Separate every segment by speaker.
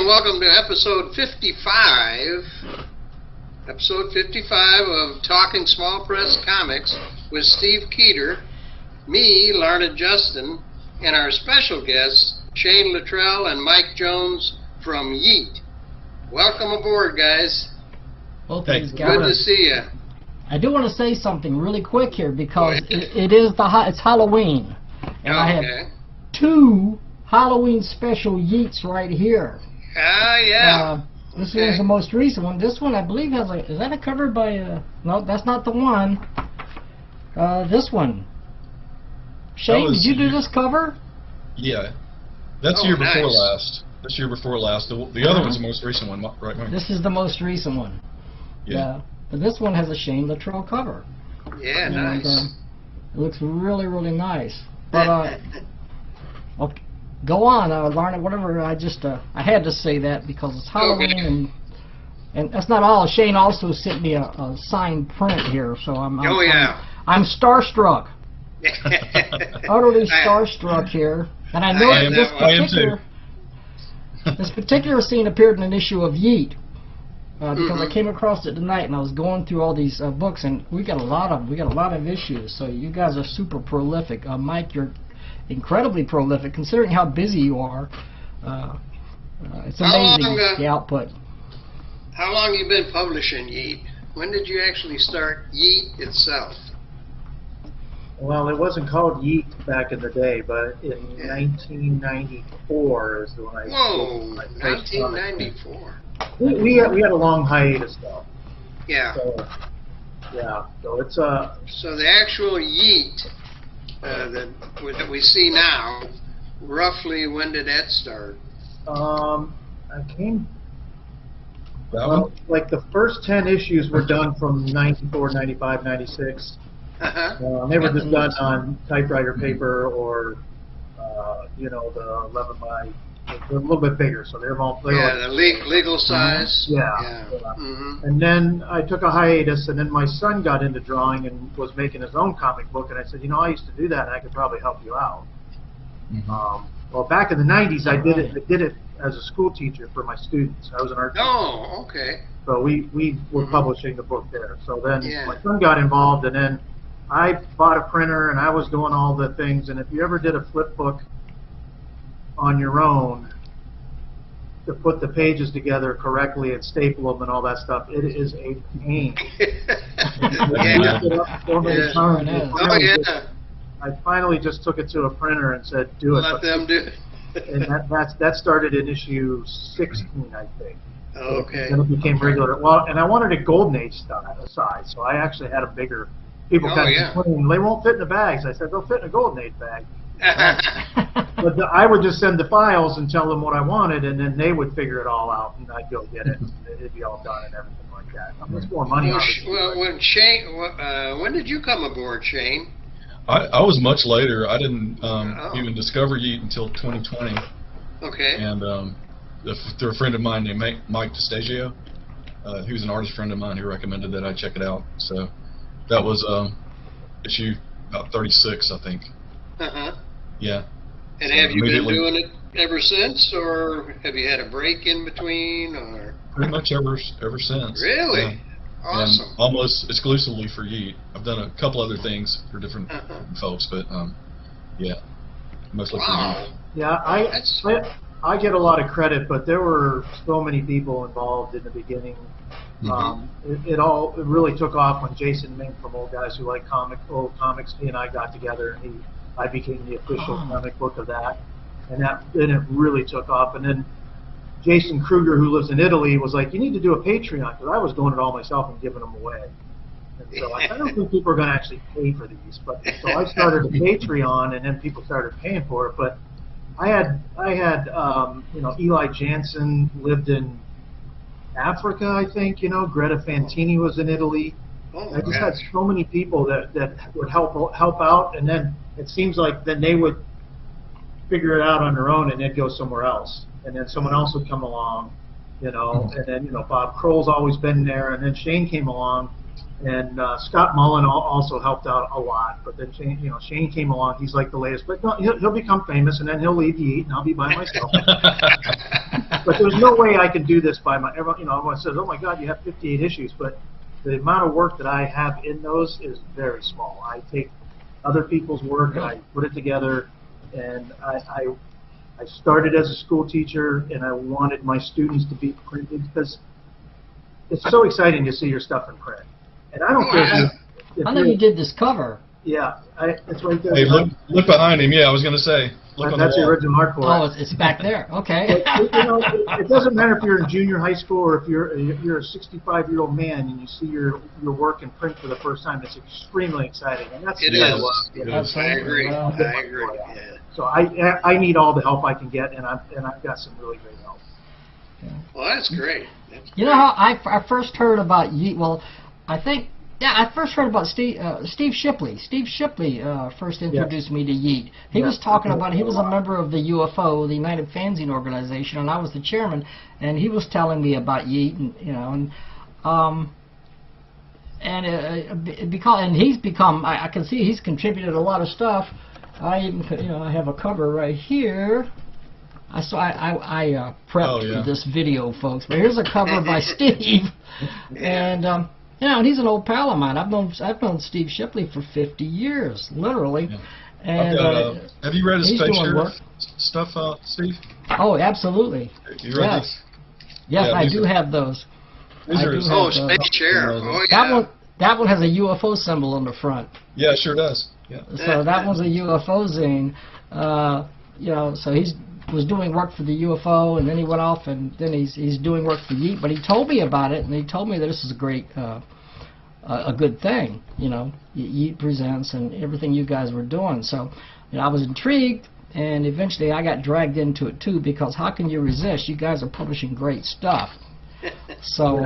Speaker 1: welcome to episode 55. Episode 55 of Talking Small Press Comics with Steve Keeter, me, Larned Justin, and our special guests, Shane Luttrell and Mike Jones from YEET. Welcome aboard, guys.
Speaker 2: Well,
Speaker 1: Good to see you.
Speaker 2: I do want to say something really quick here because it's Halloween, and I have 2 Halloween special YEETs right here.
Speaker 1: Yeah.
Speaker 2: This is the most recent one. This one, I believe, has a... Is that a cover by... no, that's not the one. This one. Shane, did you do this cover?
Speaker 3: Yeah. That's year before last. This year before last. The other one's the most recent one, right?
Speaker 2: This is the most recent one. Yeah. But this one has a Shane Luttrell cover.
Speaker 1: Yeah,
Speaker 2: and,
Speaker 1: nice.
Speaker 2: It looks really, really nice. But, okay. Go on, Larned, whatever. I had to say that because it's Halloween, and that's not all. Shane also sent me a signed print here, so I'm starstruck. Utterly starstruck here, and I know this particular scene appeared in an issue of YEET because I came across it tonight, and I was going through all these books, and we got a lot of issues. So you guys are super prolific. Mike, you're incredibly prolific considering how busy you are. It's amazing the output.
Speaker 1: How long have you been publishing YEET? When did you actually start YEET itself?
Speaker 4: Well, it wasn't called YEET back in the day, but in 1994 is when I...
Speaker 1: Whoa, 1994.
Speaker 4: We had a long hiatus though.
Speaker 1: Yeah.
Speaker 4: So it's a...
Speaker 1: So the actual YEET that we see now, roughly when did that start?
Speaker 4: Well, like the first 10 issues were done from 94, 95, 96. They were just done on typewriter paper or, the 11 by, a little bit bigger, so they're all...
Speaker 1: the legal size.
Speaker 4: Yeah. And then I took a hiatus, and then my son got into drawing and was making his own comic book, and I said, I used to do that, and I could probably help you out. Well, back in the 90s, I did it as a school teacher for my students. I was an art teacher.
Speaker 1: Oh, okay.
Speaker 4: So we were publishing the book there. So then my son got involved, and then I bought a printer, and I was doing all the things. And if you ever did a flip book on your own to put the pages together correctly and staple them and all that stuff, it is a pain. I finally just took it to a printer and said, do it.
Speaker 1: Let them do it.
Speaker 4: And that started in issue 16, I think.
Speaker 1: Okay.
Speaker 4: Then it became regular. Well, and I wanted a Golden Age size, so I actually had a bigger... People kept complaining, they won't fit in the bags. I said, they'll fit in a Golden Age bag. But I would just send the files and tell them what I wanted, and then they would figure it all out, and I'd go get it, and it'd be all done and everything like that. There's more money on it.
Speaker 1: Well, when did you come aboard, Shane?
Speaker 3: I was much later. I didn't even discover YEET until 2020.
Speaker 1: Okay.
Speaker 3: And through a friend of mine named Mike DeStagio, he was an artist friend of mine who recommended that I check it out. So that was issue about 36, I think. Yeah.
Speaker 1: And have you been doing it ever since, or have you had a break in between, or?
Speaker 3: Pretty much ever since.
Speaker 1: Really?
Speaker 3: Yeah.
Speaker 1: Awesome.
Speaker 3: And almost exclusively for YEET. I've done a couple other things for different folks, but mostly for YEET.
Speaker 4: Yeah, I get a lot of credit, but there were so many people involved in the beginning. It really took off when Jason Mink from Old Guys Who Like Old Comics, he and I got together, and I became the official comic book of that, and then it really took off. And then Jason Kruger, who lives in Italy, was like, you need to do a Patreon, because I was doing it all myself and giving them away. And so I don't think people are going to actually pay for these, but so I started a Patreon, and then people started paying for it. But I had Eli Jansen lived in Africa, I think. Greta Fantini was in Italy. I just had so many people that would help out, and then it seems like then they would figure it out on their own, and they'd go somewhere else, and then someone else would come along, and then Bob Kroll's always been there, and then Shane came along, and Scott Mullen also helped out a lot, but then Shane came along. He's like the latest, but no, he'll become famous, and then he'll leave YEET, and I'll be by myself. But there's no way I can do this by my. Everyone says, "Oh my God, you have 58 issues," but the amount of work that I have in those is very small. I take other people's work and I put it together, and I started as a school teacher, and I wanted my students to be printed because it's so exciting to see your stuff in print. And I don't care if
Speaker 2: I know you did this cover.
Speaker 4: Yeah, it's right there.
Speaker 3: Hey, look behind him. Yeah, I was going to say.
Speaker 4: That's the original art for it.
Speaker 2: Oh, it's back there. Okay.
Speaker 4: It doesn't matter if you're in junior high school or if you're a 65-year-old man and you see your work in print for the first time. It's extremely exciting, and that's
Speaker 1: it
Speaker 4: what I
Speaker 1: is.
Speaker 4: love.
Speaker 1: It is. I agree. I agree. Yeah.
Speaker 4: So I need all the help I can get, and I've got some really great help.
Speaker 1: Well, that's great.
Speaker 2: You know how I first heard about YEET? Well, I first heard about Steve Shipley. Steve Shipley first introduced me to YEET. He was talking about, he was a member of the UFO, the United Fanzine Organization, and I was the chairman, and he was telling me about YEET, and he's become, I can see he's contributed a lot of stuff. I even, I have a cover right here. I prepped for this video, folks, but here's a cover by Steve, and and he's an old pal of mine. I've known Steve Shipley for 50 years, literally. Yeah. And
Speaker 3: have you read his Space Sheriff stuff, Steve?
Speaker 2: Oh, absolutely.
Speaker 3: You read this?
Speaker 2: Yes, I do have those.
Speaker 1: Space Sheriff. Oh, yeah.
Speaker 2: That one has a UFO symbol on the front.
Speaker 3: Yeah, it sure does. Yeah.
Speaker 2: So that one's a UFO zine. So he was doing work for the UFO, and then he went off, and then he's doing work for YEET. But he told me about it, and he told me that this is a good thing. YEET presents and everything you guys were doing. So, I was intrigued, and eventually I got dragged into it too, because how can you resist? You guys are publishing great stuff. So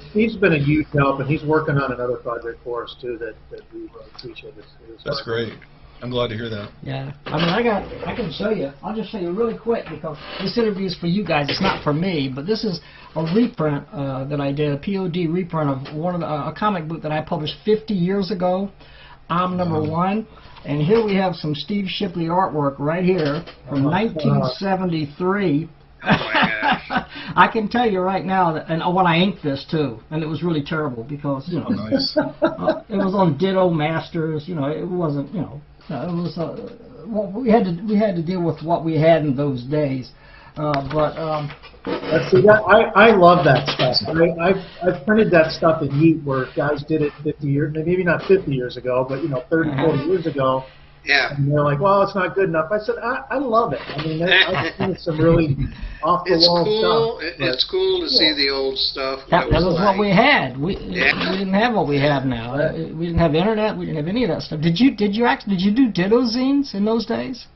Speaker 4: Steve's been a huge help, and he's working on another project for us too that we really appreciate.
Speaker 3: That's great. I'm glad to hear that.
Speaker 2: Yeah, I can show you. I'll just show you really quick, because this interview is for you guys. It's not for me, but this is a reprint that I did, a POD reprint of a comic book that I published 50 years ago. I'm number one, and here we have some Steve Shipley artwork right here from 1973.
Speaker 1: Oh my gosh.
Speaker 2: I can tell you right now that, and when I inked this too, and it was really terrible because
Speaker 3: nice.
Speaker 2: It was on Ditto Masters. It wasn't. It was well, we had to deal with what we had in those days.
Speaker 4: See, I love that stuff. I've printed that stuff in YEET where guys did it 50 years, maybe not 50 years ago, but 30, 40 years ago.
Speaker 1: Yeah.
Speaker 4: And they're like, well, it's not good enough. I said, I love it. I mean, I've seen some really off-the-wall stuff.
Speaker 1: It's cool to see the old stuff.
Speaker 2: That was what we had. We didn't have what we have now. We didn't have internet. We didn't have any of that stuff. Did you do Ditto zines in those days?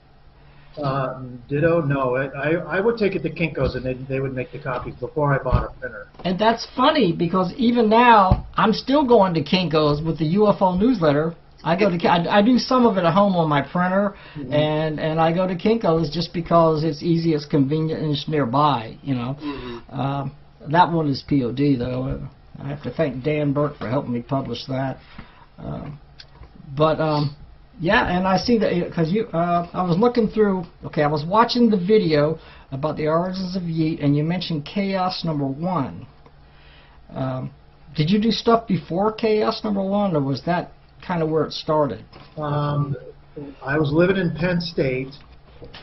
Speaker 4: Ditto, no. I would take it to Kinko's, and they would make the copies before I bought a printer.
Speaker 2: And that's funny, because even now I'm still going to Kinko's with the UFO newsletter. I do some of it at home on my printer, and I go to Kinko's just because it's easy, it's convenient, and it's nearby. That one is POD though. I have to thank Dan Burke for helping me publish that. Yeah, and I see that because I was looking through. Okay, I was watching the video about the origins of YEET, and you mentioned Chaos #1. Did you do stuff before Chaos #1, or was that kind of where it started?
Speaker 4: I was living in Penn State,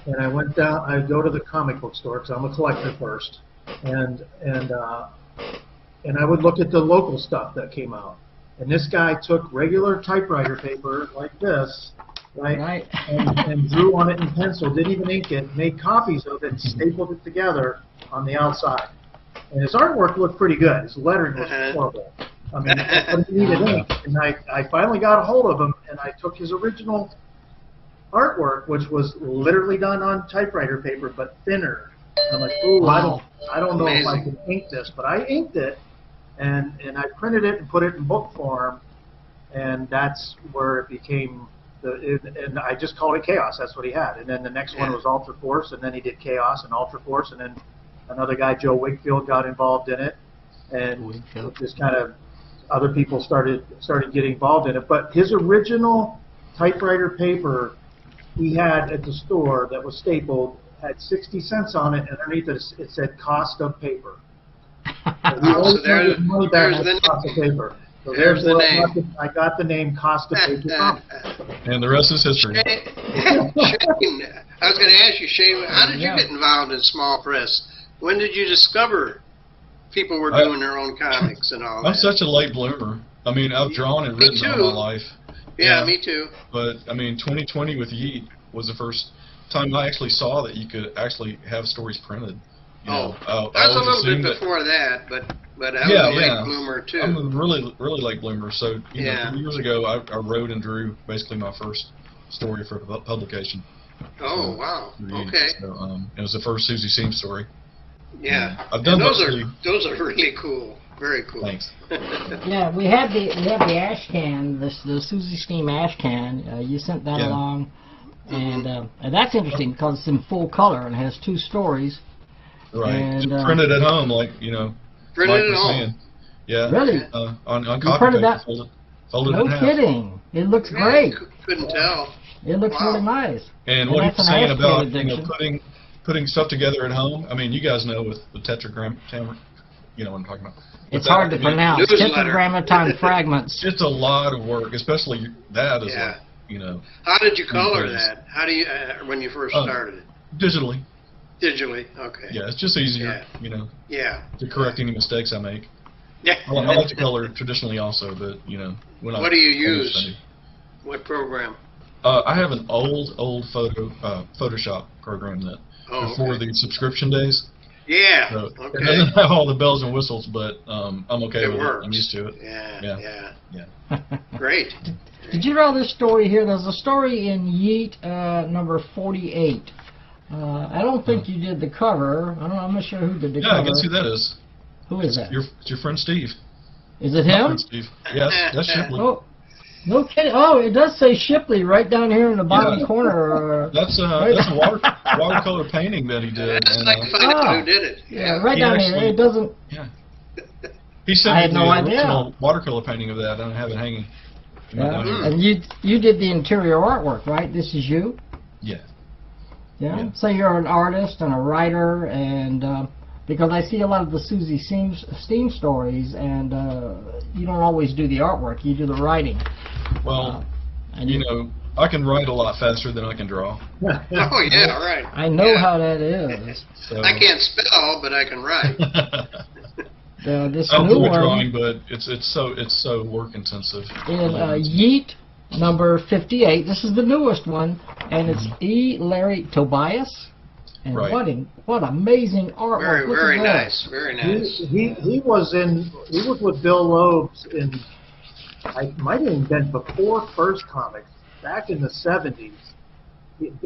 Speaker 4: and I went down. I go to the comic book store because I'm a collector first, and I would look at the local stuff that came out. And this guy took regular typewriter paper like this, right? And drew on it in pencil. Didn't even ink it. Made copies of it, and stapled it together on the outside. And his artwork looked pretty good. His lettering was horrible. I mean, but he needed ink. And I finally got a hold of him, and I took his original artwork, which was literally done on typewriter paper, but thinner. And I'm like, ooh,
Speaker 2: wow.
Speaker 4: I don't know if I can ink this, but I inked it, and I printed it and put it in book form, and that's where it became and I just called it Chaos. That's what he had. And then the next one was Ultra Force, and then he did Chaos and Ultra Force, and then another guy, Joe Wigfield, got involved in it, and just kind of other people started getting involved in it. But his original typewriter paper he had at the store that was stapled had 60 cents on it, and underneath it said cost of paper.
Speaker 1: Oh, so there's the
Speaker 4: cost of paper. So
Speaker 1: there's the name.
Speaker 4: I got the name Cost of Paper Comics.
Speaker 3: And the rest is history.
Speaker 1: Shane, I was going to ask you, Shane, how did you get involved in small press? When did you discover people were doing their own comics and all that?
Speaker 3: I'm such a late bloomer. I mean, I've drawn and written all my life.
Speaker 1: Yeah, me too.
Speaker 3: But, I mean, 2020 with YEET was the first time I actually saw that you could actually have stories printed. You know,
Speaker 1: I was a little bit before that, but I was a late bloomer too.
Speaker 3: I'm a really late bloomer. So, you know, 3 years ago, I wrote and drew basically my first story for publication.
Speaker 1: Oh, wow. Okay.
Speaker 3: So, it was the first Susie Seam story.
Speaker 1: Yeah.
Speaker 3: I've done
Speaker 1: those are really cool. Very cool.
Speaker 3: Thanks.
Speaker 2: Yeah, we have the ash can, the Susie Steam ash can. You sent that along, and that's interesting because it's in full color and has 2 stories.
Speaker 3: Right.
Speaker 2: And,
Speaker 3: printed at home, like, you know.
Speaker 1: Printed at home.
Speaker 3: Yeah.
Speaker 2: Really?
Speaker 3: On
Speaker 2: you
Speaker 3: copy
Speaker 2: printed
Speaker 3: paper,
Speaker 2: that?
Speaker 3: folded
Speaker 2: No
Speaker 3: in half.
Speaker 2: kidding. It looks great.
Speaker 1: Couldn't tell.
Speaker 2: It looks really nice.
Speaker 3: And what he was saying about putting stuff together at home, I mean, you guys know with the tetragram, you know what I'm talking about.
Speaker 2: It's hard to pronounce. Tetragrammaton fragments.
Speaker 3: It's a lot of work, especially that is like, you know.
Speaker 1: How did you color that? How do you, when you first started it?
Speaker 3: Digitally.
Speaker 1: Digitally, okay.
Speaker 3: Yeah, it's just easier, you know, to correct any mistakes I make.
Speaker 1: Yeah.
Speaker 3: I like to color traditionally also, but, you know.
Speaker 1: What do you use? What program?
Speaker 3: I have an old Photoshop program that before the subscription days.
Speaker 1: Yeah.
Speaker 3: So it doesn't have all the bells and whistles, but I'm okay with
Speaker 1: works.
Speaker 3: it. I'm used to it.
Speaker 1: Yeah. Great.
Speaker 2: Did you draw this story here? There's a story in YEET number 48. I don't think you did the cover. I'm not sure who did the cover.
Speaker 3: Yeah, I guess who that is.
Speaker 2: Who is that?
Speaker 3: It's your friend Steve.
Speaker 2: Is it
Speaker 3: My
Speaker 2: him?
Speaker 3: friend Steve. Yes, that's Shipley.
Speaker 2: Oh, no kidding. Oh, it does say Shipley right down here in the bottom corner.
Speaker 3: That's a watercolor painting that he did.
Speaker 1: I'd like to find out who did it.
Speaker 2: Yeah, right down here. It doesn't.
Speaker 3: Yeah. He sent me the
Speaker 2: idea.
Speaker 3: original watercolor painting of that. I don't have it hanging.
Speaker 2: And you did the interior artwork, right? This is you?
Speaker 3: Yeah.
Speaker 2: Yeah. So you're an artist and a writer, and because I see a lot of the Susie Steam stories, and you don't always do the artwork; you do the writing.
Speaker 3: Well, and you know, I can write a lot faster than I can draw.
Speaker 1: Oh yeah, right.
Speaker 2: I know how that is.
Speaker 3: So.
Speaker 1: I can't spell, but I can write.
Speaker 2: This
Speaker 3: I'm
Speaker 2: new
Speaker 3: good
Speaker 2: one,
Speaker 3: drawing, but it's so work intensive.
Speaker 2: In YEET number 58, this is the newest one, and it's E. Larry Tobias. And what amazing artwork!
Speaker 1: Very nice, very nice.
Speaker 4: He was with Bill Loeb's in, I might have even been before First Comics, back in the 70s.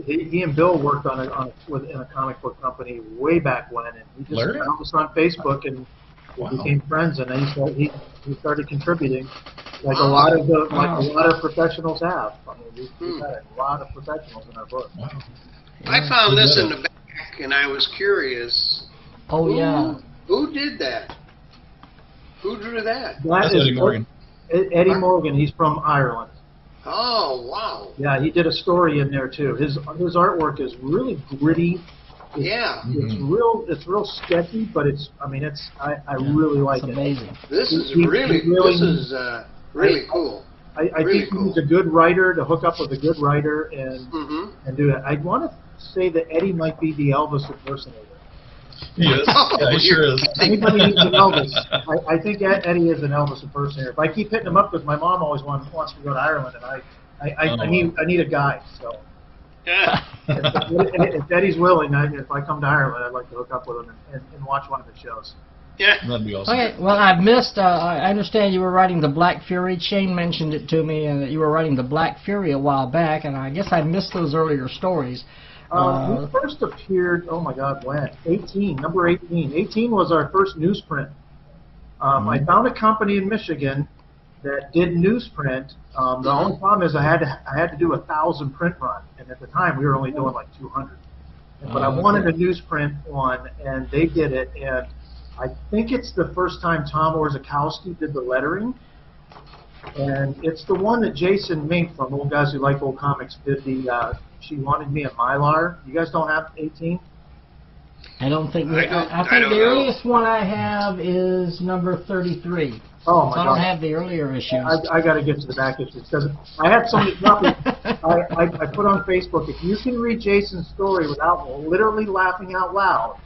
Speaker 4: He and Bill worked in a comic book company way back when, and he just found us on Facebook and became friends, and then he started contributing, like a lot of professionals have. I mean, we've had a lot of professionals in our book.
Speaker 3: Wow.
Speaker 1: I found this in the back, and I was curious.
Speaker 2: Oh yeah.
Speaker 1: Who did that? Who drew that?
Speaker 3: That's Eddie Morgan.
Speaker 4: Eddie Morgan. He's from Ireland.
Speaker 1: Oh wow.
Speaker 4: Yeah, he did a story in there too. His artwork is really gritty. It's real sketchy, but I really like it.
Speaker 2: It's amazing.
Speaker 1: This is really cool.
Speaker 4: I think he's a good writer to hook up with a good writer and do that. I want to say that Eddie might be the Elvis impersonator.
Speaker 3: He is. Yeah, he sure is.
Speaker 4: Anybody needs an Elvis. I think Eddie is an Elvis impersonator. If I keep hitting him up because my mom always wants to go to Ireland, and I need a guide. So if Eddie's willing, if I come to Ireland, I'd like to hook up with him and watch one of his shows.
Speaker 1: Yeah.
Speaker 3: That'd be awesome.
Speaker 2: Okay, well, I've missed, I understand you were writing the Black Fury. Shane mentioned it to me, and that you were writing the Black Fury a while back, and I guess I missed those earlier stories.
Speaker 4: We first appeared, oh my God, when? Number 18. 18 was our first newsprint. I found a company in Michigan that did newsprint. The only problem is I had to do 1,000 print run, and at the time we were only doing like 200. But I wanted a newsprint one, and they did it, and I think it's the first time Tom Orzechowski did the lettering, and it's the one that Jason Mink from Old Guys Who Like Old Comics did the she wanted me a Mylar. You guys don't have 18?
Speaker 2: I don't think.
Speaker 1: I
Speaker 2: I think
Speaker 1: don't
Speaker 2: the
Speaker 1: know.
Speaker 2: earliest one I have is number 33.
Speaker 4: Oh my
Speaker 2: So I don't
Speaker 4: God.
Speaker 2: have the earlier issues.
Speaker 4: I got to get to the back issues because I had so many copies. I put on Facebook, if you can read Jason's story without literally laughing out loud,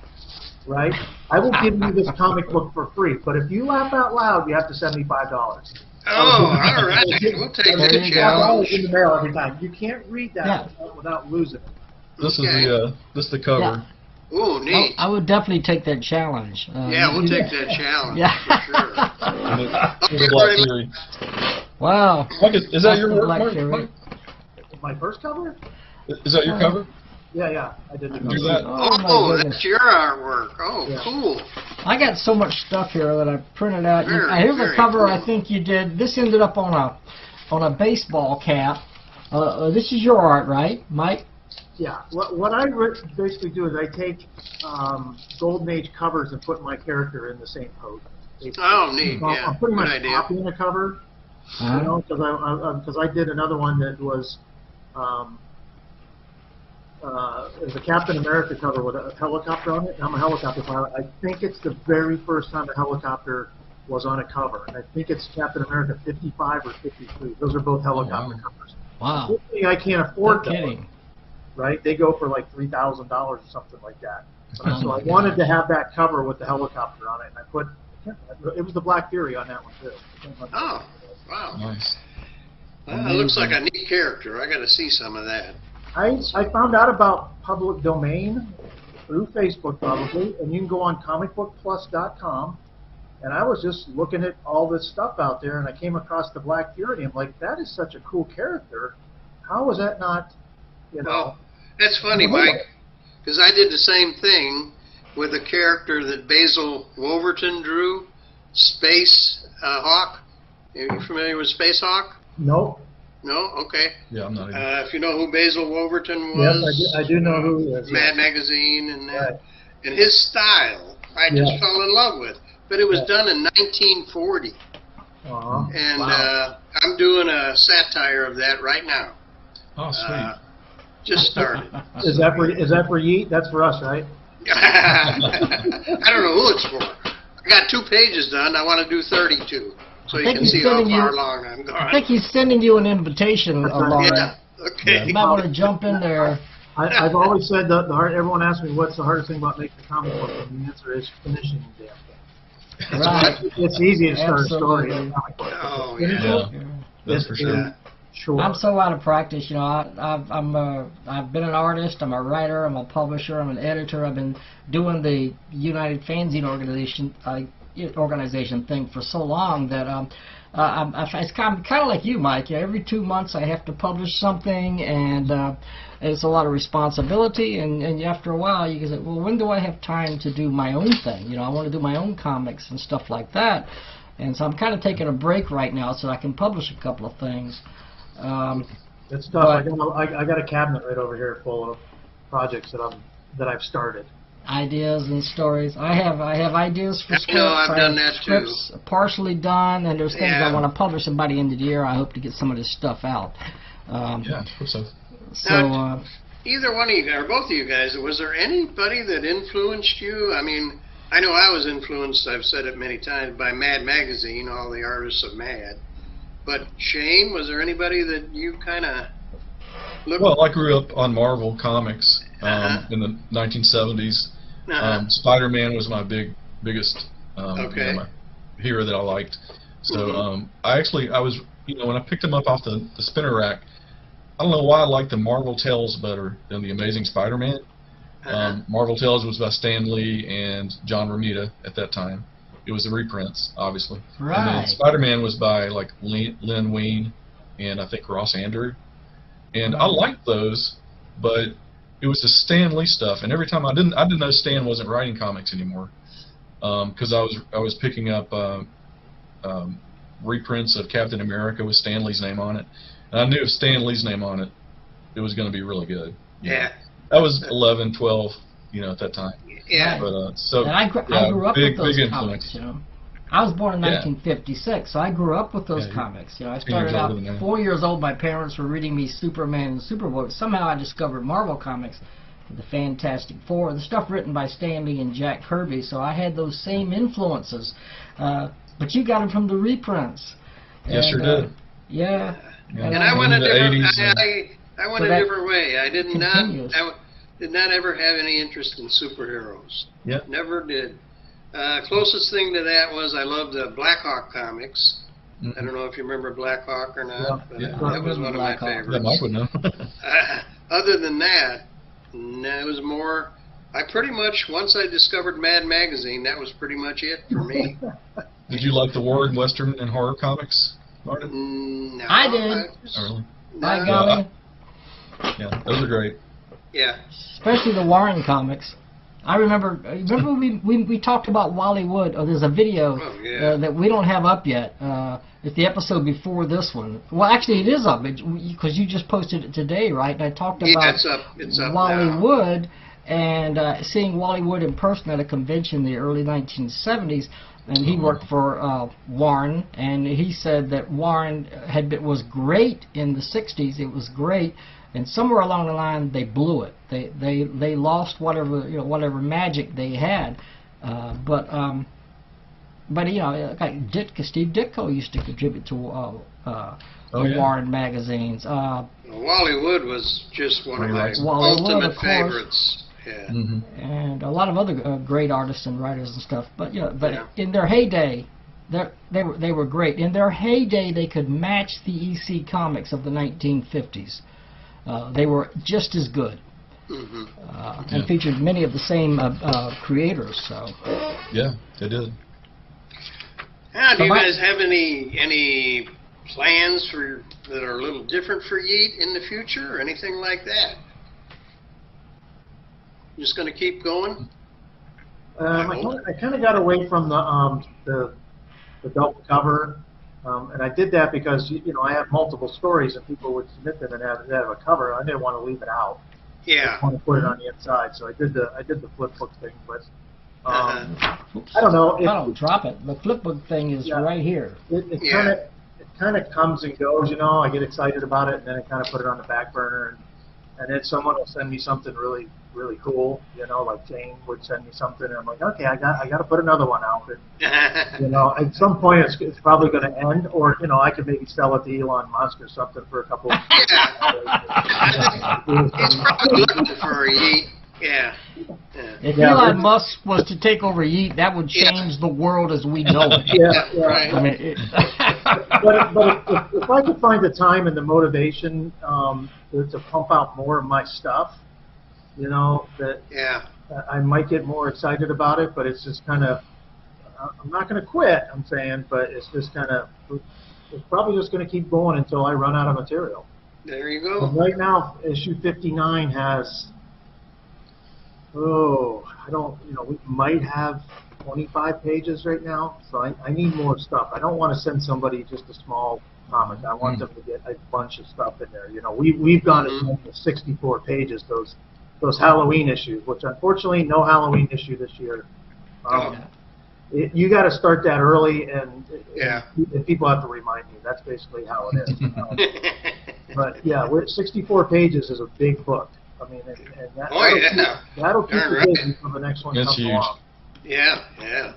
Speaker 4: right? I will give you this comic book for free. But if you laugh out loud, you have to send me $5.
Speaker 1: Oh, all right. We'll take
Speaker 2: There
Speaker 1: that
Speaker 2: you go.
Speaker 1: challenge.
Speaker 4: $5 in the mail every time. You can't read that
Speaker 2: Yeah.
Speaker 4: without losing it.
Speaker 3: This
Speaker 1: Okay.
Speaker 3: is the cover.
Speaker 2: Yeah.
Speaker 1: Oh, neat.
Speaker 2: I would definitely take that challenge.
Speaker 1: Yeah, we'll take that challenge
Speaker 2: Yeah.
Speaker 1: for sure.
Speaker 3: And
Speaker 1: Okay,
Speaker 3: the Black
Speaker 1: very
Speaker 3: Fury.
Speaker 2: Wow.
Speaker 3: Mike, is that
Speaker 2: That's
Speaker 3: your
Speaker 2: the
Speaker 3: work?
Speaker 2: Black
Speaker 3: Mike?
Speaker 2: Fury.
Speaker 3: Mike?
Speaker 4: My first cover?
Speaker 3: Is that your cover?
Speaker 4: Yeah, I did the
Speaker 3: Do
Speaker 4: cover.
Speaker 3: that.
Speaker 2: Oh, my
Speaker 1: Oh,
Speaker 2: goodness.
Speaker 1: that's your artwork. Oh,
Speaker 4: Yeah.
Speaker 1: cool.
Speaker 2: I got so much stuff here that I printed out.
Speaker 1: Very,
Speaker 2: Here's a
Speaker 1: very
Speaker 2: cover
Speaker 1: cool.
Speaker 2: I think you did. This ended up on a baseball cap. This is your art, right, Mike?
Speaker 4: Yeah, what I basically do is I take Golden Age covers and put my character in the same pose. basically.
Speaker 1: Oh, neat.
Speaker 4: So
Speaker 1: Yeah,
Speaker 4: I'm putting
Speaker 1: good
Speaker 4: my
Speaker 1: idea.
Speaker 4: copy in a cover, you know, because I did another one that was it was a Captain America cover with a helicopter on it. I'm a helicopter pilot. I think it's the very first time a helicopter was on a cover, and I think it's Captain America 55 or 53. Those are both helicopter
Speaker 3: wow.
Speaker 4: covers.
Speaker 2: Wow.
Speaker 4: Unfortunately, I can't
Speaker 2: No
Speaker 4: afford them.
Speaker 2: kidding.
Speaker 4: Right? They go for like $3,000 or something like that.
Speaker 2: Oh
Speaker 4: So
Speaker 2: my
Speaker 4: I wanted
Speaker 2: gosh.
Speaker 4: to have that cover with the helicopter on it, and I put it was the Black Fury on that one too.
Speaker 1: Oh, wow.
Speaker 3: Nice.
Speaker 1: Well, it looks like a neat character. I got to see some of that.
Speaker 4: I found out about public domain through Facebook probably, and you can go on comicbookplus.com. And I was just looking at all this stuff out there, and I came across the Black Fury, and I'm like, that is such a cool character. How is that not, you know?
Speaker 1: Well, that's funny, Mike, because I did the same thing with a character that Basil Wolverton drew, Space Hawk. Are you familiar with Space Hawk?
Speaker 4: Nope.
Speaker 1: No? Okay.
Speaker 3: Yeah, I'm not even.
Speaker 1: If you know who Basil Wolverton
Speaker 4: Yes,
Speaker 1: was,
Speaker 4: I do know who he is.
Speaker 1: Mad Magazine and that.
Speaker 4: Right.
Speaker 1: And his style, I just
Speaker 4: Yeah.
Speaker 1: fell in love with. But it was
Speaker 4: Yeah.
Speaker 1: done in 1940.
Speaker 4: Uh-huh.
Speaker 1: And
Speaker 4: Wow.
Speaker 1: I'm doing a satire of that right now.
Speaker 3: Oh, sweet.
Speaker 1: Just started.
Speaker 4: Is that for YEET? That's for us, right?
Speaker 1: I don't know who it's for. I got 2 pages done. I want to do 32, so
Speaker 2: I
Speaker 1: you
Speaker 2: think
Speaker 1: can
Speaker 2: he's
Speaker 1: see how
Speaker 2: sending you-
Speaker 1: far along I'm going.
Speaker 2: I think he's sending you an invitation, Lauren.
Speaker 1: Yeah. Okay.
Speaker 2: You might want to jump in there.
Speaker 4: I've always said the hard. Everyone asks me what's the hardest thing about making a comic book, and the answer is finishing the damn thing.
Speaker 2: Right.
Speaker 4: It's easy to start a story in
Speaker 2: Absolutely.
Speaker 4: a comic book.
Speaker 1: Oh,
Speaker 4: Finish
Speaker 1: yeah.
Speaker 4: it,
Speaker 3: Yeah, that's
Speaker 4: it
Speaker 3: for sure.
Speaker 4: is Sure.
Speaker 2: I'm so out of practice, you know. I've been an artist. I'm a writer. I'm a publisher. I'm an editor. I've been doing the United Fanzine organization thing for so long that it's kind of like you, Mike. Yeah, every 2 months I have to publish something, and it's a lot of responsibility. And after a while, you can say, well, when do I have time to do my own thing? You know, I want to do my own comics and stuff like that. And so I'm kind of taking a break right now so I can publish a couple of things.
Speaker 4: It's tough. I got a cabinet right over here full of projects that I've started.
Speaker 2: Ideas and stories. I have ideas for
Speaker 1: I
Speaker 2: scripts.
Speaker 1: know, I've
Speaker 2: I
Speaker 1: done
Speaker 2: have
Speaker 1: that too.
Speaker 2: scripts partially done, and there's things
Speaker 1: Yeah.
Speaker 2: I want to publish, and by the end of the year, I hope to get some of this stuff out.
Speaker 3: Yeah, hope so.
Speaker 2: So,
Speaker 1: Either one of you, or both of you guys, was there anybody that influenced you? I mean, I know I was influenced, I've said it many times, by Mad Magazine, all the artists of Mad. But Shane, was there anybody that you kind of looked...
Speaker 3: Well, I grew up on Marvel Comics
Speaker 1: Uh-huh.
Speaker 3: in the 1970s.
Speaker 1: Uh-huh.
Speaker 3: Spider-Man was my biggest
Speaker 1: Okay.
Speaker 3: my hero that I liked. So I was, when I picked them up off the spinner rack, I don't know why I liked the Marvel Tales better than the Amazing Spider-Man.
Speaker 1: Uh-huh.
Speaker 3: Marvel Tales was by Stan Lee and John Romita at that time. It was the reprints, obviously. And then
Speaker 2: right.
Speaker 3: Spider-Man was by like Len Wein and I think Ross Andrew. And I liked those, but it was the Stan Lee stuff. And every time I didn't know Stan wasn't writing comics anymore, because I was picking up reprints of Captain America with Stan Lee's name on it, and I knew if Stan Lee's name on it, it was going to be really good.
Speaker 1: Yeah.
Speaker 3: I was 11, 12, at that time.
Speaker 1: Yeah.
Speaker 3: But so
Speaker 2: And I grew up
Speaker 3: big
Speaker 2: with those
Speaker 3: influence.
Speaker 2: comics, you know. I was born in
Speaker 3: Yeah.
Speaker 2: 1956, so I grew up with those
Speaker 3: Yeah,
Speaker 2: comics. You know, I
Speaker 3: 10 years
Speaker 2: started out
Speaker 3: older than that.
Speaker 2: 4 years old. My parents were reading me Superman and Superboy. Somehow I discovered Marvel Comics, the Fantastic Four, the stuff written by Stan Lee and Jack Kirby. So I had those same influences. But you got them from the reprints.
Speaker 3: Yes, sure did.
Speaker 2: Yeah.
Speaker 3: Yeah.
Speaker 1: And I went a
Speaker 3: In the
Speaker 1: different.
Speaker 3: 80s,
Speaker 1: I went
Speaker 2: So
Speaker 1: a
Speaker 2: that
Speaker 1: different way. I did not.
Speaker 2: continues.
Speaker 1: Did not ever have any interest in superheroes.
Speaker 3: Yep.
Speaker 1: Never did. Closest thing to that was I loved the Black Hawk comics. I don't know if you remember Black Hawk or not, but
Speaker 3: Yeah.
Speaker 1: that was one of my
Speaker 2: Black Hawk.
Speaker 1: favorites.
Speaker 3: Yeah, Mike would know.
Speaker 1: Other than that, no, it was more. I pretty much once I discovered Mad Magazine, that was pretty much it for me.
Speaker 3: Did you like the war and western and horror comics, Martin?
Speaker 1: No,
Speaker 2: I did.
Speaker 1: just-
Speaker 3: Oh, really?
Speaker 2: By
Speaker 1: no,
Speaker 2: golly.
Speaker 3: Yeah, those are great.
Speaker 1: yeah.
Speaker 2: Especially the Warren comics. I remember we talked about Wally Wood. Oh, there's a video
Speaker 1: Oh, yeah.
Speaker 2: that we don't have up yet. It's the episode before this one. Well, actually, it is up because you just posted it today, right? And I talked
Speaker 1: Yeah,
Speaker 2: about
Speaker 1: it's up
Speaker 2: Wally
Speaker 1: now.
Speaker 2: Wood and seeing Wally Wood in person at a convention in the early 1970s. And he worked for Warren, and he said that Warren was great in the 60s. It was great. And somewhere along the line, they blew it. They lost whatever magic they had. But you know, like Steve Ditko used to contribute to
Speaker 3: yeah.
Speaker 2: Warren magazines.
Speaker 1: Wally Wood was just one of my
Speaker 2: Wally Wood,
Speaker 1: ultimate
Speaker 2: of course.
Speaker 1: favorites. Yeah.
Speaker 2: And a lot of other great artists and writers and stuff. But you know,
Speaker 1: Yeah.
Speaker 2: in their heyday, they were great. In their heyday, they could match the EC comics of the 1950s. They were just as good, and featured many of the same creators. So
Speaker 3: Yeah, they did.
Speaker 1: Do you guys have any plans that are a little different for YEET in the future or anything like that? Just going to keep going?
Speaker 4: I kind of got away from the double cover, and I did that because you know I have multiple stories and people would submit them and have a cover. I didn't want to leave it out. I
Speaker 1: Yeah.
Speaker 4: just want to put it on the inside, so I did the flip book thing. But
Speaker 2: oops.
Speaker 4: I don't know.
Speaker 2: I don't drop it. The flipbook thing is right here.
Speaker 4: It
Speaker 1: Yeah.
Speaker 4: kind of comes and goes. You know, I get excited about it, and then I kind of put it on the back burner, and then someone will send me something really cool. You know, like Jane would send me something, and I'm like, okay, I got to put another one out. And, you know, at some point it's probably going to end, or you know, I could maybe sell it to Elon Musk or something for a couple.
Speaker 1: He's probably looking for YEET. Yeah.
Speaker 2: If
Speaker 4: Yeah,
Speaker 2: Elon Musk was to take over YEET, that would change the world as we know it.
Speaker 4: Yeah,
Speaker 1: Right.
Speaker 2: I mean,
Speaker 4: but if I could find the time and the motivation to pump out more of my stuff, you know, that
Speaker 1: Yeah.
Speaker 4: I might get more excited about it, but it's just kind of, I'm not going to quit, I'm saying, but it's just kind of, it's probably just going to keep going until I run out of material.
Speaker 1: There you
Speaker 4: But
Speaker 1: go.
Speaker 4: right now, issue 59 has, we might have 25 pages right now, so I need more stuff. I don't want to send somebody just a small comic. I want them to get a bunch of stuff in there. You know, we've gone as many as 64 pages, those Halloween issues, which unfortunately no Halloween issue this year. You got to start that early, and people have to remind you. That's basically how it is. But yeah, 64 pages is a big book. I mean, and that'll keep
Speaker 1: Darn
Speaker 4: you
Speaker 1: right.
Speaker 4: busy for the next one
Speaker 3: That's
Speaker 4: comes
Speaker 3: huge.
Speaker 4: along.
Speaker 1: Yeah.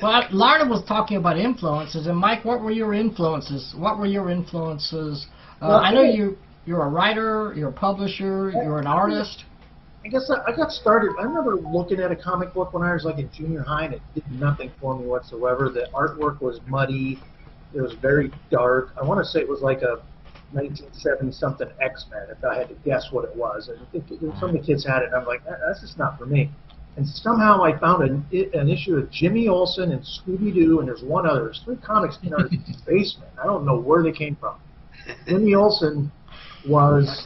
Speaker 2: well, Larned was talking about influences, and Mike, what were your influences? I know you're a writer, you're a publisher, you're an artist.
Speaker 4: I guess I got started. I remember looking at a comic book when I was like in junior high, and it did nothing for me whatsoever. The artwork was muddy. It was very dark. I want to say it was like a 1970-something X-Men, if I had to guess what it was. And I think some of the kids had it, and I'm like, that's just not for me. And somehow I found an issue of Jimmy Olsen and Scooby-Doo, and there's one other. There's 3 comics in our basement. I don't know where they came from. Jimmy Olsen was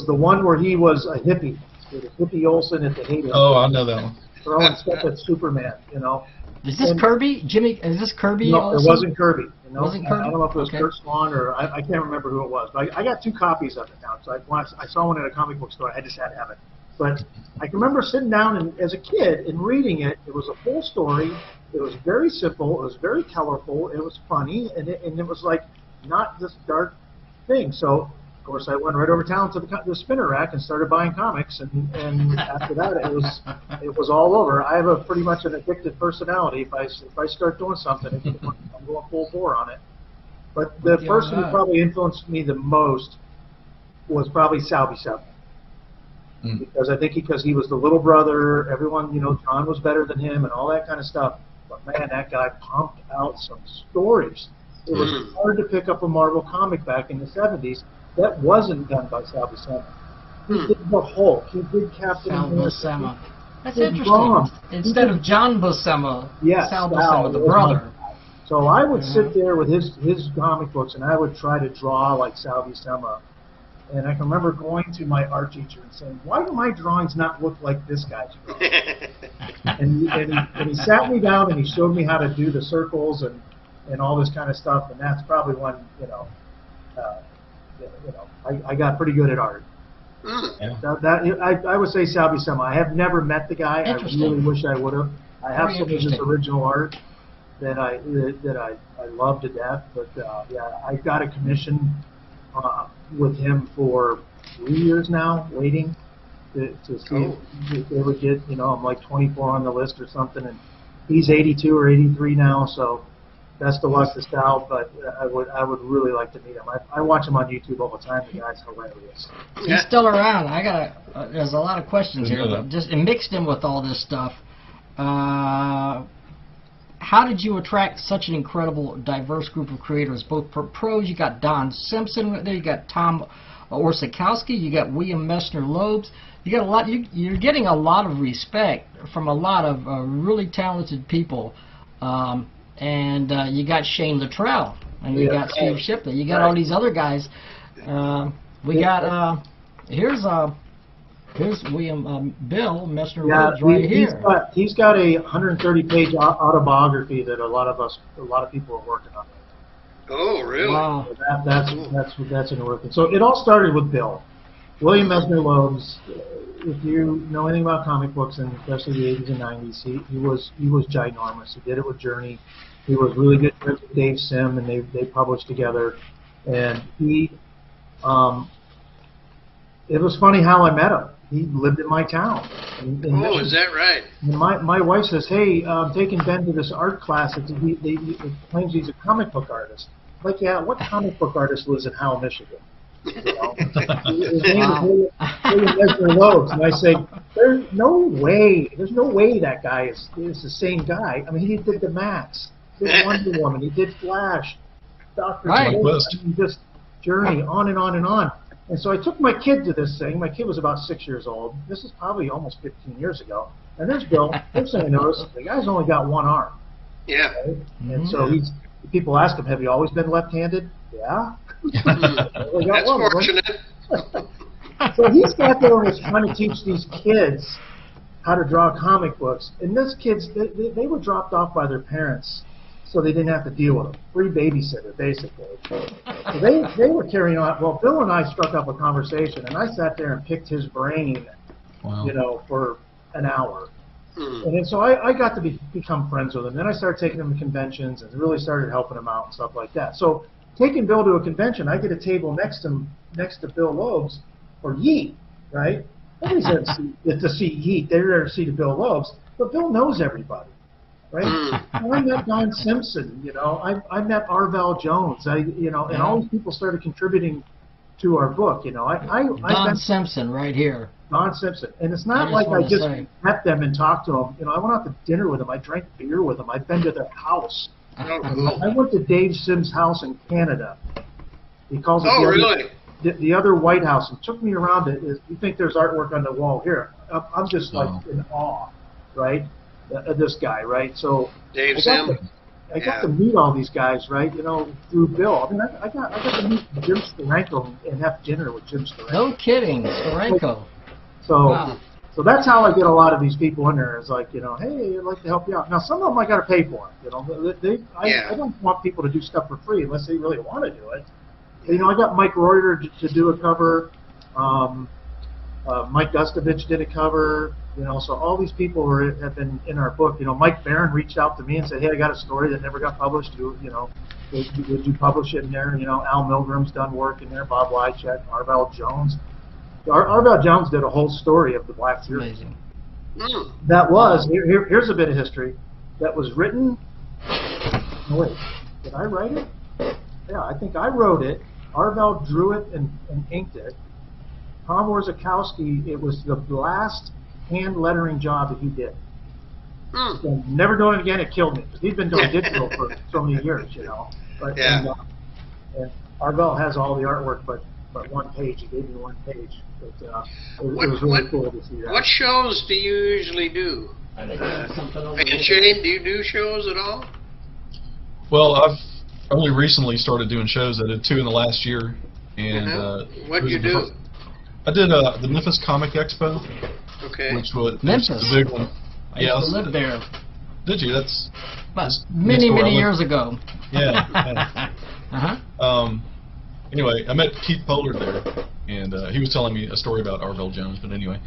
Speaker 4: the one where he was a hippie. It was Hippie Olsen at the Haiti.
Speaker 3: Oh, I know that one.
Speaker 4: Throwing stuff at Superman, you know.
Speaker 2: Is this Kirby? Is this Kirby?
Speaker 4: No,
Speaker 2: also?
Speaker 4: it wasn't Kirby. You know?
Speaker 2: Wasn't Kirby?
Speaker 4: I don't know if it was
Speaker 2: Okay.
Speaker 4: Kurt Swan or I can't remember who it was. But I got 2 copies of it now. So I saw one at a comic book store. I just had to have it. But I can remember sitting down and, as a kid and reading it. It was a full story. It was very simple. It was very colorful. It was funny, and it was like not this dark thing. So, of course, I went right over town to the spinner rack and started buying comics. And after that, it was all over. I have a pretty much an addictive personality. If I start doing something, I'm going full bore on it. But the person who probably influenced me the most was probably Salvi Seven. Because I think because he was the little brother, everyone, John was better than him and all that kind of stuff. But man, that guy pumped out some stories. It was hard to pick up a Marvel comic back in the 70s that wasn't done by Salvi Seven. He did the Hulk. He did Captain America.
Speaker 2: That's interesting. Instead of John Buscema, Sal Buscema, the brother.
Speaker 4: So I would sit there with his comic books, and I would try to draw like Sal Buscema. And I can remember going to my art teacher and saying, "Why do my drawings not look like this guy's drawings?" and he sat me down and he showed me how to do the circles and all this kind of stuff. And that's probably when I got pretty good at art. I would say Sal Buscema. I have never met the guy. I really wish I would have. I have some of his original art that I love to death. But I got a commission with him for 3 years now, waiting to see if they would get. I'm like 24 on the list or something, and he's 82 or 83 now. So best of luck to Sal, but I would really like to meet him. I watch him on YouTube all the time. The guy's hilarious.
Speaker 2: He's still around. There's a lot of questions here, but just mixed in with all this stuff. How did you attract such an incredible, diverse group of creators? Both pros, you got Don Simpson right there, you got Tom Orzechowski, you got William Messner-Loebs. You got a lot. You're getting a lot of respect from a lot of really talented people. And you got Shane Luttrell, and you got Steve Shipley. You got all these other guys. We got here's William Bill Messner-Loebs right here.
Speaker 4: He's got a 130-page autobiography that a lot of people are working on.
Speaker 1: Oh, really?
Speaker 2: Wow.
Speaker 4: So that's an working. So it all started with Bill. William Messner-Loebs. If you know anything about comic books, and especially the 80s and 90s, he was ginormous. He did it with Journey. He was really good friends with Dave Sim, and they published together. And it was funny how I met him. He lived in my town.
Speaker 1: Is that right?
Speaker 4: And my wife says, "Hey, I'm taking Ben to this art class. It claims he's a comic book artist." I'm like, yeah, what comic book artist lives in Howell, Michigan? His name is William Messner-Loebs, and I say, there's no way that guy is the same guy. I mean, he did the Max, he did Wonder Woman, he did Flash, Dr. Just Journey, on and on and on. And so I took my kid to this thing. My kid was about 6 years old. This is probably almost 15 years ago. And there's Bill. First thing I noticed, the guy's only got one arm.
Speaker 1: Yeah.
Speaker 4: Right? And so people ask him, "Have you always been left-handed?" Yeah.
Speaker 1: That's fortunate.
Speaker 4: So he's got there and he's trying to teach these kids how to draw comic books. And those kids, they were dropped off by their parents so they didn't have to deal with them. Free babysitter, basically. So they were carrying on. Well, Bill and I struck up a conversation, and I sat there and picked his brain, for an hour. And then so I got to become friends with him. Then I started taking him to conventions and really started helping him out and stuff like that. So taking Bill to a convention, I get a table next to Bill Loebs for YEET, right? Nobody's there to see YEET. They're there to see Bill Loebs. But Bill knows everybody, right? I met Don Simpson, I met Arvell Jones, and all these people started contributing to our book,
Speaker 2: Don Simpson right here.
Speaker 4: Don Simpson. And it's not like I just met them and talked to them. I went out to dinner with them. I drank beer with them. I've been to their house. I went to Dave Sim's house in Canada. He calls it the other White House, and took me around it. You think there's artwork on the wall here? I'm just like in awe, right? This guy, right? So
Speaker 1: Dave Sim.
Speaker 4: I got to meet all these guys, right? Through Bill. I mean, I got to meet Jim Steranko and have dinner with Jim Steranko.
Speaker 2: No kidding, Steranko.
Speaker 4: So that's how I get a lot of these people in there. It's like, hey, I'd like to help you out. Now, some of them I got to pay for. I don't want people to do stuff for free unless they really want to do it. I got Mike Reuter to do a cover. Mike Gustovich did a cover. You know, so all these people have been in our book. You know, Mike Barron reached out to me and said, "Hey, I got a story that never got published. You know, would you publish it in there?" You know, Al Milgram's done work in there. Bob Wycheck, Arvell Jones. Arvell Jones did a whole story of the Black Series.
Speaker 2: Amazing.
Speaker 4: That was here's a bit of history. That was written. No, wait, did I write it? Yeah, I think I wrote it. Arvell drew it and inked it. Tom Warzakowski, it was the last hand lettering job that he did. So never doing it again. It killed me. He's been doing digital for so many years, you know. But and Arvell has all the artwork, but one page. He gave me one page. But it was really cool to see that.
Speaker 1: What shows do you usually do? And Shane, do you do shows at all?
Speaker 3: Well, I've only recently started doing shows. I did 2 in the last year. And
Speaker 1: what did you do?
Speaker 3: I did the Memphis Comic Expo.
Speaker 1: Okay.
Speaker 3: Which was
Speaker 2: Memphis.
Speaker 3: The big one.
Speaker 2: I used to live there.
Speaker 3: Did you? That's
Speaker 2: many years ago.
Speaker 3: Yeah. Anyway, I met Keith Pollard there, and he was telling me a story about Arvell Jones. But anyway,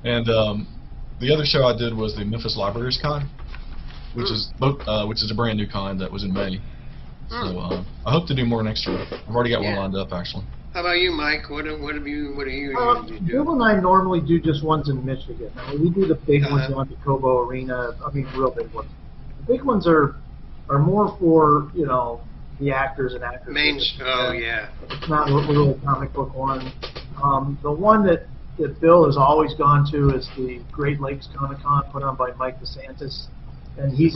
Speaker 3: and the other show I did was the Memphis Libraries Con, which is a brand new con that was in May. So I hope to do more next year. I've already got one lined up actually.
Speaker 1: How about you, Mike? What do you usually do?
Speaker 4: Bill and I normally do just ones in Michigan. I mean, we do the big ones on the Cobo Arena. I mean, real big ones. The big ones are more for, you know, the actors and actresses. It's not really a comic book one. The one that Bill has always gone to is the Great Lakes Comic Con put on by Mike DeSantis, and he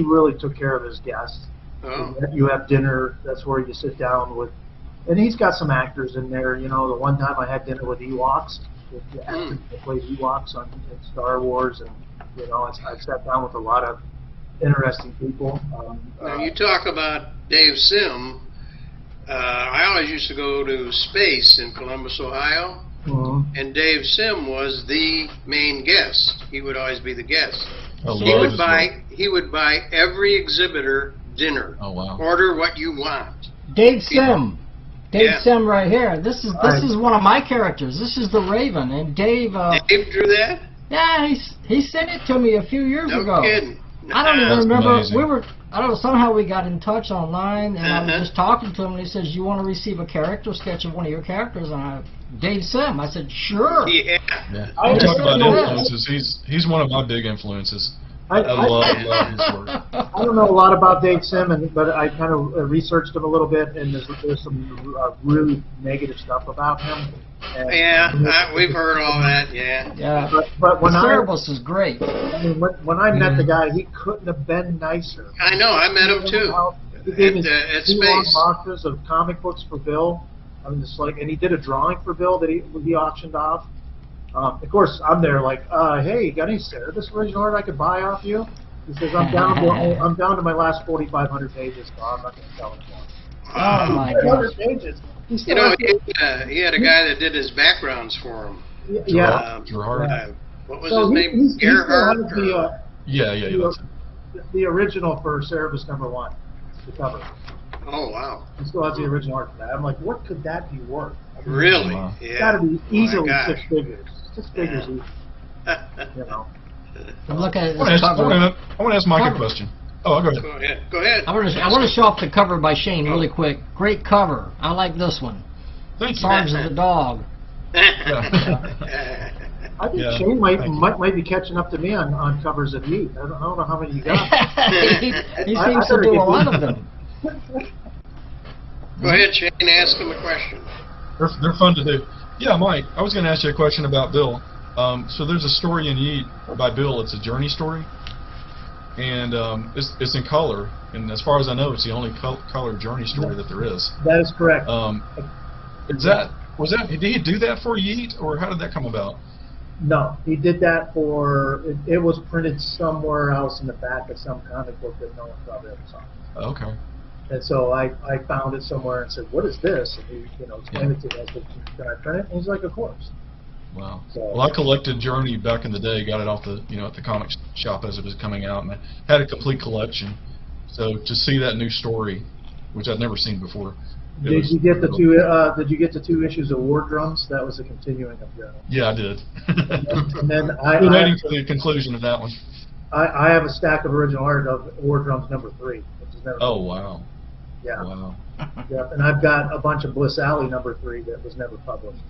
Speaker 4: really took care of his guests. You have dinner. That's where you sit down with. And he's got some actors in there. You know, the one time I had dinner with Ewoks, with the actors that played Ewoks in Star Wars, and you know, I've sat down with a lot of interesting people.
Speaker 1: Now you talk about Dave Sim. I always used to go to Space in Columbus, Ohio, and Dave Sim was the main guest. He would always be the guest. He would buy every exhibitor dinner.
Speaker 3: Oh wow!
Speaker 1: Order what you want.
Speaker 2: Dave Sim. Dave Sim right here. This is one of my characters. This is the Raven, and Dave.
Speaker 1: Dave drew that?
Speaker 2: Yeah, he sent it to me a few years ago.
Speaker 1: No kidding.
Speaker 2: I don't even remember. I don't know. Somehow we got in touch online, and I was just talking to him, and he says, "You want to receive a character sketch of one of your characters?" And Dave Sim. I said, "Sure."
Speaker 1: Yeah.
Speaker 3: I'm talking about influences. He's one of my big influences. I love his work.
Speaker 4: I don't know a lot about Dave Sim, but I kind of researched him a little bit, and there's some really negative stuff about him. And
Speaker 1: we've heard all that. Yeah.
Speaker 4: But when
Speaker 2: Cerebus is great.
Speaker 4: I mean, when I met the guy, he couldn't have been nicer.
Speaker 1: I know. I met him too.
Speaker 4: He gave me
Speaker 1: at
Speaker 4: 2
Speaker 1: Space
Speaker 4: boxes of comic books for Bill. I mean, it's like, and he did a drawing for Bill that he auctioned off. Of course, I'm there like, hey, you got any Cerebus original art I could buy off you? He says, I'm down to my last 4,500 pages, so I'm not going to sell it more.
Speaker 2: Oh my gosh.
Speaker 4: Pages.
Speaker 1: You know, he had a guy that did his backgrounds for him.
Speaker 4: Yeah.
Speaker 1: What was his name? Gerhard?
Speaker 4: The original for Cerebus #1, the cover.
Speaker 1: Oh, wow.
Speaker 4: He still has the original art for that. I'm like, what could that be worth? I mean,
Speaker 1: Really?
Speaker 4: It's got to be easily 6 figures. 6 figures easy. You know.
Speaker 2: Look at
Speaker 3: I want to ask Mike a question. Oh, go ahead.
Speaker 1: Go ahead.
Speaker 2: I want to show off the cover by Shane really quick. Great cover. I like this one.
Speaker 3: Thank you.
Speaker 2: Sarge of the dog.
Speaker 4: I think Shane might be catching up to me on covers of YEET. I don't know how many you got.
Speaker 2: he seems to do a lot of them.
Speaker 1: Go ahead, Shane. Ask him a question.
Speaker 3: They're fun to do. Yeah, Mike, I was going to ask you a question about Bill. So there's a story in YEET by Bill. It's a journey story, and it's in color. And as far as I know, it's the only color journey story that there is.
Speaker 4: That is correct.
Speaker 3: Did he do that for YEET, or how did that come about?
Speaker 4: No, he did that for. It was printed somewhere else in the back of some comic book that no one probably ever saw.
Speaker 3: Okay.
Speaker 4: And so I found it somewhere and said, "What is this?" And he, explained it to me. I said, "Can I print it?" And he's like, "Of course."
Speaker 3: Wow.
Speaker 4: So,
Speaker 3: well, I collected Journey back in the day. Got it off the at the comic shop as it was coming out, and I had a complete collection. So to see that new story, which I'd never seen before,
Speaker 4: Did you get the two? Did you get the 2 issues of War Drums? That was a continuing of Journal.
Speaker 3: Yeah, I did.
Speaker 4: And then
Speaker 3: Been waiting for the conclusion of that one.
Speaker 4: I have a stack of original art of War Drums #3, which is never.
Speaker 3: Oh wow.
Speaker 4: Yeah.
Speaker 3: Wow.
Speaker 4: Yeah, and I've got a bunch of Bliss Alley #3 that was never published.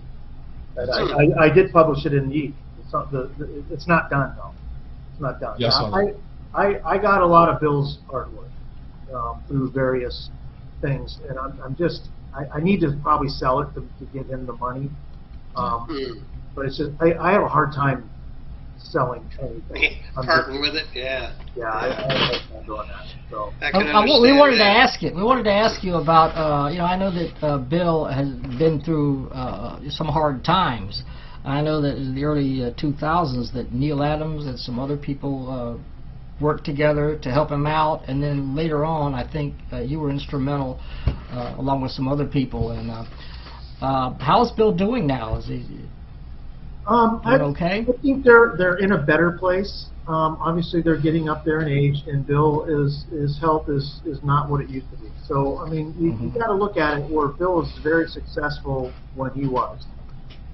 Speaker 4: And I did publish it in YEET. It's not done though. It's not done.
Speaker 3: Yes,
Speaker 4: I got a lot of Bill's artwork through various things, and I need to probably sell it to get him the money. But it's just I have a hard time selling anything.
Speaker 1: Parting with it, yeah.
Speaker 4: Yeah, I have a hard time doing that. So.
Speaker 1: I can
Speaker 2: We
Speaker 1: understand
Speaker 2: wanted to
Speaker 1: that.
Speaker 2: ask you. We wanted to ask you about. I know that Bill has been through some hard times. I know that in the early 2000s that Neil Adams and some other people worked together to help him out, and then later on, I think you were instrumental along with some other people. And how's Bill doing now? Is he doing okay?
Speaker 4: I think they're in a better place. Obviously, they're getting up there in age, and Bill his health is not what it used to be. So, I mean, you got to look at it where Bill was very successful when he was,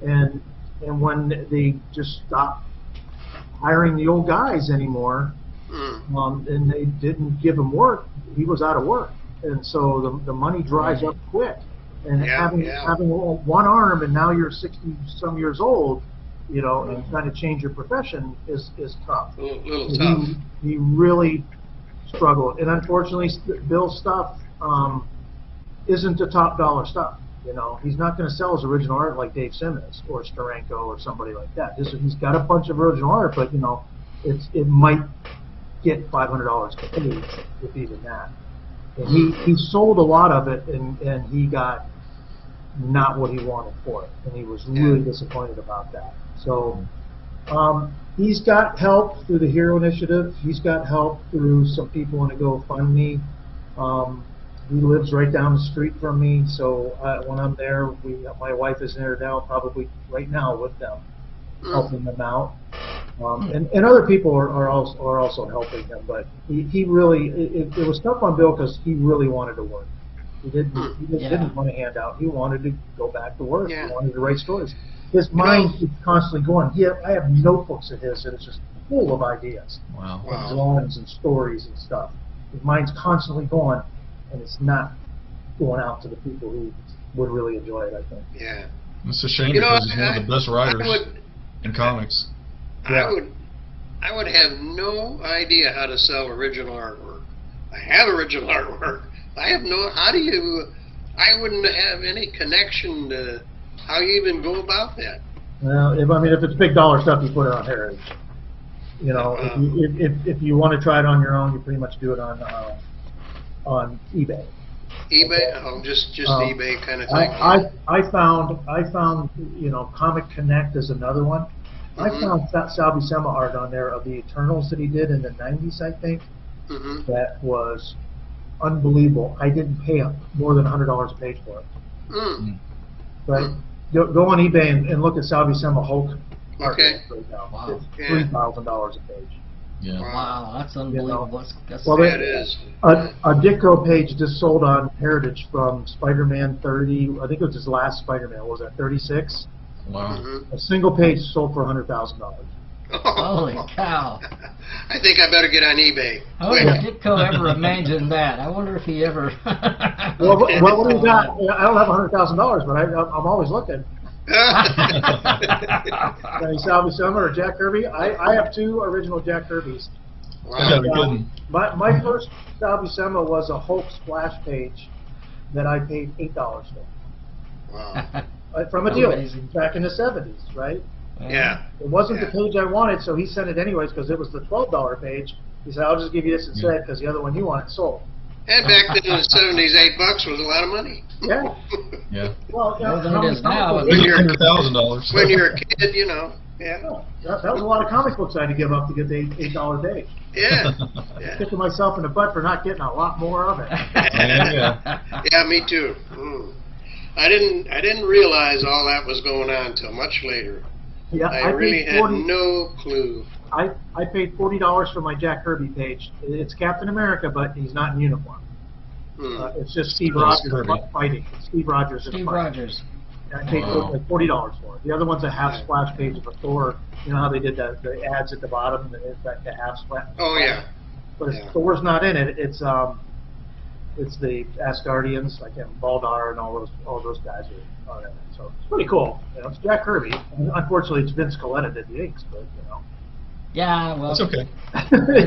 Speaker 4: and when they just stopped hiring the old guys anymore, and they didn't give him work, he was out of work, and so the money dries up quick. And having one arm, and now you're 60-some years old, and trying to change your profession is tough.
Speaker 1: A little tough.
Speaker 4: He really struggled, and unfortunately, Bill's stuff isn't the top dollar stuff. He's not going to sell his original art like Dave Simmons or Steranko or somebody like that. He's got a bunch of original art, but it might get $500 a page, if even that. And he sold a lot of it, and he got not what he wanted for it, and he was really disappointed about that. So he's got help through the Hero Initiative. He's got help through some people in a GoFundMe. He lives right down the street from me, so when I'm there, my wife is there now, probably right now with them, helping them out. And other people are also helping him, but he really, it was tough on Bill because he really wanted to work. He didn't want to hand out. He wanted to go back to work.
Speaker 1: Yeah.
Speaker 4: He wanted to write stories. His mind is constantly going. I have notebooks of his that is just full of ideas.
Speaker 3: Wow.
Speaker 4: And drawings and stories and stuff. His mind's constantly going, and it's not going out to the people who would really enjoy it, I think.
Speaker 1: Yeah.
Speaker 3: It's a shame because he's one of the best writers in comics.
Speaker 1: I would have no idea how to sell original artwork. I have original artwork. I wouldn't have any connection to how you even go about that.
Speaker 4: Well, if it's big dollar stuff, you put it on Heritage. If you want to try it on your own, you pretty much do it on eBay.
Speaker 1: eBay? Just eBay kind of thing.
Speaker 4: I found Comic Connect is another one. I found Sal Buscema art on there of the Eternals that he did in the 90s, I think. That was unbelievable. I didn't pay more than $100 a page for it. But go on eBay and look at Sal Buscema Hulk art right now.
Speaker 2: Wow.
Speaker 4: It's $3,000 a page.
Speaker 3: Yeah.
Speaker 2: Wow, that's unbelievable.
Speaker 1: It is.
Speaker 4: A Ditko page just sold on Heritage from Spider-Man 30. I think it was his last Spider-Man. What was that, 36?
Speaker 3: Wow.
Speaker 4: A single page sold for $100,000.
Speaker 2: Holy cow.
Speaker 1: I think I better get on eBay.
Speaker 2: How did Ditko ever imagine that? I wonder if he ever...
Speaker 4: Well, what do you got? I don't have $100,000, but I'm always looking. Any Sal Buscema or Jack Kirby? I have 2 original Jack Kirbys.
Speaker 1: Wow.
Speaker 4: My first Sal Buscema was a Hulk splash page that I paid $8 for.
Speaker 1: Wow.
Speaker 4: From a deal
Speaker 2: Amazing.
Speaker 4: back in the 70s, right?
Speaker 1: Yeah.
Speaker 4: It wasn't the page I wanted, so he sent it anyways because it was the $12 page. He said, "I'll just give you this instead because the other one you wanted sold."
Speaker 1: And back then in the 70s, $8 was a lot of money.
Speaker 4: Yeah.
Speaker 3: Yeah.
Speaker 4: Well,
Speaker 2: More than it is now.
Speaker 1: When you're
Speaker 3: $100,000.
Speaker 1: When you're a kid, Yeah.
Speaker 4: That was a lot of comic books I had to give up to get the $8 page.
Speaker 1: Yeah.
Speaker 4: Kicking myself in the butt for not getting a lot more of it.
Speaker 1: Yeah, me too. I didn't realize all that was going on until much later.
Speaker 4: Yeah,
Speaker 1: I really had no clue.
Speaker 4: I paid $40 for my Jack Kirby page. It's Captain America, but he's not in uniform. It's just Steve
Speaker 3: Nice
Speaker 4: Rogers
Speaker 3: Kirby.
Speaker 4: fighting. Steve Rogers.
Speaker 2: Steve Rogers.
Speaker 4: I paid like $40 for it. The other one's a half splash page of a Thor. You know how they did the ads at the bottom, the half splash.
Speaker 1: Oh yeah.
Speaker 4: But if Thor's not in it. It's the Asgardians, like Baldar and all those guys are in it. So it's pretty cool. You know, it's Jack Kirby. And unfortunately, it's Vince Colletta did the inks, but you know.
Speaker 2: Yeah, well,
Speaker 3: That's okay.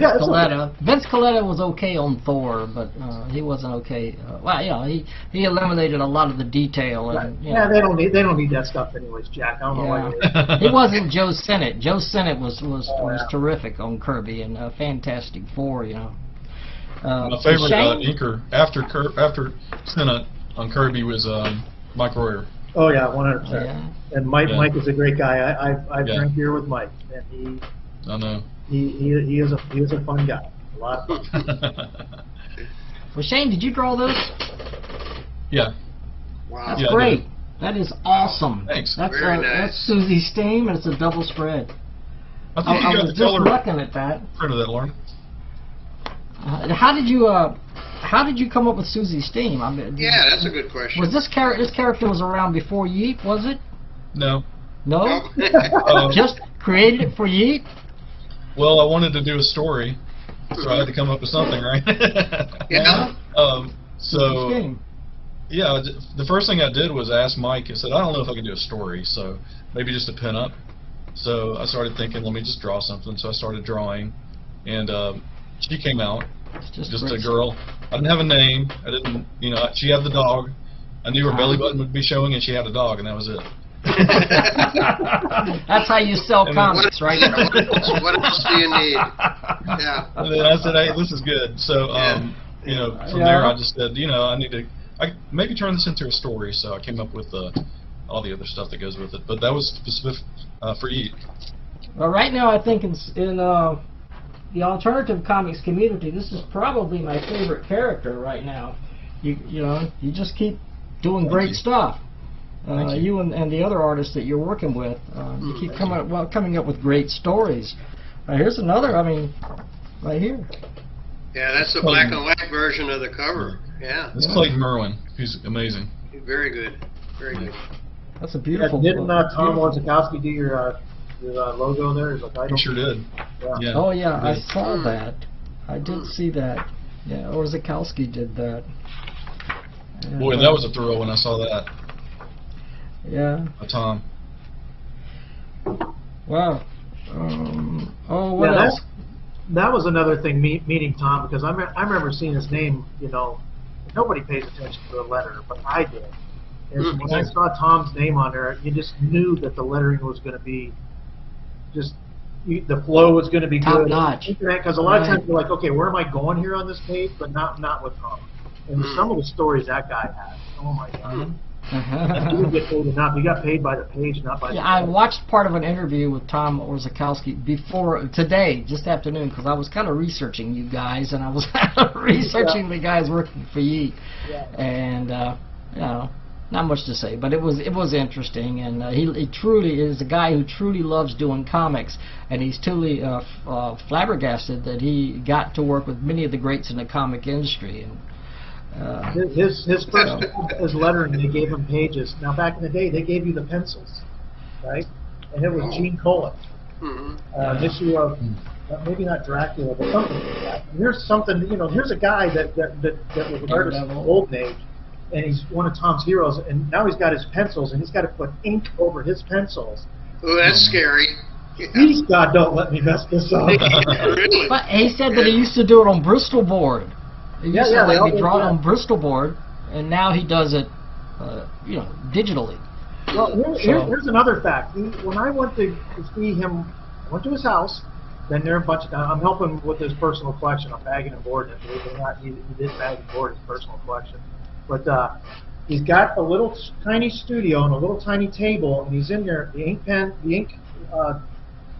Speaker 4: Yeah,
Speaker 2: Colletta. Vince Colletta was okay on Thor, but he wasn't okay. Well, you know, he eliminated a lot of the detail. And, you know,
Speaker 4: they don't need that stuff anyways, Jack. I don't know why.
Speaker 2: He wasn't Joe Sennett. Joe Sennett was terrific on Kirby and Fantastic Four. You know.
Speaker 3: My favorite inker after Sennett on Kirby was Mike Royer.
Speaker 4: Oh yeah, 100%.
Speaker 2: Yeah.
Speaker 4: And Mike is a great guy. I've drank beer with Mike, and
Speaker 3: I know.
Speaker 4: he is a fun guy. A lot of fun.
Speaker 2: Well, Shane, did you draw those?
Speaker 3: Yeah.
Speaker 1: Wow.
Speaker 2: That's
Speaker 3: Yeah, I
Speaker 2: great.
Speaker 3: did.
Speaker 2: That is awesome.
Speaker 3: Thanks.
Speaker 2: That's
Speaker 1: Very nice.
Speaker 2: That's Susie Steam, and it's a double spread.
Speaker 3: I think
Speaker 2: I
Speaker 3: you got
Speaker 2: was
Speaker 3: the
Speaker 2: just
Speaker 3: color
Speaker 2: looking at that.
Speaker 3: print of that, Lauren.
Speaker 2: How did you come up with Susie Steam? I mean,
Speaker 1: Yeah, that's a good question.
Speaker 2: Was this character was around before YEET? Was it?
Speaker 3: No.
Speaker 2: No.
Speaker 1: No.
Speaker 2: Just created it for YEET?
Speaker 3: Well, I wanted to do a story, so I had to come up with something, right?
Speaker 1: Yeah.
Speaker 3: So,
Speaker 2: Steam.
Speaker 3: yeah, the first thing I did was ask Mike. I said, I don't know if I can do a story, so maybe just a pin-up. So I started thinking, let me just draw something. So I started drawing, and she came out,
Speaker 2: It's
Speaker 3: just
Speaker 2: great
Speaker 3: a girl. I didn't have a name. I didn't, you know, she had the dog. I knew her belly button would be showing, and she had a dog, and that was it.
Speaker 2: That's how you sell comics, right?
Speaker 1: What else do you need? Yeah.
Speaker 3: And then I said, hey, this is good. So, you know, from there I just said, you know, I need to maybe turn this into a story. So I came up with all the other stuff that goes with it. But that was specific for YEET.
Speaker 2: Well, right now I think in the alternative comics community, this is probably my favorite character right now. You know, you just keep doing great stuff. You and the other artists that you're working with, you keep coming up with great stories. Here's another. I mean, right here.
Speaker 1: Yeah, that's the black and white version of the cover. Yeah.
Speaker 3: That's Clayton Merwin, who's amazing.
Speaker 1: Very good. Very good.
Speaker 2: That's a beautiful.
Speaker 4: Didn't Tom Warzakowski do your logo there? Is like,
Speaker 3: He sure did. Yeah.
Speaker 2: Oh yeah, I saw that. I did see that. Yeah, Orzakowski did that. And,
Speaker 3: Boy, that was a thrill when I saw that.
Speaker 2: Yeah.
Speaker 3: Tom.
Speaker 2: Wow. What else?
Speaker 4: That was another thing, meeting Tom, because I remember seeing his name. You know, nobody pays attention to the letter, but I did. And when I saw Tom's name on there, you just knew that the lettering was going to be just the flow was going to be
Speaker 2: Top
Speaker 4: good.
Speaker 2: notch.
Speaker 4: Because a lot of times you're like, okay, where am I going here on this page? But not with Tom. And some of the stories that guy had, oh my God. He didn't get paid enough. He got paid by the page, not by the
Speaker 2: I watched part of an interview with Tom Orzakowski before today, just afternoon, because I was kind of researching you guys, and I was researching the guys working for YEET, and you know, not much to say, but it was interesting, and he truly is a guy who truly loves doing comics, and he's truly flabbergasted that he got to work with many of the greats in the comic industry. And
Speaker 4: his first his lettering, they gave him pages. Now back in the day, they gave you the pencils, right? And it was Gene Colan. Issue of maybe not Dracula, but something like that. And here's something, you know, here's a guy that was an artist in the golden age, and he's one of Tom's heroes, and now he's got his pencils, and he's got to put ink over his pencils.
Speaker 1: Oh, that's scary.
Speaker 4: Please, God, don't let me mess this up.
Speaker 1: Really?
Speaker 2: But he said that he used to do it on Bristol board. He used to
Speaker 4: they
Speaker 2: draw it
Speaker 4: all
Speaker 2: on Bristol board, and now he does it, you know, digitally.
Speaker 4: Well, here's another fact. When I went to see him, I went to his house. Then there are a bunch of I'm helping him with his personal collection. I'm bagging and boarding it. Believe it or not, he did bag and board his personal collection. But he's got a little tiny studio and a little tiny table, and he's in there. The ink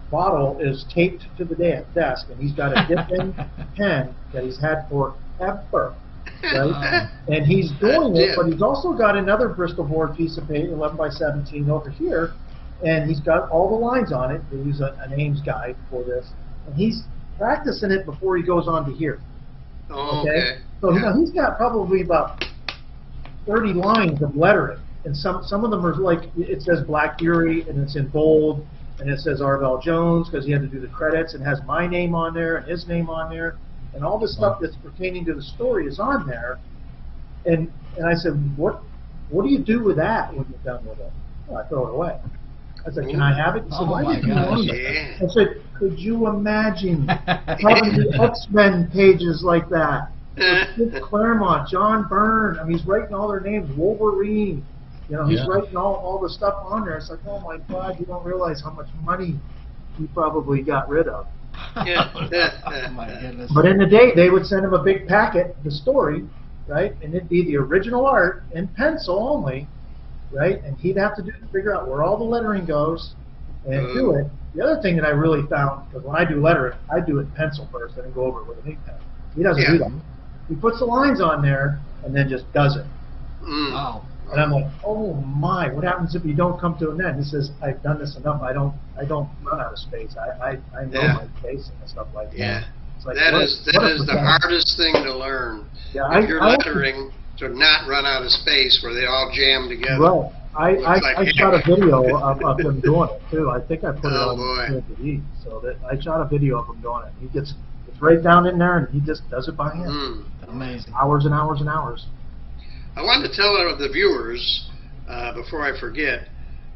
Speaker 4: bottle is taped to the desk, and he's got a dip-in pen that he's had forever, right? And he's doing it, but he's also got another Bristol board piece of paper, 11 by 17 over here, and he's got all the lines on it. They use an Ames guide for this, and he's practicing it before he goes on to here.
Speaker 1: Oh, okay.
Speaker 4: So
Speaker 1: Yeah.
Speaker 4: he's got probably about 30 lines of lettering, and some of them are like, it says Black Fury, and it's in bold, and it says Arbel Jones because he had to do the credits, and has my name on there and his name on there, and all the stuff that's pertaining to the story is on there. And I said, what do you do with that when you're done with it? Well, I throw it away. I said, can I have it? He said, why did you want it?
Speaker 1: Yeah.
Speaker 4: I said, could you imagine having the X-Men pages like that? With Claremont, John Byrne, I mean, he's writing all their names, Wolverine, you know, he's writing all the stuff on there. It's like, oh my God, you don't realize how much money he probably got rid of.
Speaker 2: Oh my goodness.
Speaker 4: But in the day, they would send him a big packet, the story, right, and it'd be the original art in pencil only, right, and he'd have to figure out where all the lettering goes and do it. The other thing that I really found, because when I do lettering, I do it in pencil first and then go over it with an ink pen. He doesn't do that. He puts the lines on there and then just does it.
Speaker 2: Wow.
Speaker 4: And I'm like, oh my, what happens if you don't come to an end? He says, I've done this enough. I don't run out of space. I know my spacing and stuff like that.
Speaker 1: Yeah.
Speaker 4: It's like,
Speaker 1: That is the hardest thing to learn.
Speaker 4: Yeah,
Speaker 1: if you're lettering, to not run out of space where they all jam together.
Speaker 4: Right. I shot a video of them doing it too. I think I put it on YEET. So that I shot a video of him doing it. He gets right down in there and he just does it by hand.
Speaker 2: Amazing.
Speaker 4: Hours and hours and hours.
Speaker 1: I wanted to tell the viewers, before I forget,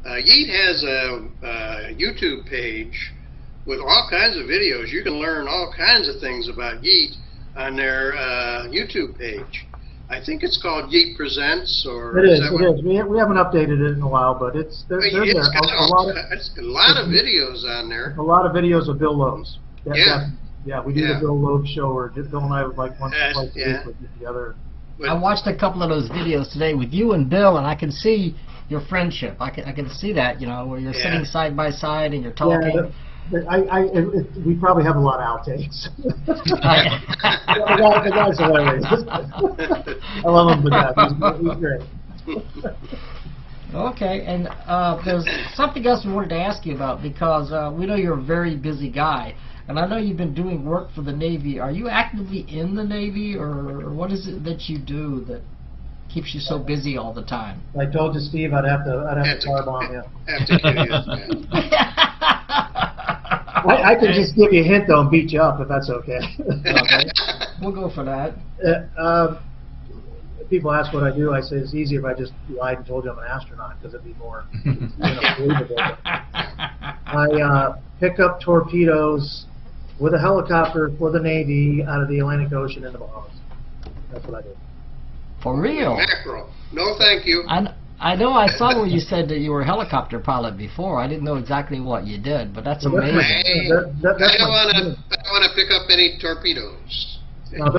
Speaker 1: YEET has a YouTube page with all kinds of videos. You can learn all kinds of things about YEET on their YouTube page. I think it's called YEET Presents, or
Speaker 4: it is. We haven't updated it in a while, but it's there.
Speaker 1: It's got a lot of videos on there.
Speaker 4: A lot of videos of Bill Loeb's.
Speaker 1: Yeah,
Speaker 4: we do the Bill Loeb show, or Bill and I would like once or twice a week would get together.
Speaker 1: But
Speaker 2: I watched a couple of those videos today with you and Bill, and I can see your friendship. I can see that, you know, where you're sitting side by side and you're talking.
Speaker 4: We probably have a lot of outtakes. The guy's hilarious. I love him to death. He's great.
Speaker 2: Okay, and there's something else we wanted to ask you about, because we know you're a very busy guy, and I know you've been doing work for the Navy. Are you actively in the Navy, or what is it that you do that keeps you so busy all the time?
Speaker 4: I told you, Steve, I'd have to car bomb you.
Speaker 1: Have to kill you.
Speaker 4: I can just give you a hint though and beat you up if that's okay.
Speaker 2: Okay. We'll go for that.
Speaker 4: People ask what I do. I say it's easier if I just lied and told you I'm an astronaut, because it'd be more believable. I pick up torpedoes with a helicopter for the Navy out of the Atlantic Ocean in the Bahamas. That's what I do.
Speaker 2: For real?
Speaker 1: Mackerel. No, thank you.
Speaker 2: I know I saw where you said that you were a helicopter pilot before. I didn't know exactly what you did, but that's amazing.
Speaker 1: I don't want to pick up any torpedoes.
Speaker 4: No,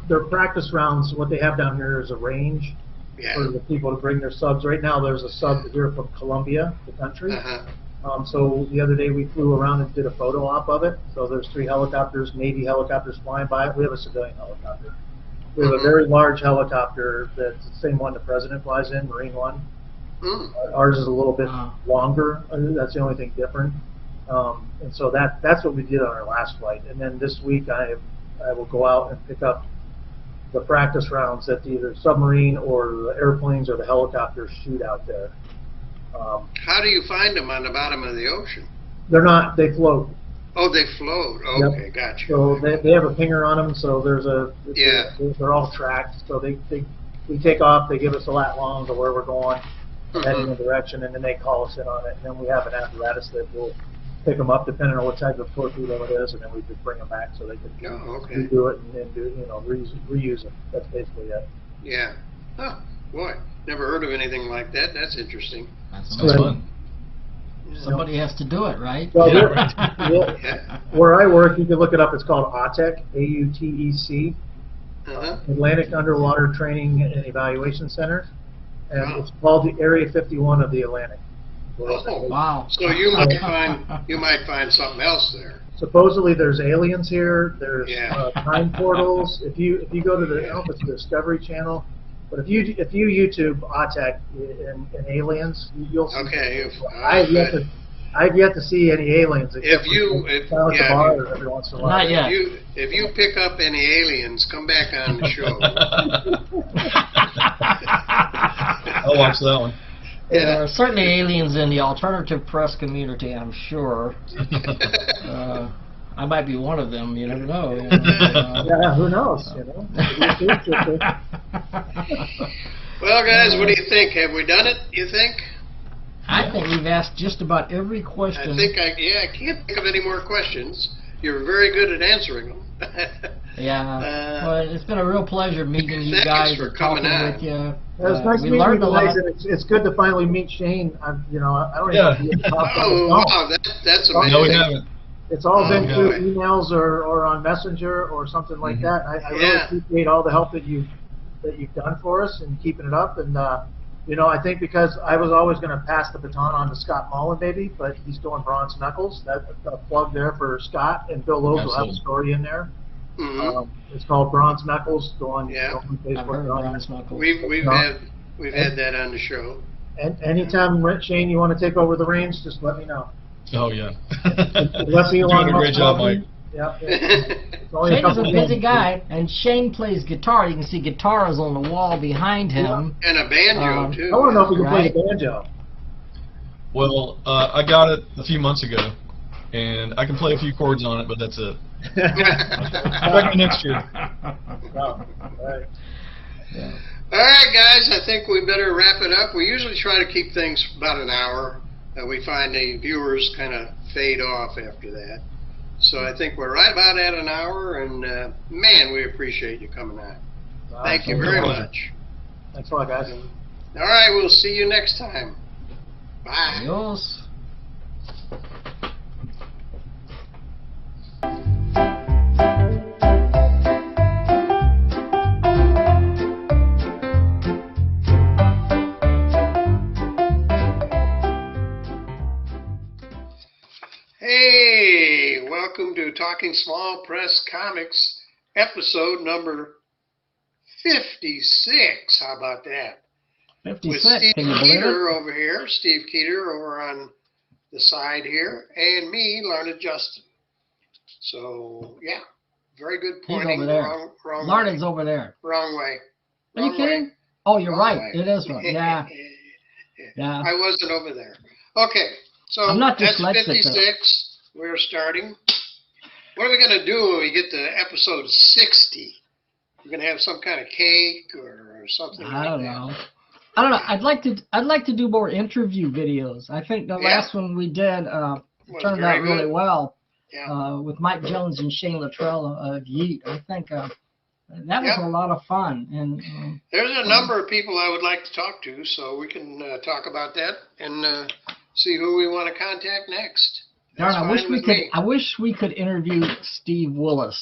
Speaker 4: they're practice rounds. What they have down here is a range for the people to bring their subs. Right now there's a sub here from Colombia, the country. So the other day we flew around and did a photo op of it. So there's 3 helicopters, Navy helicopters flying by it. We have a civilian helicopter. We have a very large helicopter that's the same one the President flies in, Marine One. Ours is a little bit longer. That's the only thing different. And so that's what we did on our last flight. And then this week I will go out and pick up the practice rounds that either submarine or the airplanes or the helicopters shoot out there.
Speaker 1: How do you find them on the bottom of the ocean?
Speaker 4: They're not. They float.
Speaker 1: Oh, they float. Okay, gotcha.
Speaker 4: So they have a pinger on them. So there's they're all tracked. So we take off. They give us a lat long to where we're going, heading in the direction, and then they call us in on it. And then we have an apparatus that will pick them up depending on what type of torpedo it is, and then we just bring them back so they can redo it and then reuse it. That's basically it.
Speaker 1: Yeah. Oh, boy. Never heard of anything like that. That's interesting.
Speaker 2: That's fun. Somebody has to do it, right?
Speaker 4: Well, where I work, you can look it up. It's called AUTEC, A-U-T-E-C, Atlantic Underwater Training and Evaluation Center, and it's called the Area 51 of the Atlantic.
Speaker 1: Oh,
Speaker 2: wow!
Speaker 1: So you might find something else there.
Speaker 4: Supposedly there's aliens here. There's time portals. If you go to the I don't know if it's the Discovery Channel. But if you YouTube AUTEC and aliens, you'll see.
Speaker 1: Okay.
Speaker 4: I've yet to see any aliens.
Speaker 1: If you,
Speaker 4: down at the bar every once in a while.
Speaker 2: Not yet.
Speaker 1: If you pick up any aliens, come back on the show.
Speaker 3: I'll watch that one.
Speaker 2: There are certainly aliens in the alternative press community, I'm sure. I might be one of them. You never know.
Speaker 4: Yeah, who knows? You know.
Speaker 1: Well, guys, what do you think? Have we done it? You think?
Speaker 2: I think we've asked just about every question.
Speaker 1: I can't think of any more questions. You're very good at answering them.
Speaker 2: Yeah, well, it's been a real pleasure meeting you
Speaker 1: Thanks
Speaker 2: guys
Speaker 1: for
Speaker 2: and
Speaker 1: coming
Speaker 2: talking
Speaker 1: on.
Speaker 2: with you.
Speaker 4: It's nice
Speaker 2: we
Speaker 4: meeting
Speaker 2: learned
Speaker 4: you
Speaker 2: a lot.
Speaker 4: guys, and it's good to finally meet Shane. I don't
Speaker 3: Yeah.
Speaker 4: even have to talk to him.
Speaker 1: Oh, wow, that's amazing.
Speaker 3: No, we haven't.
Speaker 4: It's all been
Speaker 1: Okay.
Speaker 4: through emails or on Messenger or something like that. I really
Speaker 1: Yeah.
Speaker 4: appreciate all the help that you've done for us and keeping it up. And I think because I was always going to pass the baton on to Scott Mullen, maybe, but he's doing Bronze Knuckles. That's a plug there for Scott, and Bill Lowe's will have a story in there.
Speaker 1: Mhm.
Speaker 4: It's called Bronze Knuckles. Go on,
Speaker 1: Yeah.
Speaker 4: go on
Speaker 2: I've heard of
Speaker 4: Facebook.
Speaker 2: Bronze Knuckles.
Speaker 1: We've had that on the show.
Speaker 4: And anytime, Shane, you want to take over the reins, just let me know.
Speaker 3: Oh yeah.
Speaker 4: Let me
Speaker 3: You're doing a great job, Mike.
Speaker 4: Yeah. It's only
Speaker 2: Shane is a
Speaker 4: couple
Speaker 2: busy
Speaker 4: games.
Speaker 2: guy, and Shane plays guitar. You can see guitars on the wall behind him.
Speaker 1: And a banjo, too.
Speaker 4: I want to know if you can
Speaker 2: Right.
Speaker 4: play the banjo.
Speaker 3: Well, I got it a few months ago, and I can play a few chords on it, but that's it. Back next year.
Speaker 4: Wow. Right.
Speaker 1: All right, guys, I think we better wrap it up. We usually try to keep things about an hour. We find the viewers kind of fade off after that. So I think we're right about at an hour, and man, we appreciate you coming on. Thank you very much.
Speaker 4: Thanks a lot, guys.
Speaker 1: All right, we'll see you next time. Bye.
Speaker 2: Adios.
Speaker 1: Hey, welcome to Talking Small Press Comics, episode number 56. How about that?
Speaker 2: 56,
Speaker 1: With Steve
Speaker 2: can you believe it?
Speaker 1: Keeter over here, Steve Keeter over on the side here, and me, Larned Justin. So, yeah, very good
Speaker 2: He's
Speaker 1: pointing.
Speaker 2: over there.
Speaker 1: Wrong
Speaker 2: Larned's
Speaker 1: way.
Speaker 2: over there.
Speaker 1: Wrong way.
Speaker 2: Are you
Speaker 1: Wrong
Speaker 2: kidding?
Speaker 1: way.
Speaker 2: Oh, you're
Speaker 1: Wrong
Speaker 2: right.
Speaker 1: way.
Speaker 2: It is right. Yeah. Yeah.
Speaker 1: I wasn't over there. Okay, so
Speaker 2: I'm not
Speaker 1: that's
Speaker 2: dyslexic,
Speaker 1: 56. We're starting. What are we going to do when we get to episode 60? We're going to have some kind of cake or something
Speaker 2: I
Speaker 1: like
Speaker 2: don't
Speaker 1: that.
Speaker 2: know. I don't know. I'd like to do more interview videos. I think the last one we did
Speaker 1: Was
Speaker 2: turned
Speaker 1: very
Speaker 2: out really
Speaker 1: good.
Speaker 2: well.
Speaker 1: Yeah.
Speaker 2: With Mike Jones and Shane Luttrell of YEET. I think that was
Speaker 1: Yep.
Speaker 2: a lot of fun. And
Speaker 1: There's a number of people I would like to talk to, so we can talk about that and see who we want to contact next.
Speaker 2: darn,
Speaker 1: That's
Speaker 2: I wish
Speaker 1: fine
Speaker 2: we
Speaker 1: with
Speaker 2: could.
Speaker 1: me.
Speaker 2: I wish we could interview Steve Willis,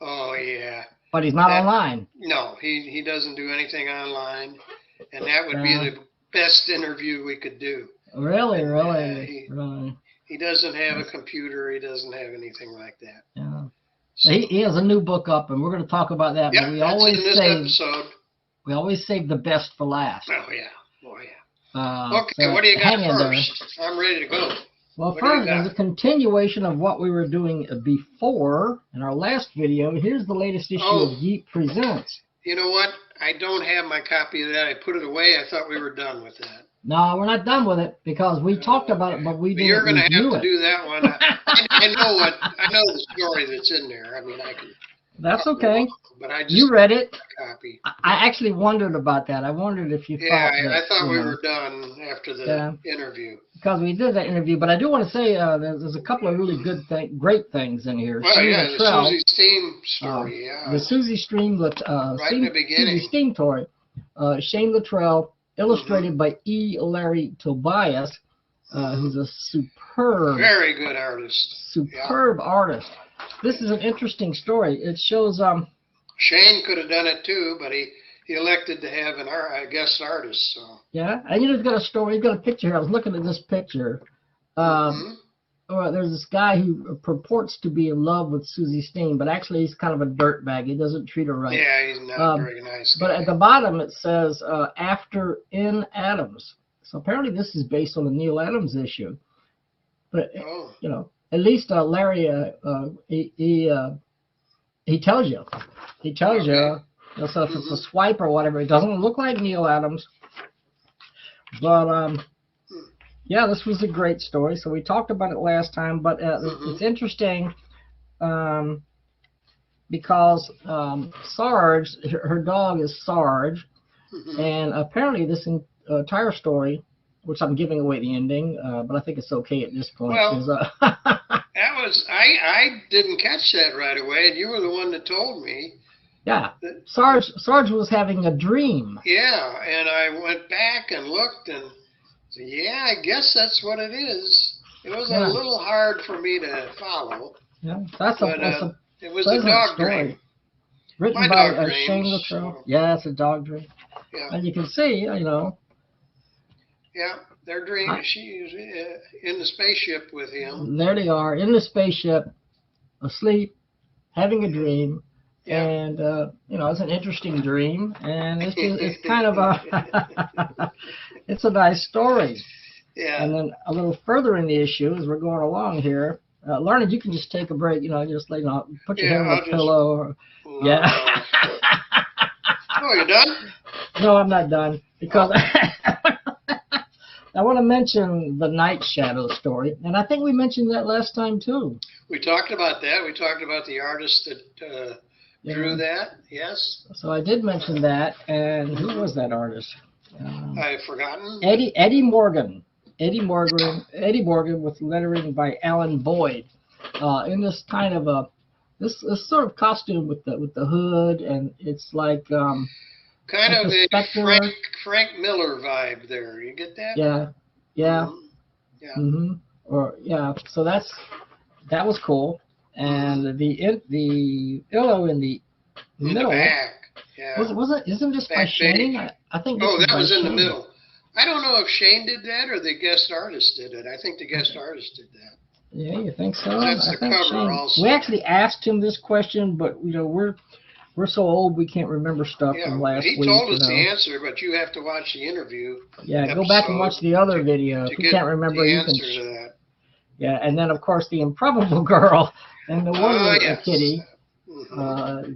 Speaker 1: Oh, yeah.
Speaker 2: but he's not
Speaker 1: That-
Speaker 2: online.
Speaker 1: No, he doesn't do anything online, and that would be
Speaker 2: Yeah.
Speaker 1: the best interview we could do.
Speaker 2: Really,
Speaker 1: Yeah,
Speaker 2: really, really.
Speaker 1: He doesn't have a computer. He doesn't have anything like that.
Speaker 2: Yeah.
Speaker 1: So,
Speaker 2: He has a new book up, and we're going to talk about that.
Speaker 1: yeah,
Speaker 2: But we
Speaker 1: that's
Speaker 2: always
Speaker 1: in this
Speaker 2: save
Speaker 1: episode.
Speaker 2: the best for last.
Speaker 1: Oh, yeah. Oh, yeah. Okay,
Speaker 2: So
Speaker 1: what do you got
Speaker 2: hang in there.
Speaker 1: first? I'm ready to go.
Speaker 2: Well,
Speaker 1: What do you
Speaker 2: first, as
Speaker 1: got?
Speaker 2: a continuation of what we were doing before in our last video, here's the latest issue
Speaker 1: Oh.
Speaker 2: of YEET Presents.
Speaker 1: You know what? I don't have my copy of that. I put it away. I thought we were done with that.
Speaker 2: No, we're not done with it because we talked about it, but we
Speaker 1: But you're
Speaker 2: didn't
Speaker 1: going to have
Speaker 2: review
Speaker 1: to
Speaker 2: it.
Speaker 1: do that one. I know the story that's in there. I mean, I can.
Speaker 2: That's okay.
Speaker 1: But I just
Speaker 2: You read it.
Speaker 1: copy.
Speaker 2: I actually wondered about that. I wondered if you
Speaker 1: Yeah,
Speaker 2: thought
Speaker 1: I
Speaker 2: that,
Speaker 1: thought
Speaker 2: you
Speaker 1: we
Speaker 2: know,
Speaker 1: were done after the
Speaker 2: Yeah.
Speaker 1: interview.
Speaker 2: because we did that interview. But I do want to say there's a couple of really great things in here.
Speaker 1: Well,
Speaker 2: Shane
Speaker 1: yeah, the
Speaker 2: Luttrell,
Speaker 1: Susie Steam story. Yeah.
Speaker 2: the Susie Stream,
Speaker 1: Right in the beginning.
Speaker 2: Susie Steam story. Shane Luttrell, illustrated by E. Larry Tobias, who's a
Speaker 1: Very good artist.
Speaker 2: superb artist. This is an interesting story. It shows
Speaker 1: Shane could have done it too, but he elected to have a guest artist. So.
Speaker 2: yeah, and he's got a story. He's got a picture here. I was looking at this picture. There's this guy who purports to be in love with Susie Steen, but actually he's kind of a dirtbag. He doesn't treat her right.
Speaker 1: Yeah, he's not a very nice guy.
Speaker 2: But at the bottom it says after N. Adams. So apparently this is based on the Neil Adams issue. But
Speaker 1: Oh.
Speaker 2: you know, at least Larry, he tells you. He tells you. So if it's a swipe or whatever, it doesn't look like Neil Adams. But yeah, this was a great story. So we talked about it last time, but it's interesting because Sarge, her dog is Sarge, and apparently this entire story, which I'm giving away the ending, but I think it's okay at this point.
Speaker 1: Well,
Speaker 2: is,
Speaker 1: that was I didn't catch that right away, and you were the one that told me.
Speaker 2: Yeah, Sarge was having a dream.
Speaker 1: Yeah, and I went back and looked, and said, yeah, I guess that's what it is. It was a little hard for me to follow.
Speaker 2: Yeah,
Speaker 1: it was a dog
Speaker 2: story.
Speaker 1: dream.
Speaker 2: Written
Speaker 1: My
Speaker 2: by
Speaker 1: dog
Speaker 2: Shane
Speaker 1: dreams.
Speaker 2: Luttrell. Yeah, it's a dog dream.
Speaker 1: Yeah.
Speaker 2: And you can see, you know.
Speaker 1: Yeah, they're dreaming. She's in the spaceship with him.
Speaker 2: There they are, in the spaceship, asleep, having a dream.
Speaker 1: Yeah.
Speaker 2: And, you know, it's an interesting dream. And it's kind of it's a nice story.
Speaker 1: Yeah.
Speaker 2: And then a little further in the issue, as we're going along here, Larned, you can just take a break, you know, just lay down, put your head on the pillow. Or, yeah.
Speaker 1: Oh, you done?
Speaker 2: No, I'm not done, because I want to mention the Night Shadow story, and I think we mentioned that last time too.
Speaker 1: We talked about that. We talked about the artist that drew that. Yes.
Speaker 2: So I did mention that, and who was that artist?
Speaker 1: I've forgotten.
Speaker 2: Eddie Morgan. Eddie Morgan with lettering by Alan Boyd. In this kind of this sort of costume with the hood, and it's like
Speaker 1: kind
Speaker 2: like
Speaker 1: of
Speaker 2: a
Speaker 1: Frank Miller vibe there. You get that?
Speaker 2: Yeah, yeah,
Speaker 1: yeah.
Speaker 2: So that was cool, and the illo in the middle.
Speaker 1: The back. Yeah.
Speaker 2: Isn't this by Shane? I think.
Speaker 1: Oh, that was in the
Speaker 2: Shane.
Speaker 1: middle. I don't know if Shane did that or the guest artist did it. I think the guest artist did that.
Speaker 2: Yeah, you think so?
Speaker 1: That's
Speaker 2: I
Speaker 1: the
Speaker 2: think
Speaker 1: cover
Speaker 2: Shane.
Speaker 1: also.
Speaker 2: We actually asked him this question, but you know we're so old we can't remember stuff from last week.
Speaker 1: He told us the answer, but you have to watch the interview.
Speaker 2: Yeah, go back and watch the other video. If you can't remember,
Speaker 1: the
Speaker 2: you
Speaker 1: answer
Speaker 2: can.
Speaker 1: to that.
Speaker 2: Yeah, and then of course the Improbable Girl and the Wonder
Speaker 1: Yes.
Speaker 2: Kitty,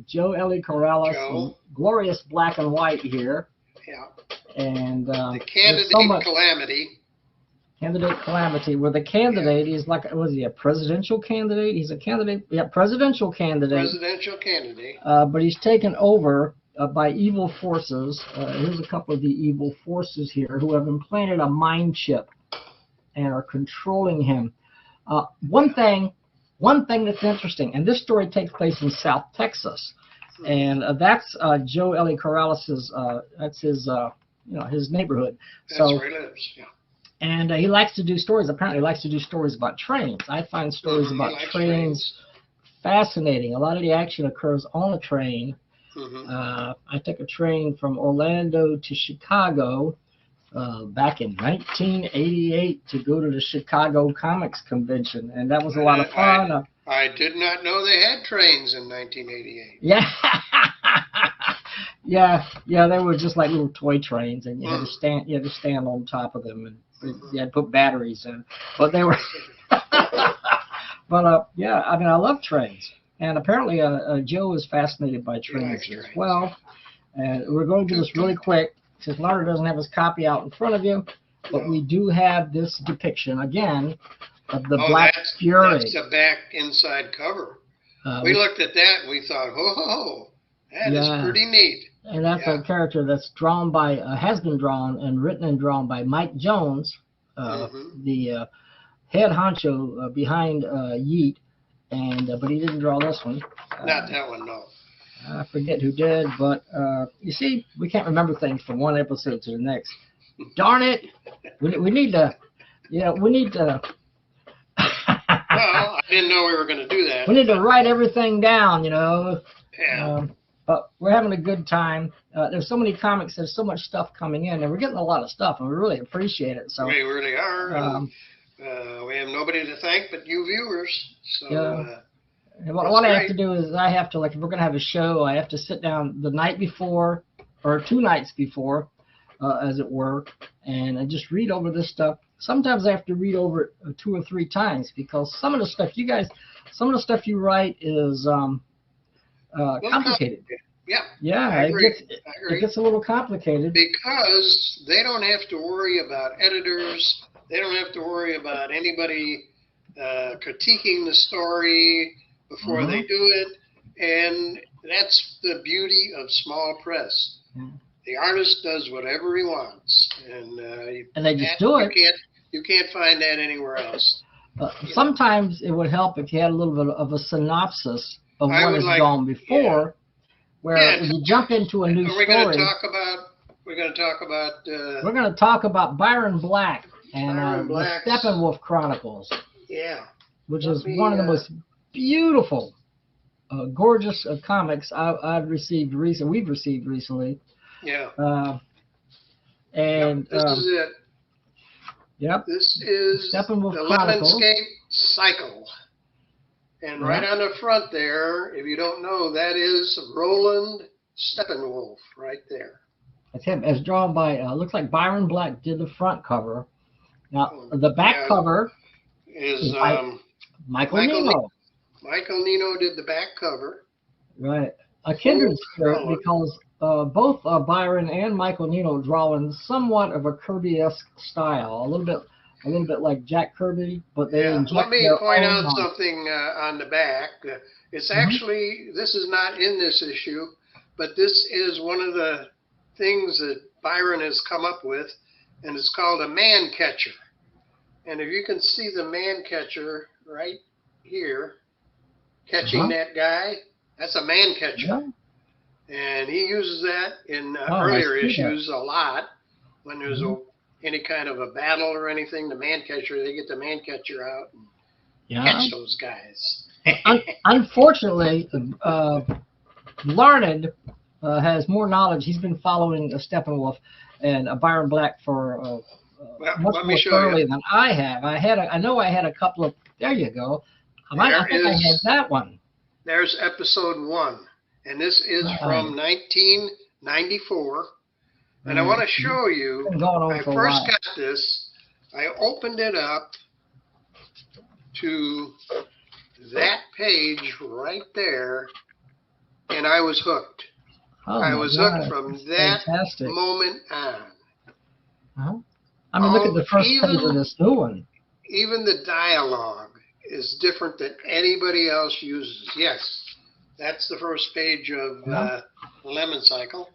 Speaker 2: Joe Ellie Corrales, and glorious black and white here.
Speaker 1: Yeah.
Speaker 2: And
Speaker 1: the candidate calamity.
Speaker 2: Candidate Calamity, where the candidate is like, was he a presidential candidate? He's a candidate, presidential candidate.
Speaker 1: Presidential candidate.
Speaker 2: But he's taken over by evil forces. Here's a couple of the evil forces here who have implanted a mind chip and are controlling him. One thing that's interesting, and this story takes place in South Texas, and that's Joe Ellie Corrales', that's his, his neighborhood.
Speaker 1: That's where he lives, yeah.
Speaker 2: And he likes to do stories. Apparently, he likes to do stories about trains. I find stories about trains fascinating. A lot of the action occurs on a train. I took a train from Orlando to Chicago back in 1988 to go to the Chicago Comics Convention, and that was a lot of fun.
Speaker 1: I did not know they had trains in 1988.
Speaker 2: Yeah. yeah, they were just like little toy trains, and you had to stand on top of them, and you had to put batteries in. But they were, yeah, I mean, I love trains, and apparently Joe is fascinated by trains as well. And we're going to do this really quick, since Larned doesn't have his copy out in front of you, but we do have this depiction again of the Black Fury.
Speaker 1: That's the back inside cover. We looked at that and we thought, oh, that is pretty neat.
Speaker 2: And that's a character that's drawn by, has been drawn and written and drawn by Mike Jones, the head honcho behind YEET, but he didn't draw this one.
Speaker 1: Not that one, no.
Speaker 2: I forget who did, but you see, we can't remember things from one episode to the next. Darn it! We need to, we need to.
Speaker 1: Well, I didn't know we were going to do that.
Speaker 2: We need to write everything down,
Speaker 1: Yeah.
Speaker 2: But we're having a good time. There's so many comics. There's so much stuff coming in, and we're getting a lot of stuff, and we really appreciate it. So
Speaker 1: we really are. We have nobody to thank but you viewers. So.
Speaker 2: And what I have to do is I have to, like, if we're going to have a show, I have to sit down the night before or 2 nights before as it were, and I just read over this stuff. Sometimes I have to read over it 2 or 3 times because some of the stuff you write is complicated.
Speaker 1: Yeah.
Speaker 2: Yeah,
Speaker 1: I agree.
Speaker 2: It gets a little complicated.
Speaker 1: Because they don't have to worry about editors. They don't have to worry about anybody critiquing the story before they do it. And that's the beauty of small press. The artist does whatever he wants. And
Speaker 2: they just do it.
Speaker 1: You can't find that anywhere else.
Speaker 2: Sometimes it would help if you had a little bit of a synopsis of what has gone before. Where you jump into a new story.
Speaker 1: We're going to
Speaker 2: talk about Byron Black and the Steppenwolf Chronicles.
Speaker 1: Yeah.
Speaker 2: Which is one of the most beautiful, gorgeous comics we've received recently.
Speaker 1: Yeah.
Speaker 2: And
Speaker 1: this is it.
Speaker 2: Yep.
Speaker 1: This is
Speaker 2: Steppenwolf
Speaker 1: the
Speaker 2: Chronicles.
Speaker 1: Lemonscape Cycle. And right on the front there, if you don't know, that is Roland Steppenwolf right there.
Speaker 2: That's him, as drawn by, looks like Byron Black did the front cover. Now, the back cover
Speaker 1: is
Speaker 2: Michael Nino.
Speaker 1: Michael Nino did the back cover.
Speaker 2: Right. A kindred spirit because both Byron and Michael Nino draw in somewhat of a Kirby-esque style, a little bit like Jack Kirby, but they inject
Speaker 1: let me
Speaker 2: their
Speaker 1: point
Speaker 2: own
Speaker 1: out something on the back. It's actually, this is not in this issue, but this is one of the things that Byron has come up with, and it's called a man catcher. And if you can see the man catcher right here, catching that guy, that's a man catcher. And he uses that in earlier issues a lot when there's any kind of a battle or anything. The man catcher, they get the man catcher out and catch those guys.
Speaker 2: Unfortunately, Larned has more knowledge. He's been following Steppenwolf and Byron Black for much more thoroughly than I have. I know I had a couple of. There you go. I think I had that one.
Speaker 1: There's episode 1, and this is from 1994. And I want to show you. When I first got this, I opened it up to that page right there, and I was hooked. I was hooked from that moment on.
Speaker 2: I mean, look at the first page of this new one.
Speaker 1: Even the dialogue is different than anybody else uses. Yes, that's the first page of Lemon Cycle.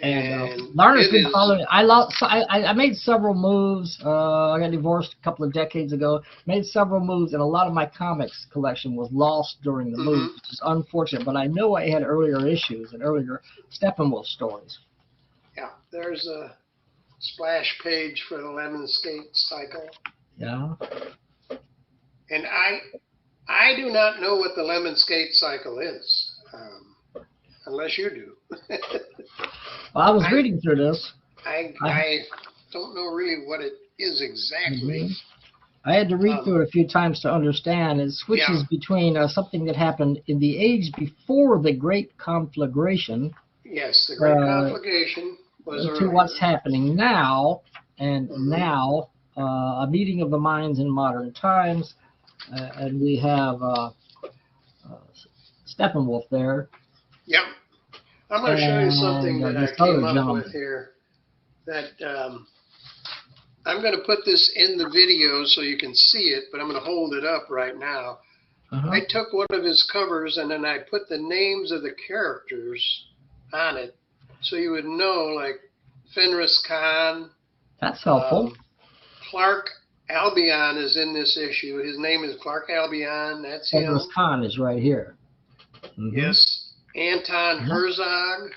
Speaker 2: And Larned's been following. I made several moves. I got divorced a couple of decades ago. Made several moves, and a lot of my comics collection was lost during the move, which is unfortunate. But I know I had earlier issues and earlier Steppenwolf stories.
Speaker 1: Yeah, there's a splash page for the Lemonscape Cycle.
Speaker 2: Yeah.
Speaker 1: And I do not know what the Lemonscape Cycle is, unless you do.
Speaker 2: Well, I was reading through this.
Speaker 1: I don't know really what it is exactly.
Speaker 2: I had to read through it a few times to understand. It switches between something that happened in the age before the Great Conflagration.
Speaker 1: Yes, the Great Conflagration was
Speaker 2: to what's happening now, and now a meeting of the minds in modern times, and we have Steppenwolf there.
Speaker 1: Yep. I'm going to show you something that I came up with here. That I'm going to put this in the video so you can see it, but I'm going to hold it up right now. I took one of his covers and then I put the names of the characters on it, so you would know, like Fenris Khan.
Speaker 2: That's helpful.
Speaker 1: Clark Albion is in this issue. His name is Clark Albion. That's him.
Speaker 2: Fenris Khan is right here.
Speaker 1: Yes. Anton Herzog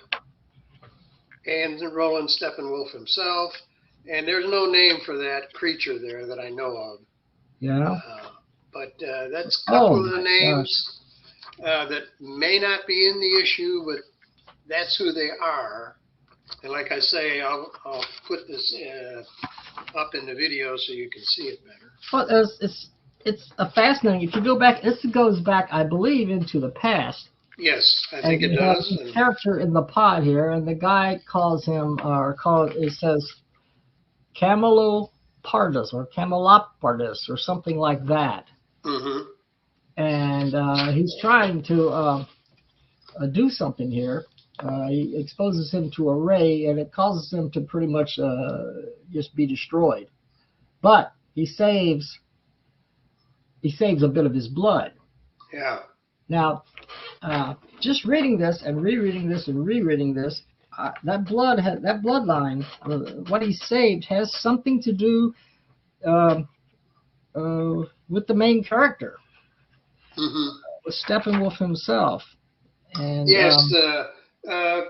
Speaker 1: and Roland Steppenwolf himself. And there's no name for that creature there that I know of.
Speaker 2: Yeah.
Speaker 1: But that's a couple of the names that may not be in the issue, but that's who they are. And like I say, I'll put this up in the video so you can see it better.
Speaker 2: Well, it's a fascinating. If you go back, this goes back, I believe, into the past.
Speaker 1: Yes, I
Speaker 2: And
Speaker 1: think it
Speaker 2: you have
Speaker 1: does.
Speaker 2: this
Speaker 1: And
Speaker 2: character in the pod here, and the guy calls him, it says Camelopardus or Camelopardus or something like that.
Speaker 1: mhm.
Speaker 2: And he's trying to do something here. He exposes him to a ray, and it causes him to pretty much just be destroyed. But he saves a bit of his blood.
Speaker 1: Yeah.
Speaker 2: Now, just reading this and rereading this and rereading this, that bloodline, what he saved, has something to do with the main character,
Speaker 1: Mhm.
Speaker 2: with Steppenwolf himself. And
Speaker 1: Yes,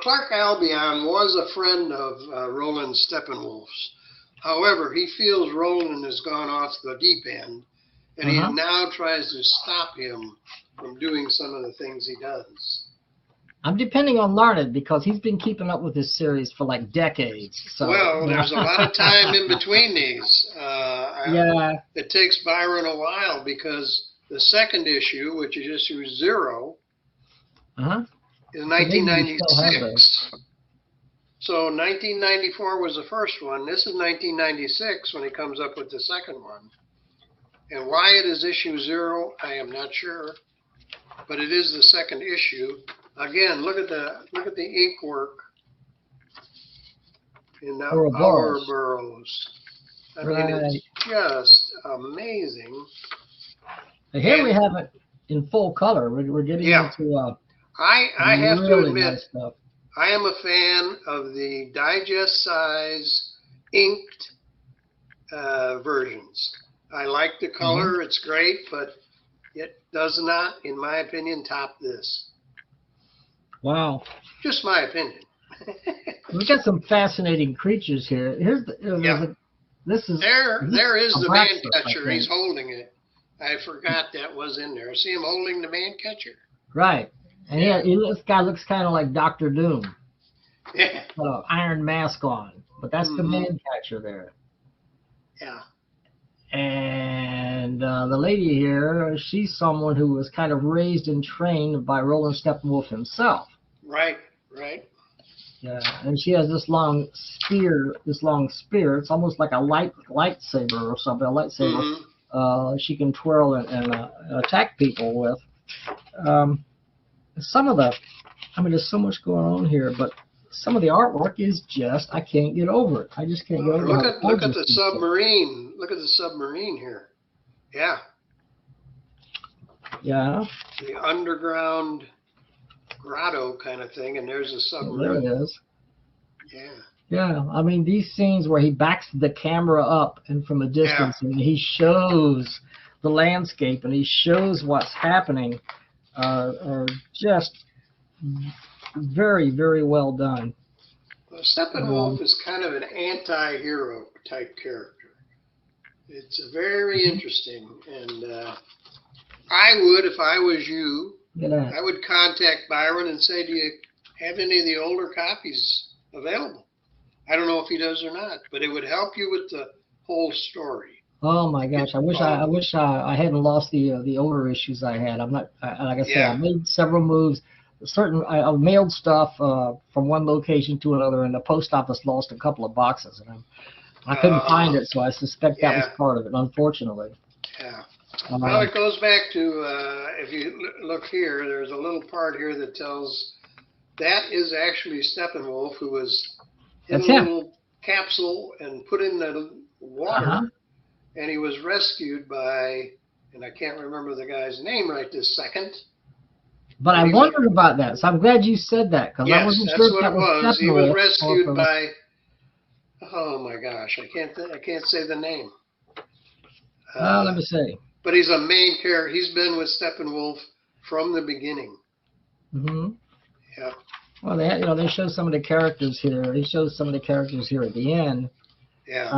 Speaker 1: Clark Albion was a friend of Roland Steppenwolf's. However, he feels Roland has gone off the deep end, and he now tries to stop him from doing some of the things he does.
Speaker 2: I'm depending on Larned because he's been keeping up with this series for like decades. So,
Speaker 1: Well, there's a lot of time in between these.
Speaker 2: Yeah.
Speaker 1: It takes Byron a while because the second issue, which is issue 0, is 1996. So 1994 was the first one. This is 1996 when he comes up with the second one. And why it is issue 0, I am not sure, but it is the second issue. Again, look at the ink work in the Ouroboros. I mean, it's just amazing.
Speaker 2: Here we have it in full color. We're getting into
Speaker 1: I have
Speaker 2: really
Speaker 1: to admit,
Speaker 2: nice stuff.
Speaker 1: I am a fan of the digest size inked versions. I like the color, it's great, but it does not, in my opinion, top this.
Speaker 2: Wow.
Speaker 1: Just my opinion.
Speaker 2: We've got some fascinating creatures here. Here's this is
Speaker 1: there is the man
Speaker 2: Abraxas,
Speaker 1: catcher. He's holding it. I forgot that was in there. See him holding the man catcher?
Speaker 2: Right. And this guy looks kind of like Dr. Doom.
Speaker 1: Yeah.
Speaker 2: Iron mask on. But that's the man catcher there.
Speaker 1: Yeah.
Speaker 2: And the lady here, she's someone who was kind of raised and trained by Roland Steppenwolf himself.
Speaker 1: Right, right.
Speaker 2: Yeah, and she has this long spear. It's almost like a lightsaber or something, a lightsaber. She can twirl and attack people with. Some of there's so much going on here, but some of the artwork is just, I can't get over it. I just can't get over it.
Speaker 1: Look at the submarine. Look at the submarine here. Yeah.
Speaker 2: Yeah.
Speaker 1: The underground grotto kind of thing, and there's a submarine.
Speaker 2: There it is.
Speaker 1: Yeah.
Speaker 2: Yeah, I mean, these scenes where he backs the camera up and from a distance and he shows the landscape and he shows what's happening are just very, very well done.
Speaker 1: Well, Steppenwolf is kind of an anti-hero type character. It's very interesting, and I would, if I was you, I would contact Byron and say, do you have any of the older copies available? I don't know if he does or not, but it would help you with the whole story.
Speaker 2: Oh my gosh! I wish I hadn't lost the older issues I had. I'm not like I said. I made several moves. I mailed stuff from one location to another, and the post office lost a couple of boxes, and I couldn't find it. So I suspect that was part of it, unfortunately.
Speaker 1: Yeah. Well, it goes back to if you look here. There's a little part here that tells that is actually Steppenwolf, who was in a little capsule and put in the water, and he was rescued by, and I can't remember the guy's name right this second.
Speaker 2: But I wondered about that, so I'm glad you said that, because I wasn't sure if that was Steppenwolf.
Speaker 1: He was rescued by, oh my gosh, I can't say the name.
Speaker 2: Let me see.
Speaker 1: But he's a main character. He's been with Steppenwolf from the beginning. Yeah.
Speaker 2: Well, they show some of the characters here. He shows some of the characters here at the end.
Speaker 1: Yeah.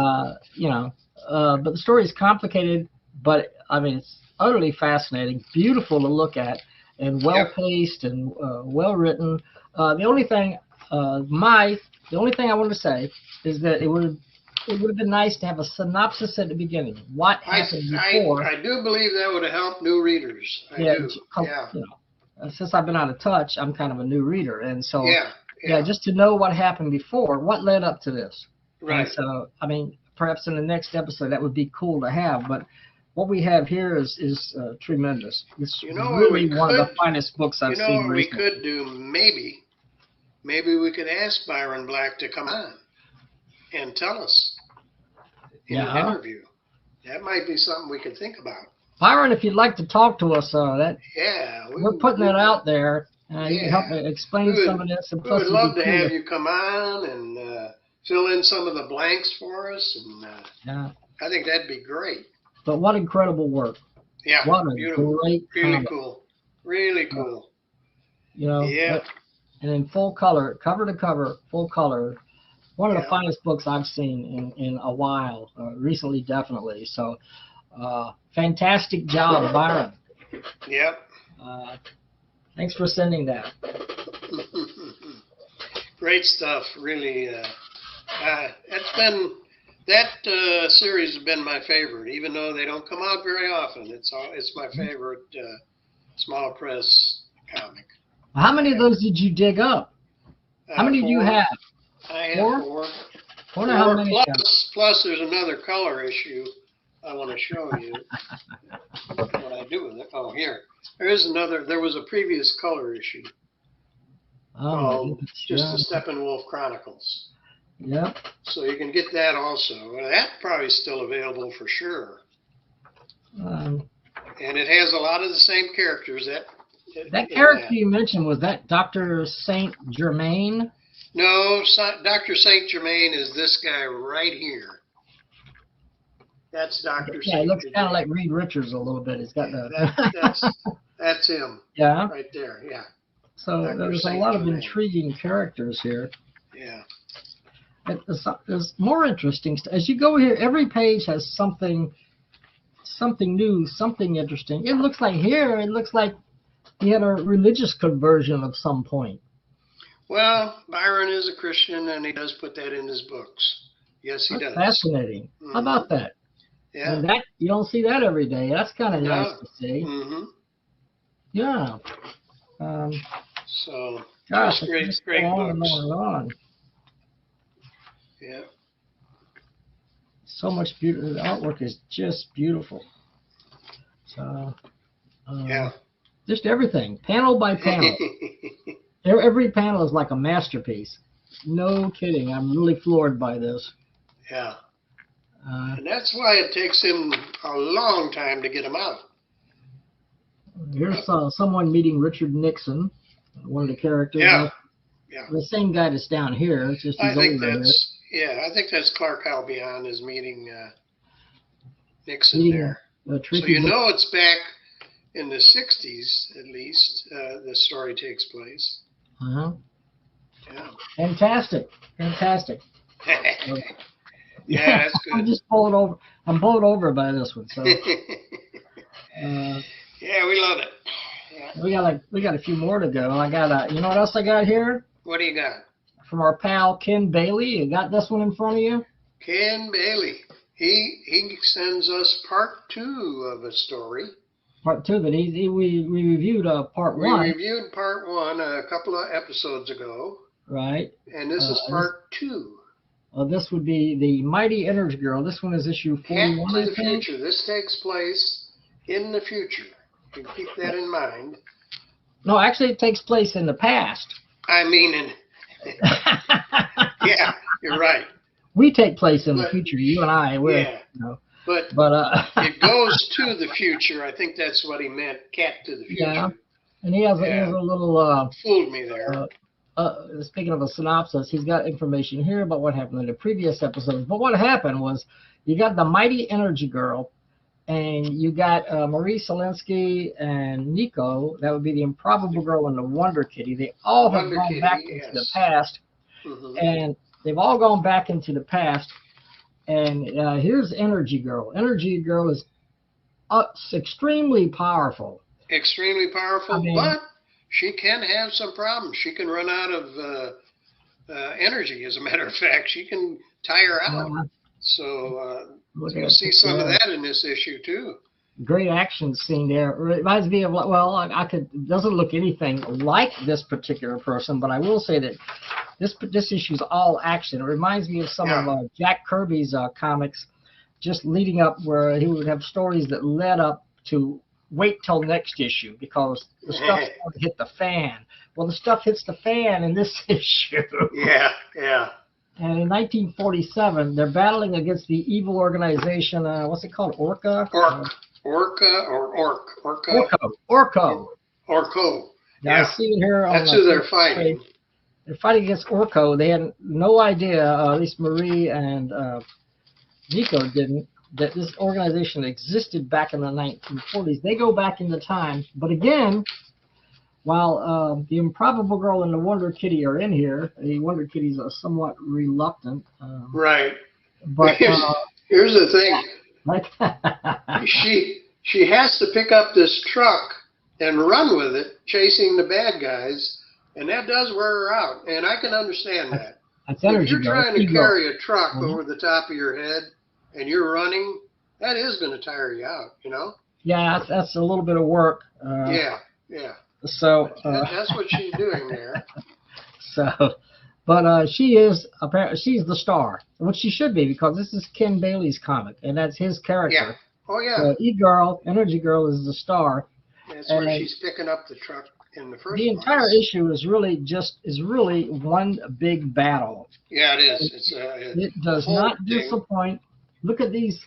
Speaker 2: But the story is complicated, but I mean it's utterly fascinating, beautiful to look at, and well paced and well written. The only thing I want to say is that it would have been nice to have a synopsis at the beginning. What happened before?
Speaker 1: I do believe that would have helped new readers. I do.
Speaker 2: since I've been out of touch, I'm kind of a new reader, and so
Speaker 1: Yeah.
Speaker 2: just to know what happened before, what led up to this.
Speaker 1: Right.
Speaker 2: And so, I mean, perhaps in the next episode that would be cool to have, but what we have here is tremendous. It's really one of the finest books I've seen
Speaker 1: what
Speaker 2: recently.
Speaker 1: we could do, maybe we could ask Byron Black to come on and tell us in an interview. That might be something we could think about.
Speaker 2: Byron, if you'd like to talk to us, we're putting that out there. You can help me explain some of this. And
Speaker 1: we would love to have you come on and fill in some of the blanks for us. And I think that'd be great.
Speaker 2: But what incredible work.
Speaker 1: Yeah,
Speaker 2: what a
Speaker 1: beautiful.
Speaker 2: Great
Speaker 1: really
Speaker 2: comic.
Speaker 1: cool. Really cool.
Speaker 2: You know,
Speaker 1: yeah.
Speaker 2: And in full color, cover to cover, full color. One of the finest books I've seen in a while, recently definitely. So, fantastic job, Byron.
Speaker 1: Yep.
Speaker 2: Thanks for sending that.
Speaker 1: Great stuff, really. That series has been my favorite, even though they don't come out very often. It's my favorite small press comic.
Speaker 2: How many of those did you dig up? How many do you have?
Speaker 1: I have four.
Speaker 2: How many?
Speaker 1: Plus, there's another color issue I want to show you. What I do with it? Oh, here. There was a previous color issue. Just the Steppenwolf Chronicles.
Speaker 2: Yep.
Speaker 1: So you can get that also. That probably still available for sure. And it has a lot of the same characters.
Speaker 2: That character you mentioned, was that Dr. Saint Germain?
Speaker 1: No, Dr. Saint Germain is this guy right here. That's Dr.
Speaker 2: Yeah,
Speaker 1: Saint
Speaker 2: he looks
Speaker 1: Germain.
Speaker 2: kind of like Reed Richards a little bit. He's got the...
Speaker 1: That's him.
Speaker 2: Yeah.
Speaker 1: Right there, yeah.
Speaker 2: So there's a lot of intriguing characters here.
Speaker 1: Yeah.
Speaker 2: There's more interesting stuff. As you go here, every page has something new, something interesting. It looks like he had a religious conversion of some point.
Speaker 1: Well, Byron is a Christian, and he does put that in his books. Yes, he does.
Speaker 2: Fascinating. Mm-hmm. How about that?
Speaker 1: Yeah.
Speaker 2: And that you don't see that every day. That's kind of nice to see.
Speaker 1: Mm-hmm.
Speaker 2: Yeah.
Speaker 1: So,
Speaker 2: gosh,
Speaker 1: great books.
Speaker 2: On.
Speaker 1: Yeah.
Speaker 2: So much beautiful. The artwork is just beautiful. So, just everything, panel by panel. Every panel is like a masterpiece. No kidding. I'm really floored by this.
Speaker 1: Yeah. And that's why it takes him a long time to get them out.
Speaker 2: Here's someone meeting Richard Nixon, one of the characters.
Speaker 1: Yeah.
Speaker 2: The same guy that's down here. It's just
Speaker 1: I think that's Clark Albion is meeting Nixon there. So you know it's back in the 60s, at least, the story takes place.
Speaker 2: Uh-huh.
Speaker 1: Yeah.
Speaker 2: Fantastic.
Speaker 1: Yeah, that's good.
Speaker 2: I'm just bowled over. I'm bowled over by this one. So.
Speaker 1: Yeah, we love it. Yeah.
Speaker 2: We got a few more to go. I got you know what else I got here?
Speaker 1: What do you got?
Speaker 2: From our pal Ken Bailey. You got this one in front of you?
Speaker 1: Ken Bailey. He sends us part 2 of a story.
Speaker 2: Part 2, but we reviewed part 1.
Speaker 1: We reviewed part 1 a couple of episodes ago.
Speaker 2: Right.
Speaker 1: And this is part 2.
Speaker 2: This would be the Mighty Energy Girl. This one is issue 41,
Speaker 1: I think. Future. This takes place in the future. You keep that in mind.
Speaker 2: No, actually, it takes place in the past.
Speaker 1: I mean, yeah, you're right.
Speaker 2: We take place in the future. You and I.
Speaker 1: Yeah.
Speaker 2: You know,
Speaker 1: but it goes to the future. I think that's what he meant. Cat to the future.
Speaker 2: Yeah. And he has a little.
Speaker 1: Fooled me there.
Speaker 2: Speaking of a synopsis, he's got information here about what happened in the previous episodes. But what happened was you got the Mighty Energy Girl, and you got Marie Selinsky and Nico. That would be the Improbable Girl and the Wonder Kitty. They all have gone back into the past, and they've all gone back into the past. And here's Energy Girl. Energy Girl is extremely powerful.
Speaker 1: Extremely powerful, but she can have some problems. She can run out of energy, as a matter of fact. She can tire out. So you'll see some of that in this issue, too.
Speaker 2: great action scene there. It reminds me of, well, I could, it doesn't look anything like this particular person, but I will say that this issue is all action. It reminds me of some of Jack Kirby's comics, just leading up, where he would have stories that led up to wait till next issue because the stuff's going to hit the fan. Well, the stuff hits the fan in this issue.
Speaker 1: Yeah, yeah.
Speaker 2: And in 1947, they're battling against the evil organization, what's it called, Orca?
Speaker 1: Orco.
Speaker 2: Now, I see it here.
Speaker 1: That's who they're fighting.
Speaker 2: They're fighting against Orco. They had no idea, at least Marie and Nico didn't, that this organization existed back in the 1940s. They go back in the time, but again, while the Improbable Girl and the Wonder Kitty are in here, the Wonder Kitty's somewhat reluctant.
Speaker 1: Right.
Speaker 2: But
Speaker 1: here's the thing.
Speaker 2: Like
Speaker 1: she has to pick up this truck and run with it, chasing the bad guys, and that does wear her out. And I can understand that.
Speaker 2: That's energy.
Speaker 1: If you're trying to carry a truck over the top of your head and you're running, that is going to tire you out, you know?
Speaker 2: Yeah, that's a little bit of work.
Speaker 1: Yeah.
Speaker 2: So
Speaker 1: that's what she's doing there.
Speaker 2: So, but she's the star, which she should be, because this is Ken Bailey's comic, and that's his character.
Speaker 1: Yeah. Oh yeah.
Speaker 2: So E-Girl, Energy Girl, is the star.
Speaker 1: That's where she's picking up the truck in the first place.
Speaker 2: The entire issue is really one big battle.
Speaker 1: Yeah, it is.
Speaker 2: It does not disappoint. Look at these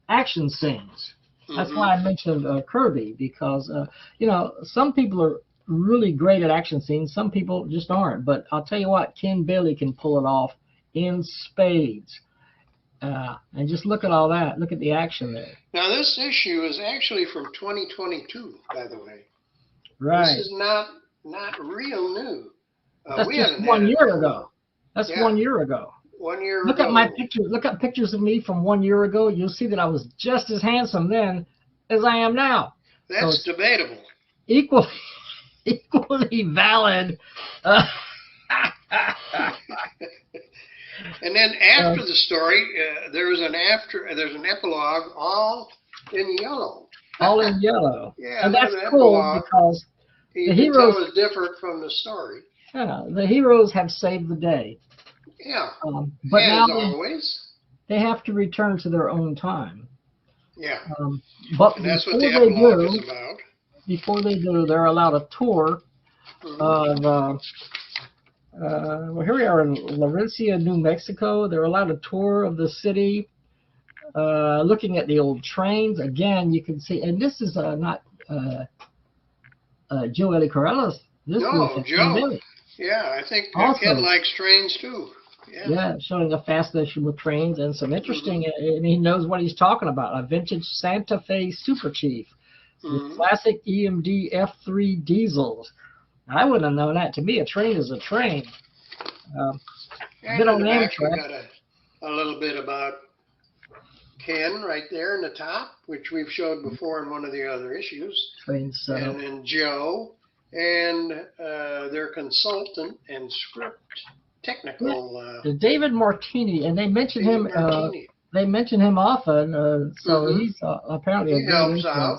Speaker 2: action scenes. That's why I mentioned Kirby, because you know, some people are really great at action scenes, some people just aren't. But I'll tell you what, Ken Bailey can pull it off in spades. And just look at all that. Look at the action there.
Speaker 1: Now this issue is actually from 2022, by the way.
Speaker 2: Right.
Speaker 1: This is not real new.
Speaker 2: That's just 1 year ago. That's 1 year ago.
Speaker 1: 1 year ago.
Speaker 2: Look at my pictures. Look at pictures of me from 1 year ago. You'll see that I was just as handsome then as I am now.
Speaker 1: That's debatable.
Speaker 2: Equally valid.
Speaker 1: And then after the story, there's an epilogue, all in yellow.
Speaker 2: All in yellow.
Speaker 1: Yeah,
Speaker 2: and that's cool because the heroes
Speaker 1: is different from the story.
Speaker 2: Yeah, the heroes have saved the day.
Speaker 1: Yeah.
Speaker 2: But
Speaker 1: as
Speaker 2: now
Speaker 1: always,
Speaker 2: they have to return to their own time.
Speaker 1: Yeah.
Speaker 2: But
Speaker 1: and that's what the epilogue is about.
Speaker 2: Before they do, they're allowed a tour of. Well, here we are in Laurencia, New Mexico. They're allowed a tour of the city, looking at the old trains. Again, you can see, and this is not Joe Eli Corrales. This is
Speaker 1: Joe. Yeah, I think Ken likes trains too.
Speaker 2: Yeah, showing a fascination with trains and some interesting, and he knows what he's talking about. A vintage Santa Fe Super Chief with classic EMD F3 diesels. I wouldn't have known that. To me, a train is a train.
Speaker 1: And on the back, we got a little bit about Ken right there in the top, which we've showed before in one of the other issues.
Speaker 2: And
Speaker 1: then Joe and their consultant and script technical.
Speaker 2: David Martini, and they mention him. They mention him often, so he's apparently a good
Speaker 1: helps out.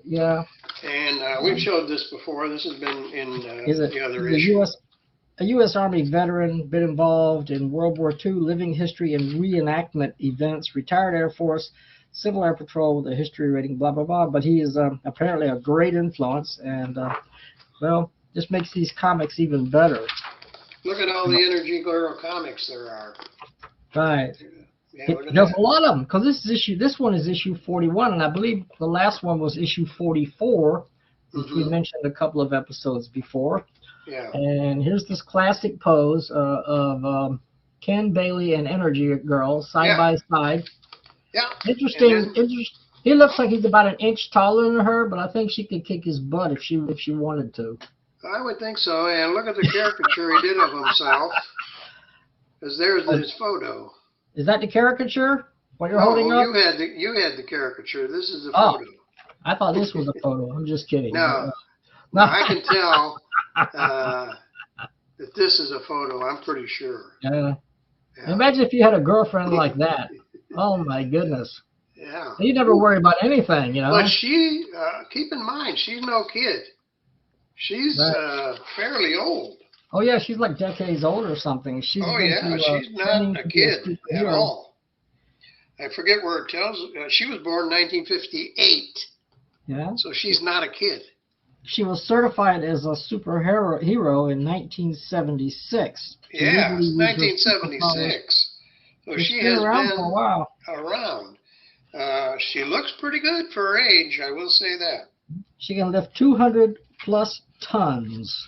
Speaker 2: Yeah.
Speaker 1: And we've showed this before. This has been in the other issue.
Speaker 2: A U.S. Army veteran, been involved in World War II, living history and reenactment events, retired Air Force, Civil Air Patrol with a history rating, blah, blah, blah. But he is apparently a great influence, and, well, just makes these comics even better.
Speaker 1: Look at all the Energy Girl comics there are.
Speaker 2: Right. There's a lot of them, because this one is issue 41, and I believe the last one was issue 44, which we mentioned a couple of episodes before.
Speaker 1: Yeah.
Speaker 2: And here's this classic pose of Ken Bailey and Energy Girl side by side.
Speaker 1: Yeah.
Speaker 2: Interesting. He looks like he's about an inch taller than her, but I think she could kick his butt if she wanted to.
Speaker 1: I would think so. And look at the caricature he did of himself. Because there's his photo.
Speaker 2: Is that the caricature? What you're holding up?
Speaker 1: You had the caricature. This is the photo.
Speaker 2: I thought this was a photo. I'm just kidding.
Speaker 1: No. I can tell that this is a photo. I'm pretty sure.
Speaker 2: Yeah. Imagine if you had a girlfriend like that. Oh my goodness.
Speaker 1: Yeah.
Speaker 2: You never worry about anything, you know.
Speaker 1: But she, keep in mind, she's no kid. She's
Speaker 2: Right.
Speaker 1: fairly old.
Speaker 2: Oh yeah, she's like decades old or something. She's
Speaker 1: Oh
Speaker 2: been
Speaker 1: yeah,
Speaker 2: through,
Speaker 1: she's
Speaker 2: training
Speaker 1: not a
Speaker 2: to be
Speaker 1: kid at
Speaker 2: superhero.
Speaker 1: all. I forget where it tells. She was born in 1958,
Speaker 2: Yeah.
Speaker 1: so she's not a kid.
Speaker 2: She was certified as a superhero in 1976. She
Speaker 1: Yeah,
Speaker 2: legally used her superpowers.
Speaker 1: 1976. So
Speaker 2: She's
Speaker 1: she
Speaker 2: been
Speaker 1: has
Speaker 2: around
Speaker 1: been
Speaker 2: for a while.
Speaker 1: around. She looks pretty good for her age, I will say that.
Speaker 2: She can lift 200 plus tons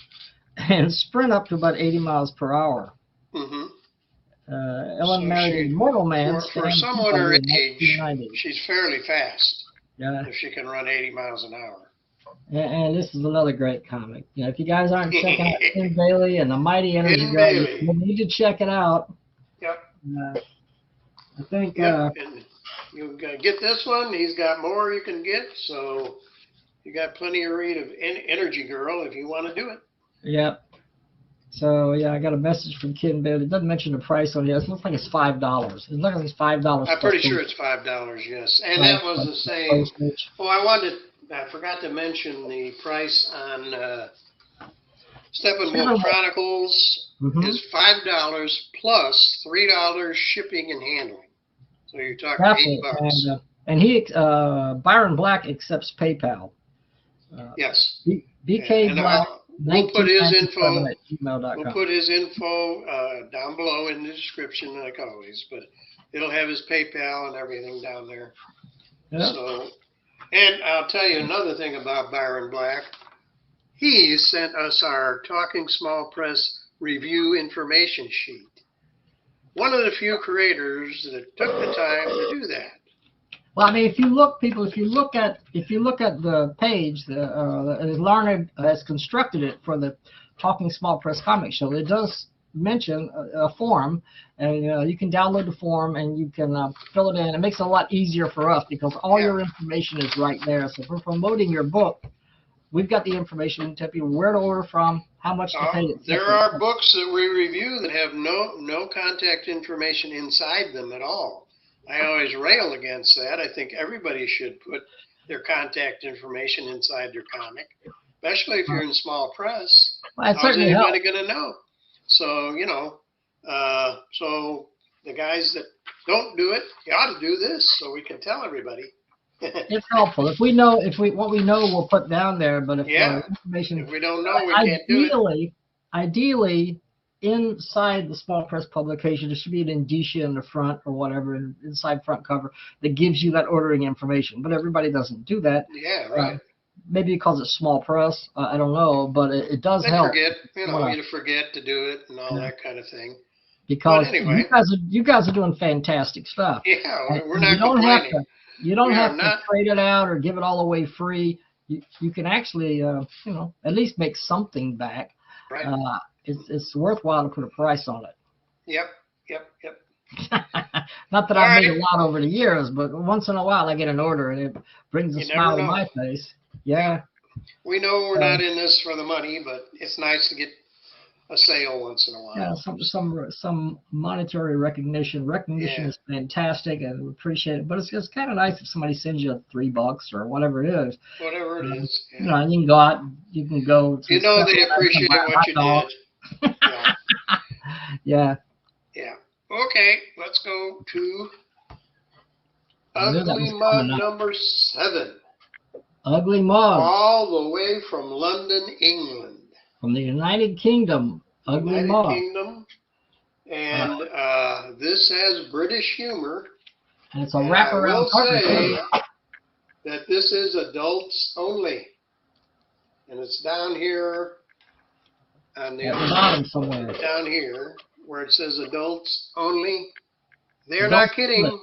Speaker 2: and sprint up to about 80 miles per hour.
Speaker 1: Mm-hmm.
Speaker 2: Ellen
Speaker 1: So
Speaker 2: married
Speaker 1: she-
Speaker 2: a mortal man.
Speaker 1: For
Speaker 2: Stan
Speaker 1: someone her
Speaker 2: Peabody in
Speaker 1: age,
Speaker 2: 1990.
Speaker 1: she's fairly fast
Speaker 2: Yeah.
Speaker 1: if she can run 80 miles an hour.
Speaker 2: And this is another great comic. You know, if you guys aren't checking out Ken Bailey and the Mighty Energy
Speaker 1: Ken
Speaker 2: Guy,
Speaker 1: Bailey.
Speaker 2: you need to check it out.
Speaker 1: Yep.
Speaker 2: I think.
Speaker 1: Yep. And you get this one. He's got more you can get, so you got plenty of read of Energy Girl if you want to do it.
Speaker 2: Yep. So yeah, I got a message from Ken Bailey. It doesn't mention the price on it. It looks like it's $5. It looks like it's $5.
Speaker 1: I'm pretty sure it's $5. Yes, and that was the same.
Speaker 2: Postage.
Speaker 1: Oh, I forgot to mention the price on Steppenwolf Chronicles
Speaker 2: Mhm.
Speaker 1: is $5 plus $3 shipping and handling. So you're talking
Speaker 2: Definitely.
Speaker 1: $8.
Speaker 2: And he, Byron Black accepts PayPal.
Speaker 1: Yes.
Speaker 2: BK
Speaker 1: And
Speaker 2: Black.
Speaker 1: we'll put his
Speaker 2: 1997
Speaker 1: info.
Speaker 2: at gmail.com.
Speaker 1: We'll put his info down below in the description, like always. But it'll have his PayPal and everything down there.
Speaker 2: Yeah.
Speaker 1: So, and I'll tell you another thing about Byron Black. He sent us our Talking Small Press review information sheet. One of the few creators that took the time to do that.
Speaker 2: Well, I mean, if you look at the page, Larned has constructed it for the Talking Small Press Comic Show. It does mention a form, and you can download the form and you can fill it in. It makes it a lot easier for us because all your information is right there. So if we're promoting your book, we've got the information. We can tell people where to order from, how much to pay.
Speaker 1: There are books that we review that have no contact information inside them at all. I always rail against that. I think everybody should put their contact information inside their comic, especially if you're in small press.
Speaker 2: Well, it
Speaker 1: How's
Speaker 2: certainly
Speaker 1: anybody
Speaker 2: helps.
Speaker 1: going to know? So, so the guys that don't do it, you ought to do this so we can tell everybody.
Speaker 2: It's helpful. If we know, what we know, we'll put down there. But if information,
Speaker 1: if we don't know, we can't do it.
Speaker 2: Ideally, inside the small press publication, there should be an indicia in the front or whatever, inside front cover that gives you that ordering information. But everybody doesn't do that.
Speaker 1: Yeah, right.
Speaker 2: Maybe because it's small press. I don't know, but it does
Speaker 1: They
Speaker 2: help.
Speaker 1: forget, you forget to do it and all that kind of thing.
Speaker 2: Because
Speaker 1: anyway,
Speaker 2: you guys are doing fantastic stuff.
Speaker 1: Yeah, we're not
Speaker 2: You don't
Speaker 1: complaining.
Speaker 2: have to. You don't
Speaker 1: We
Speaker 2: have
Speaker 1: are
Speaker 2: to
Speaker 1: not.
Speaker 2: trade it out or give it all away free. You can actually, at least make something back.
Speaker 1: Right.
Speaker 2: It's worthwhile to put a price on it.
Speaker 1: Yep.
Speaker 2: Not that
Speaker 1: All
Speaker 2: I've made
Speaker 1: right.
Speaker 2: a lot over the years, but once in a while I get an order and it brings a
Speaker 1: You
Speaker 2: smile
Speaker 1: never
Speaker 2: to
Speaker 1: know.
Speaker 2: my face. Yeah.
Speaker 1: We know we're not in this for the money, but it's nice to get a sale once in a while.
Speaker 2: Yeah, some monetary recognition. Recognition
Speaker 1: Yeah.
Speaker 2: is fantastic, and we appreciate it. But it's just kind of nice if somebody sends you $3 or whatever it is.
Speaker 1: Whatever it is. Yeah.
Speaker 2: You know, and you can go out. You can go. To
Speaker 1: You know they
Speaker 2: Special
Speaker 1: appreciate
Speaker 2: Ed and buy a
Speaker 1: what you
Speaker 2: hot dog.
Speaker 1: did. Yeah.
Speaker 2: Yeah.
Speaker 1: Yeah. Okay, let's go to
Speaker 2: I knew that
Speaker 1: Ugly
Speaker 2: was
Speaker 1: Mug
Speaker 2: coming up.
Speaker 1: number 7.
Speaker 2: Ugly Mug
Speaker 1: All the way from London, England.
Speaker 2: from the United Kingdom. Ugly
Speaker 1: United
Speaker 2: Mug.
Speaker 1: Kingdom. And this has British humor.
Speaker 2: And it's a
Speaker 1: And I
Speaker 2: wraparound
Speaker 1: will
Speaker 2: cover.
Speaker 1: say that this is adults only. And it's down here on the
Speaker 2: At the bottom somewhere.
Speaker 1: down here where it says adults only. They're
Speaker 2: Adults
Speaker 1: not kidding.
Speaker 2: only.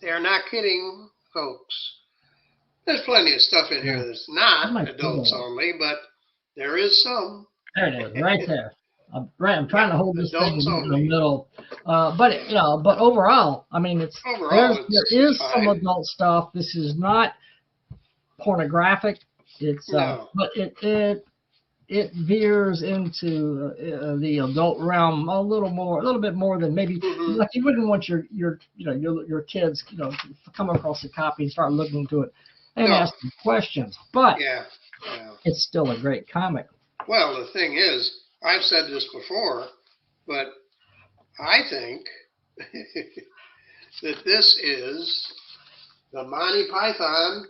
Speaker 1: They're not kidding, folks. There's plenty of stuff in here that's
Speaker 2: Oh
Speaker 1: not
Speaker 2: my
Speaker 1: adults
Speaker 2: God.
Speaker 1: only, but there is some.
Speaker 2: There it is, right there. I'm trying to hold this thing
Speaker 1: Adults
Speaker 2: in the
Speaker 1: only.
Speaker 2: middle. But overall, I mean,
Speaker 1: Overall,
Speaker 2: there
Speaker 1: it's
Speaker 2: is
Speaker 1: fine.
Speaker 2: some adult stuff. This is not pornographic. It's
Speaker 1: No.
Speaker 2: but it it veers into the adult realm a little bit more than maybe like you wouldn't want your kids to come across a copy and start looking into it and ask them questions. But it's still a great comic.
Speaker 1: Well, the thing is, I've said this before, but I think that this is the Monty Python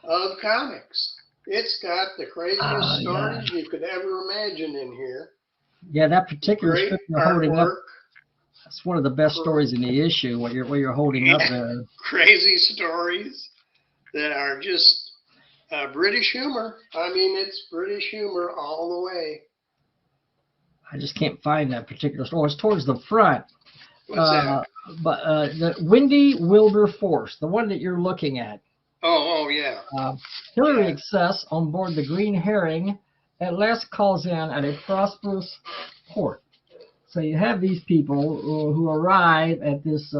Speaker 1: of comics. It's got the craziest stories you could ever imagine in here.
Speaker 2: Yeah, that particular
Speaker 1: Great
Speaker 2: strip you're holding up,
Speaker 1: artwork.
Speaker 2: that's one of the best stories in the issue. What you're holding up there.
Speaker 1: Crazy stories that are just British humor. I mean, it's British humor all the way.
Speaker 2: I just can't find that particular story. It's towards the front.
Speaker 1: What's that?
Speaker 2: But the Windy Wilberforce, the one that you're looking at.
Speaker 1: Oh, yeah.
Speaker 2: Hillary excess on board the Green Herring at last calls in at a prosperous port. So you have these people who arrive at this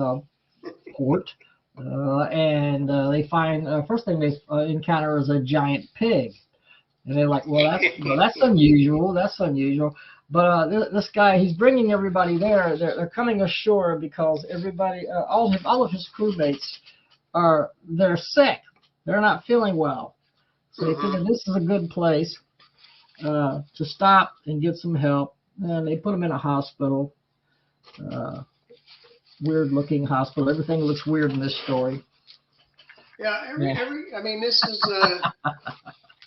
Speaker 2: port, and they find first thing they encounter is a giant pig, and they're like, well, that's unusual. That's unusual. But this guy, he's bringing everybody there. They're coming ashore because everybody, all of his crewmates they're sick. They're not feeling well. So they figure this is a good place to stop and get some help. And they put them in a hospital, weird-looking hospital. Everything looks weird in this story.
Speaker 1: Yeah, I mean, this is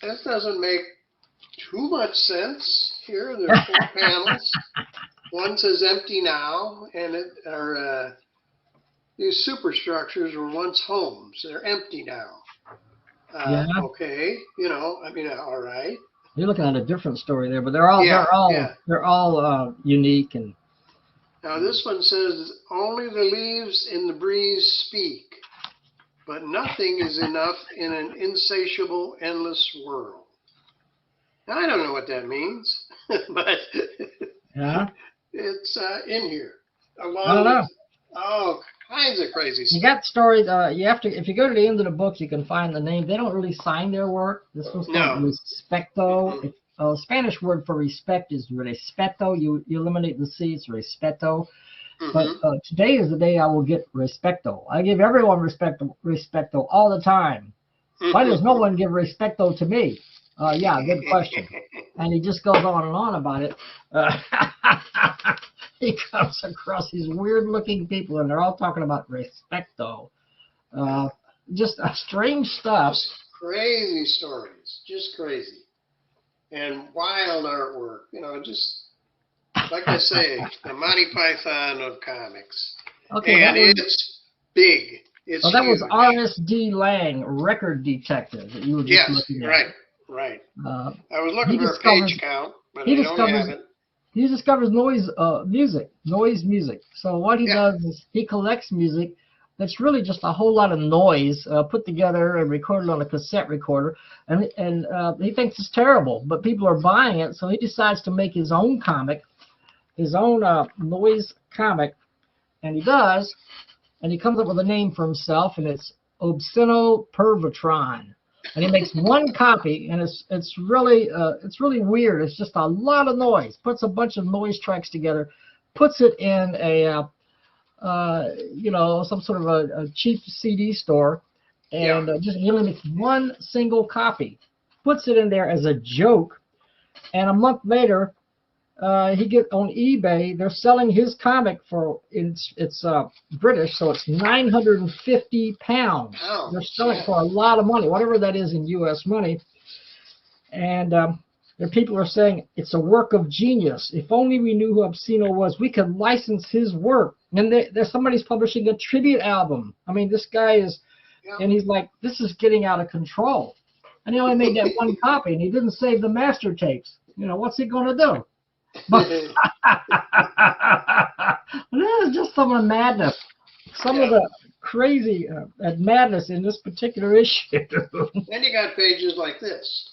Speaker 1: this doesn't make too much sense here. There are 4 panels. One says empty now, and these superstructures were once homes. They're empty now. Okay, I mean, all right.
Speaker 2: You're looking at a different story there, but they're all unique. And
Speaker 1: now this one says only the leaves in the breeze speak, but nothing is enough in an insatiable, endless world. Now, I don't know what that means, but it's in here.
Speaker 2: I don't know.
Speaker 1: All kinds of crazy stuff.
Speaker 2: You got stories. You have to, if you go to the end of the book, you can find the name. They don't really sign their work. This one's called Respecto. Spanish word for respect is respeto. You eliminate the C, it's respeto. But today is the day I will get respecto. I give everyone respecto all the time. Why does no one give respecto to me? Yeah, good question. And he just goes on and on about it. He comes across these weird-looking people, and they're all talking about respecto. Just strange stuff.
Speaker 1: Just crazy stories. Just crazy. And wild artwork. Just, like I say, the Monty Python of comics.
Speaker 2: Okay,
Speaker 1: and it's big. It's
Speaker 2: that was
Speaker 1: huge.
Speaker 2: R.S.D. Lang, Record Detective, that you were just looking at.
Speaker 1: Right. I was looking for a page count, but I don't have it.
Speaker 2: He discovers noise music. So what he does is he collects music that's really just a whole lot of noise put together and recorded on a cassette recorder, and he thinks it's terrible, but people are buying it, so he decides to make his own comic, his own noise comic, and he does, and he comes up with a name for himself, and it's Obsceno Pervitron. And he makes one copy, and it's really weird. It's just a lot of noise. Puts a bunch of noise tracks together, puts it in a some sort of a cheap CD store, and he only makes one single copy. Puts it in there as a joke, and a month later, he gets on eBay. They're selling his comic for it's British, so it's £950.
Speaker 1: Oh,
Speaker 2: they're selling it for a lot of money, whatever that is in U.S. money. And the people are saying it's a work of genius. If only we knew who Obsceno was, we could license his work. And there's somebody's publishing a tribute album. I mean, this guy is, and he's like, this is getting out of control. And he only made that one copy, and he didn't save the master tapes. What's he going to do? But this is just some of the madness, some of the crazy madness in this particular issue.
Speaker 1: Then you got pages like this.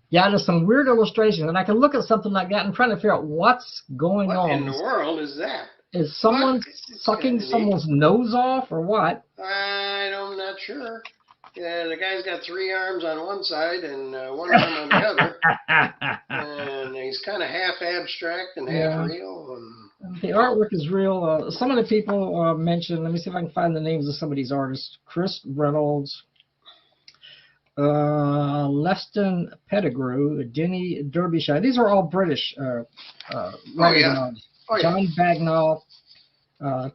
Speaker 2: Yeah, there's some weird illustrations, and I can look at something like that and trying to figure out what's going on.
Speaker 1: What in the world is that?
Speaker 2: Is someone sucking someone's nose off, or what?
Speaker 1: I'm not sure. And the guy's got 3 arms on one side and 1 arm on the other. And he's kind of half abstract and half real. And
Speaker 2: the artwork is real. Some of the people mentioned, let me see if I can find the names of some of these artists. Chris Reynolds, Leston Pettigrew, Denny Derbyshire. These are all British writers. John Bagnall,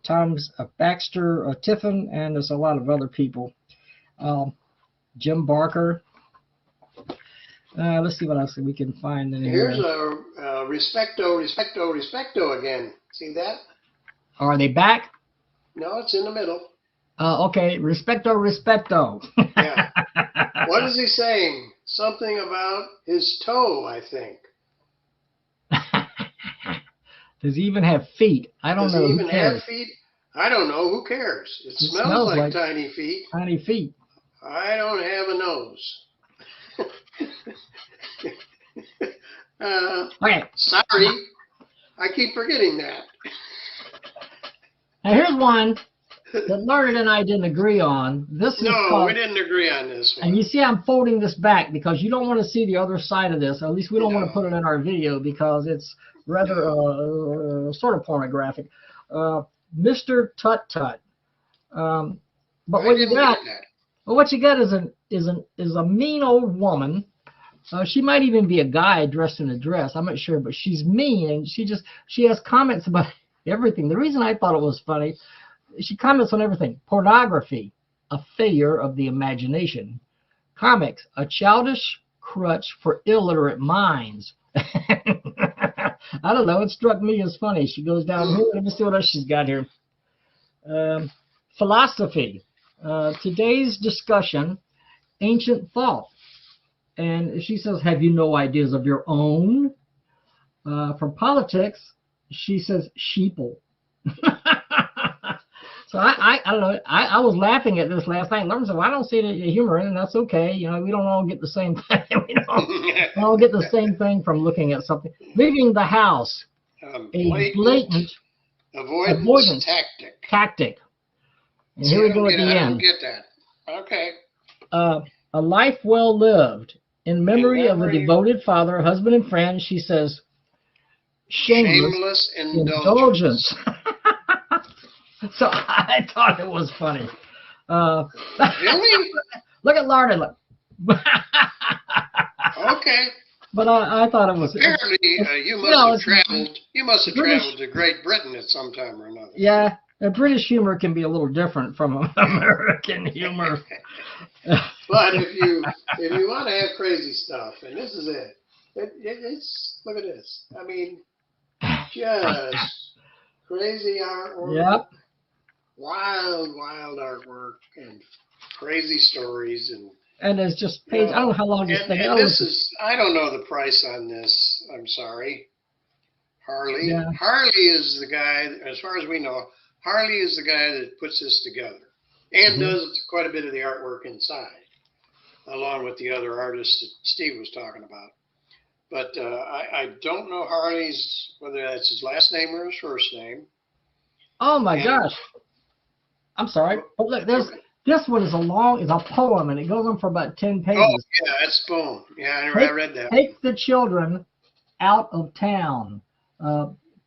Speaker 2: Thomas Baxter, Tiffin, and there's a lot of other people. Jim Barker. Let's see what else we can find in here.
Speaker 1: Here's a respecto again. See that?
Speaker 2: Are they back?
Speaker 1: No, it's in the middle.
Speaker 2: Okay, respecto.
Speaker 1: Yeah. What is he saying? Something about his toe, I think.
Speaker 2: Does he even have feet? I don't know.
Speaker 1: Does he even have feet? I don't know. Who cares? It smells like tiny feet.
Speaker 2: Tiny feet.
Speaker 1: I don't have a nose.
Speaker 2: Okay.
Speaker 1: Sorry. I keep forgetting that.
Speaker 2: Now here's one that Larned and I didn't agree on. This is
Speaker 1: No, we didn't agree on this one.
Speaker 2: And you see I'm folding this back because you don't want to see the other side of this, or at least we don't want to put it in our video because it's rather sort of pornographic. Mr. Tut Tut. But what you got? Well, what you got is a mean old woman. She might even be a guy dressed in a dress. I'm not sure, but she's mean, and she has comments about everything. The reason I thought it was funny, she comments on everything. Pornography, a failure of the imagination. Comics, a childish crutch for illiterate minds. I don't know. It struck me as funny. She goes down here. Let me see what else she's got here. Philosophy. Today's discussion, ancient thought. And she says, have you no ideas of your own? From politics, she says, sheeple. So I don't know. I was laughing at this last night. Lauren said, well, I don't see the humor in it, and that's okay. You know, we don't all get the same thing. We don't all get the same thing from looking at something. Leaving the house, a blatant avoidance tactic. And here we go at the end.
Speaker 1: I don't get that. Okay.
Speaker 2: A life well lived. In memory of a devoted father, husband, and friend, she says, shameless indulgence. So I thought it was funny.
Speaker 1: Really?
Speaker 2: Look at Larned. Look.
Speaker 1: Okay.
Speaker 2: But I thought it was.
Speaker 1: Apparently, you must have traveled. You must have traveled to Great Britain at some time or another.
Speaker 2: Yeah, British humor can be a little different from American humor.
Speaker 1: But if you want to have crazy stuff, and this is it. It's look at this. I mean, just crazy artwork.
Speaker 2: Yep.
Speaker 1: Wild artwork and crazy stories
Speaker 2: and there's just page. I don't know how long this thing
Speaker 1: is. I don't know the price on this. I'm sorry. Harley.
Speaker 2: Yeah.
Speaker 1: Harley is the guy, as far as we know. Harley is the guy that puts this together and does quite a bit of the artwork inside, along with the other artists that Steve was talking about. But I don't know Harley's, whether that's his last name or his first name.
Speaker 2: Oh my gosh. I'm sorry. Oh, look, this one is a poem, and it goes on for about 10 pages.
Speaker 1: Oh, yeah, that's a poem. Yeah, I read that.
Speaker 2: Take the children out of town.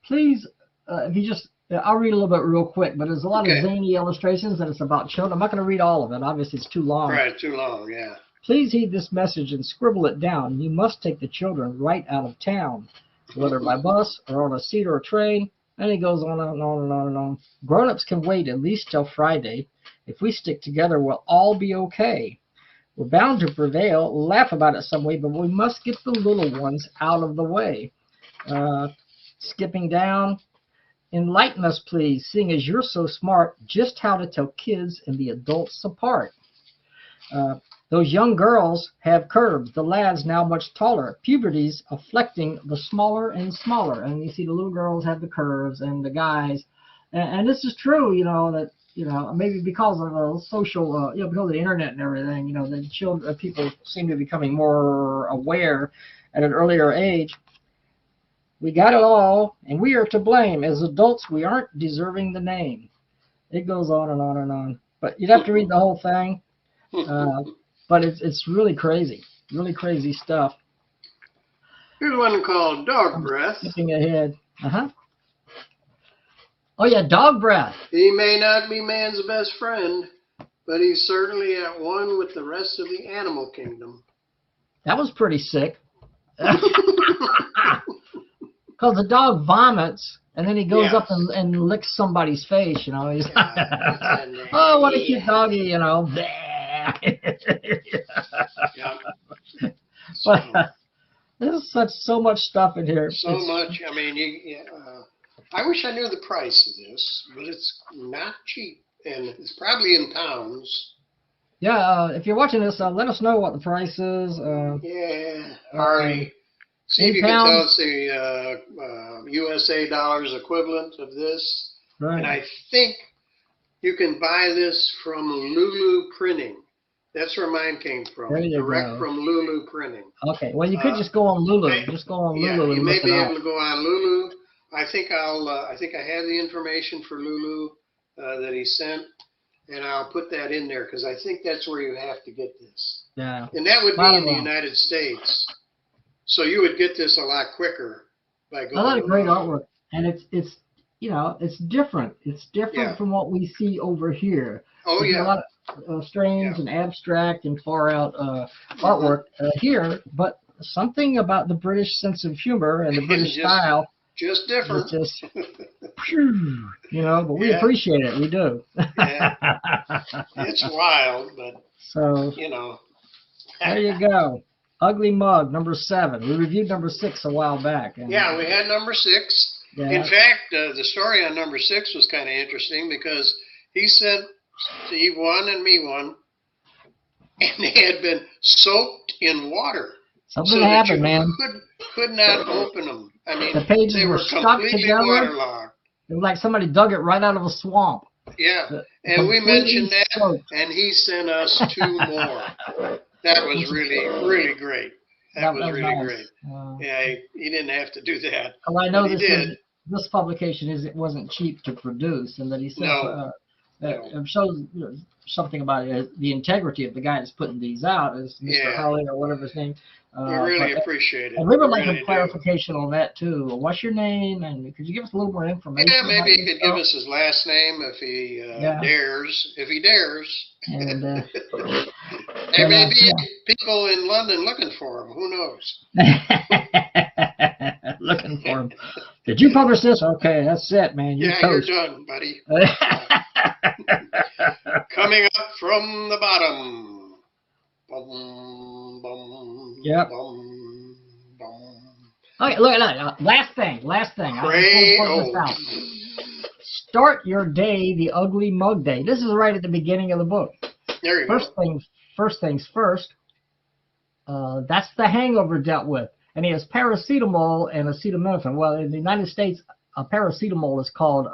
Speaker 2: Please, if you just, I'll read a little bit real quick, but there's a lot of zany illustrations, and it's about children. I'm not going to read all of it. Obviously, it's too long.
Speaker 1: Right, too long, yeah.
Speaker 2: Please heed this message and scribble it down. You must take the children right out of town, whether by bus or on a seat or a train. And it goes on and on and on and on. Grown-ups can wait at least till Friday. If we stick together, we'll all be okay. We're bound to prevail, laugh about it some way, but we must get the little ones out of the way. Skipping down. Enlighten us, please, seeing as you're so smart, just how to tell kids and the adults apart. Those young girls have curves, the lads now much taller. Puberty's afflicting the smaller and smaller. And you see the little girls have the curves and the guys. And this is true, you know, that, you know, maybe because of the social, you know, because of the internet and everything, you know, the children, people seem to be becoming more aware at an earlier age. We got it all, and we are to blame. As adults, we aren't deserving the name. It goes on and on and on. But you'd have to read the whole thing. But it's really crazy stuff.
Speaker 1: Here's one called Dog Breath.
Speaker 2: Skipping ahead. Oh yeah, Dog Breath.
Speaker 1: He may not be man's best friend, but he's certainly at one with the rest of the animal kingdom.
Speaker 2: That was pretty sick. Because the dog vomits, and then he goes up and licks somebody's face, you know. He's oh, what a cute doggy, you know. But there's so much stuff in here.
Speaker 1: So much. I mean, I wish I knew the price of this, but it's not cheap, and it's probably in pounds.
Speaker 2: Yeah, if you're watching this, let us know what the price is.
Speaker 1: Harley. See if you can tell us the USA dollars equivalent of this.
Speaker 2: Right.
Speaker 1: And I think you can buy this from Lulu Printing. That's where mine came from. Direct from Lulu Printing.
Speaker 2: Okay. Well, you could just go on Lulu. Just go on Lulu.
Speaker 1: You
Speaker 2: and
Speaker 1: may
Speaker 2: look
Speaker 1: be
Speaker 2: it
Speaker 1: able
Speaker 2: up.
Speaker 1: to go on Lulu. I think I think I have the information for Lulu that he sent, and I'll put that in there because I think that's where you have to get this.
Speaker 2: Yeah.
Speaker 1: And that would be in the United States. So you would get this a lot quicker by going.
Speaker 2: A lot of great artwork, and it's you know, it's different. It's different from what we see over here.
Speaker 1: Oh,
Speaker 2: There's a lot of strange and abstract and far out artwork here, but something about the British sense of humor and the British style.
Speaker 1: Just different.
Speaker 2: Just, you know, but we appreciate it. We do.
Speaker 1: It's wild, but
Speaker 2: so
Speaker 1: you know.
Speaker 2: There you go. Ugly Mug, number 7. We reviewed number 6 a while back. And,
Speaker 1: we had number 6.
Speaker 2: Yeah.
Speaker 1: In fact, the story on number 6 was kind of interesting because he sent Steve one and me one, and they had been soaked in water.
Speaker 2: Something happened, man.
Speaker 1: Could not open them. I mean,
Speaker 2: the pages
Speaker 1: they were
Speaker 2: stuck
Speaker 1: completely
Speaker 2: together.
Speaker 1: waterlogged.
Speaker 2: It was like somebody dug it right out of a swamp.
Speaker 1: Yeah, and we mentioned that, and he sent us 2 more. That was really, really great. That was really great. He didn't have to do that.
Speaker 2: Well, I know this publication wasn't cheap to produce, and that he said it shows something about the integrity of the guy that's putting these out, is Mr. Hurley or whatever his name.
Speaker 1: We really appreciate it.
Speaker 2: And we would like a clarification on that too. What's your name? And could you give us a little more information?
Speaker 1: Yeah, maybe he could give us his last name if he dares. If he dares.
Speaker 2: And
Speaker 1: there may be people in London looking for him. Who knows?
Speaker 2: Looking for him. Did you publish this? Okay, that's it, man. You're
Speaker 1: done, buddy. Coming up from the bottom. Bum, bum,
Speaker 2: yep.
Speaker 1: Bum, bum.
Speaker 2: Okay, look. Last thing. Start your day the Ugly Mug Day. This is right at the beginning of the book.
Speaker 1: There you go.
Speaker 2: First things first. That's the hangover dealt with, and he has paracetamol and acetaminophen. Well, in the United States, paracetamol is called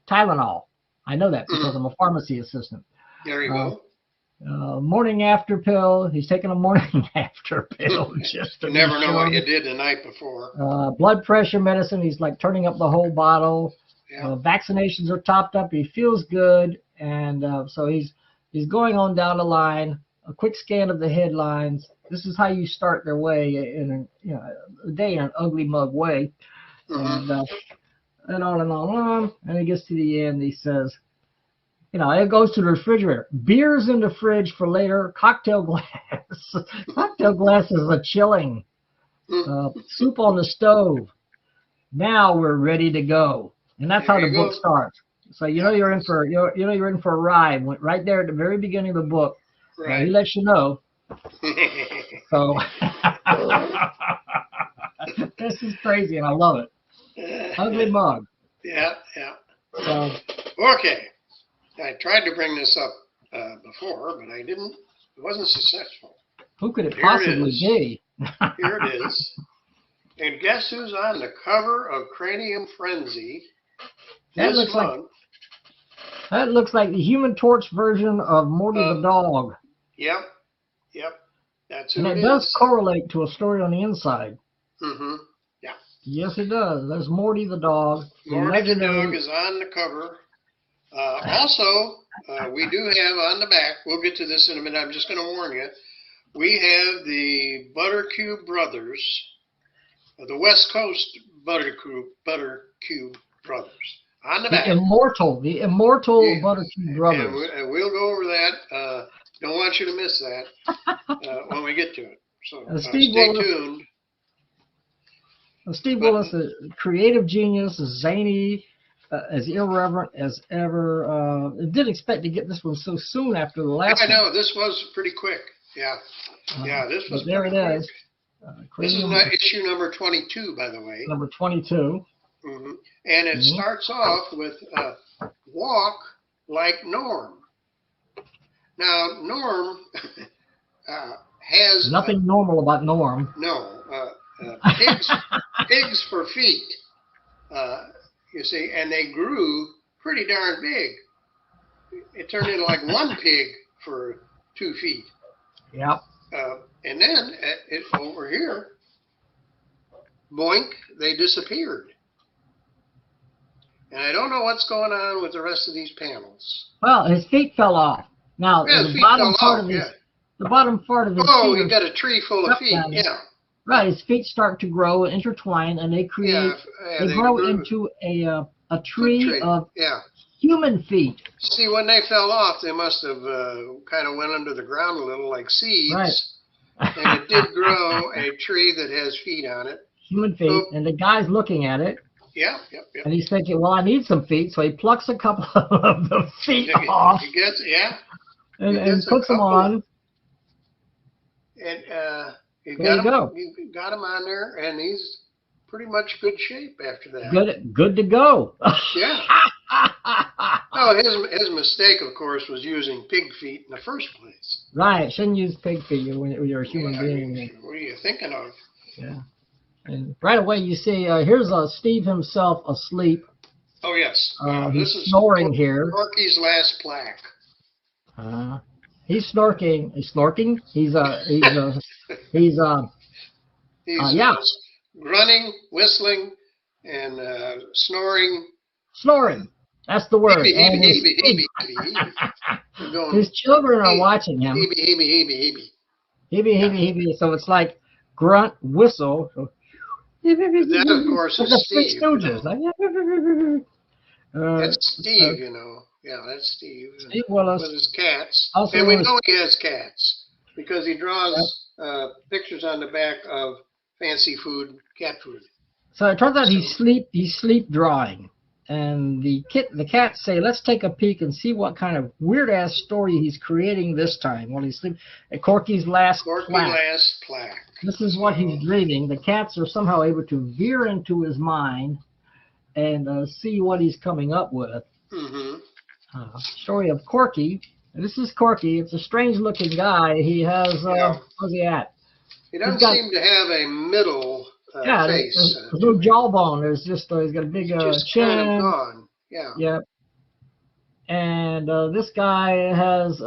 Speaker 2: Tylenol. I know that because I'm a pharmacy assistant.
Speaker 1: There you go.
Speaker 2: Morning after pill. He's taking a morning after pill. Just to
Speaker 1: you never know what you did the night before.
Speaker 2: Blood pressure medicine. He's like turning up the whole bottle. Yeah. Vaccinations are topped up. He feels good, and so he's going on down the line. A quick scan of the headlines. This is how you start their way in a day in an ugly mug way, and on and on and on. And he gets to the end. He says, it goes to the refrigerator. Beers in the fridge for later. Cocktail glass. Cocktail glasses are chilling. Soup on the stove. Now we're ready to go. And that's how the book starts. So you're in for a ride. Right there at the very beginning of the book. Right. He lets you know. So this is crazy, and I love it. Ugly mug.
Speaker 1: Yeah.
Speaker 2: So
Speaker 1: okay. I tried to bring this up before, but I didn't. It wasn't successful.
Speaker 2: Who could it possibly be?
Speaker 1: Here it is. And guess who's on the cover of Cranium Frenzy this month?
Speaker 2: That looks like the Human Torch version of Morty the dog.
Speaker 1: Yep. That's who
Speaker 2: and
Speaker 1: it
Speaker 2: is. Does correlate to a story on the inside.
Speaker 1: Yeah.
Speaker 2: Yes, it does. There's Morty the dog.
Speaker 1: Morty the dog is on the cover. Also, we do have on the back, we'll get to this in a minute, I'm just going to warn you, we have the Buttercube Brothers, the West Coast Buttercube Brothers, on the back.
Speaker 2: The immortal Buttercube Brothers.
Speaker 1: And we'll go over that. Don't want you to miss that when we get to it. So stay tuned.
Speaker 2: Steve Willis, a creative genius, zany, as irreverent as ever. Didn't expect to get this one so soon after the last one.
Speaker 1: I know, this was pretty quick. Yeah. Yeah, this was
Speaker 2: there
Speaker 1: pretty
Speaker 2: it is.
Speaker 1: This is issue number 22, by the way.
Speaker 2: Number 22.
Speaker 1: Mm-hmm. And it starts off with walk like Norm. Now, Norm has...
Speaker 2: Nothing normal about Norm.
Speaker 1: No. Pigs for feet, you see, and they grew pretty darn big. It turned into like one pig for 2 feet.
Speaker 2: Yep.
Speaker 1: And then over here, boink, they disappeared. And I don't know what's going on with the rest of these panels.
Speaker 2: Well, his feet fell off. Now,
Speaker 1: yeah,
Speaker 2: the bottom part of his feet.
Speaker 1: Oh, he got a tree full of feet. Yeah.
Speaker 2: Right, his feet start to grow and intertwine, and they create. They grow into a tree of human feet.
Speaker 1: See, when they fell off, they must have kind of went under the ground a little, like seeds.
Speaker 2: Right.
Speaker 1: And it did grow a tree that has feet on it.
Speaker 2: Human feet, and the guy's looking at it.
Speaker 1: Yeah.
Speaker 2: And he's thinking, well, I need some feet, so he plucks a couple of the feet off.
Speaker 1: He gets,
Speaker 2: and puts them on.
Speaker 1: And
Speaker 2: there you go.
Speaker 1: You got him on there, and he's pretty much good shape after that.
Speaker 2: Good to go.
Speaker 1: Yeah. No, his mistake, of course, was using pig feet in the first place.
Speaker 2: Right. Shouldn't use pig feet when you're a human being.
Speaker 1: What are you thinking of?
Speaker 2: Yeah. And right away you see here's Steve himself asleep.
Speaker 1: Oh yes.
Speaker 2: He's snoring here.
Speaker 1: Corky's last plaque.
Speaker 2: He's snorking. He's snorking. He's
Speaker 1: grunting, whistling, and snoring.
Speaker 2: Snoring. That's the word. His children are watching him. Heebie. So it's like grunt, whistle.
Speaker 1: That, of course, is Steve. That's Steve, you know. Yeah, that's Steve.
Speaker 2: Steve Willis.
Speaker 1: With his cats.
Speaker 2: Also
Speaker 1: and we know he has cats because he draws pictures on the back of fancy food, cat food.
Speaker 2: So it turns out he's sleep drawing. And the cats say, let's take a peek and see what kind of weird-ass story he's creating this time while he's sleeping. Corky's last plaque. This is what he's dreaming. The cats are somehow able to veer into his mind and see what he's coming up with. Story of Corky. This is Corky. It's a strange-looking guy. He has, where's he at?
Speaker 1: He doesn't seem to have a middle face.
Speaker 2: There's no jawbone. There's just, he's got a big chin.
Speaker 1: Kind of gone. Yeah.
Speaker 2: Yep. And this guy has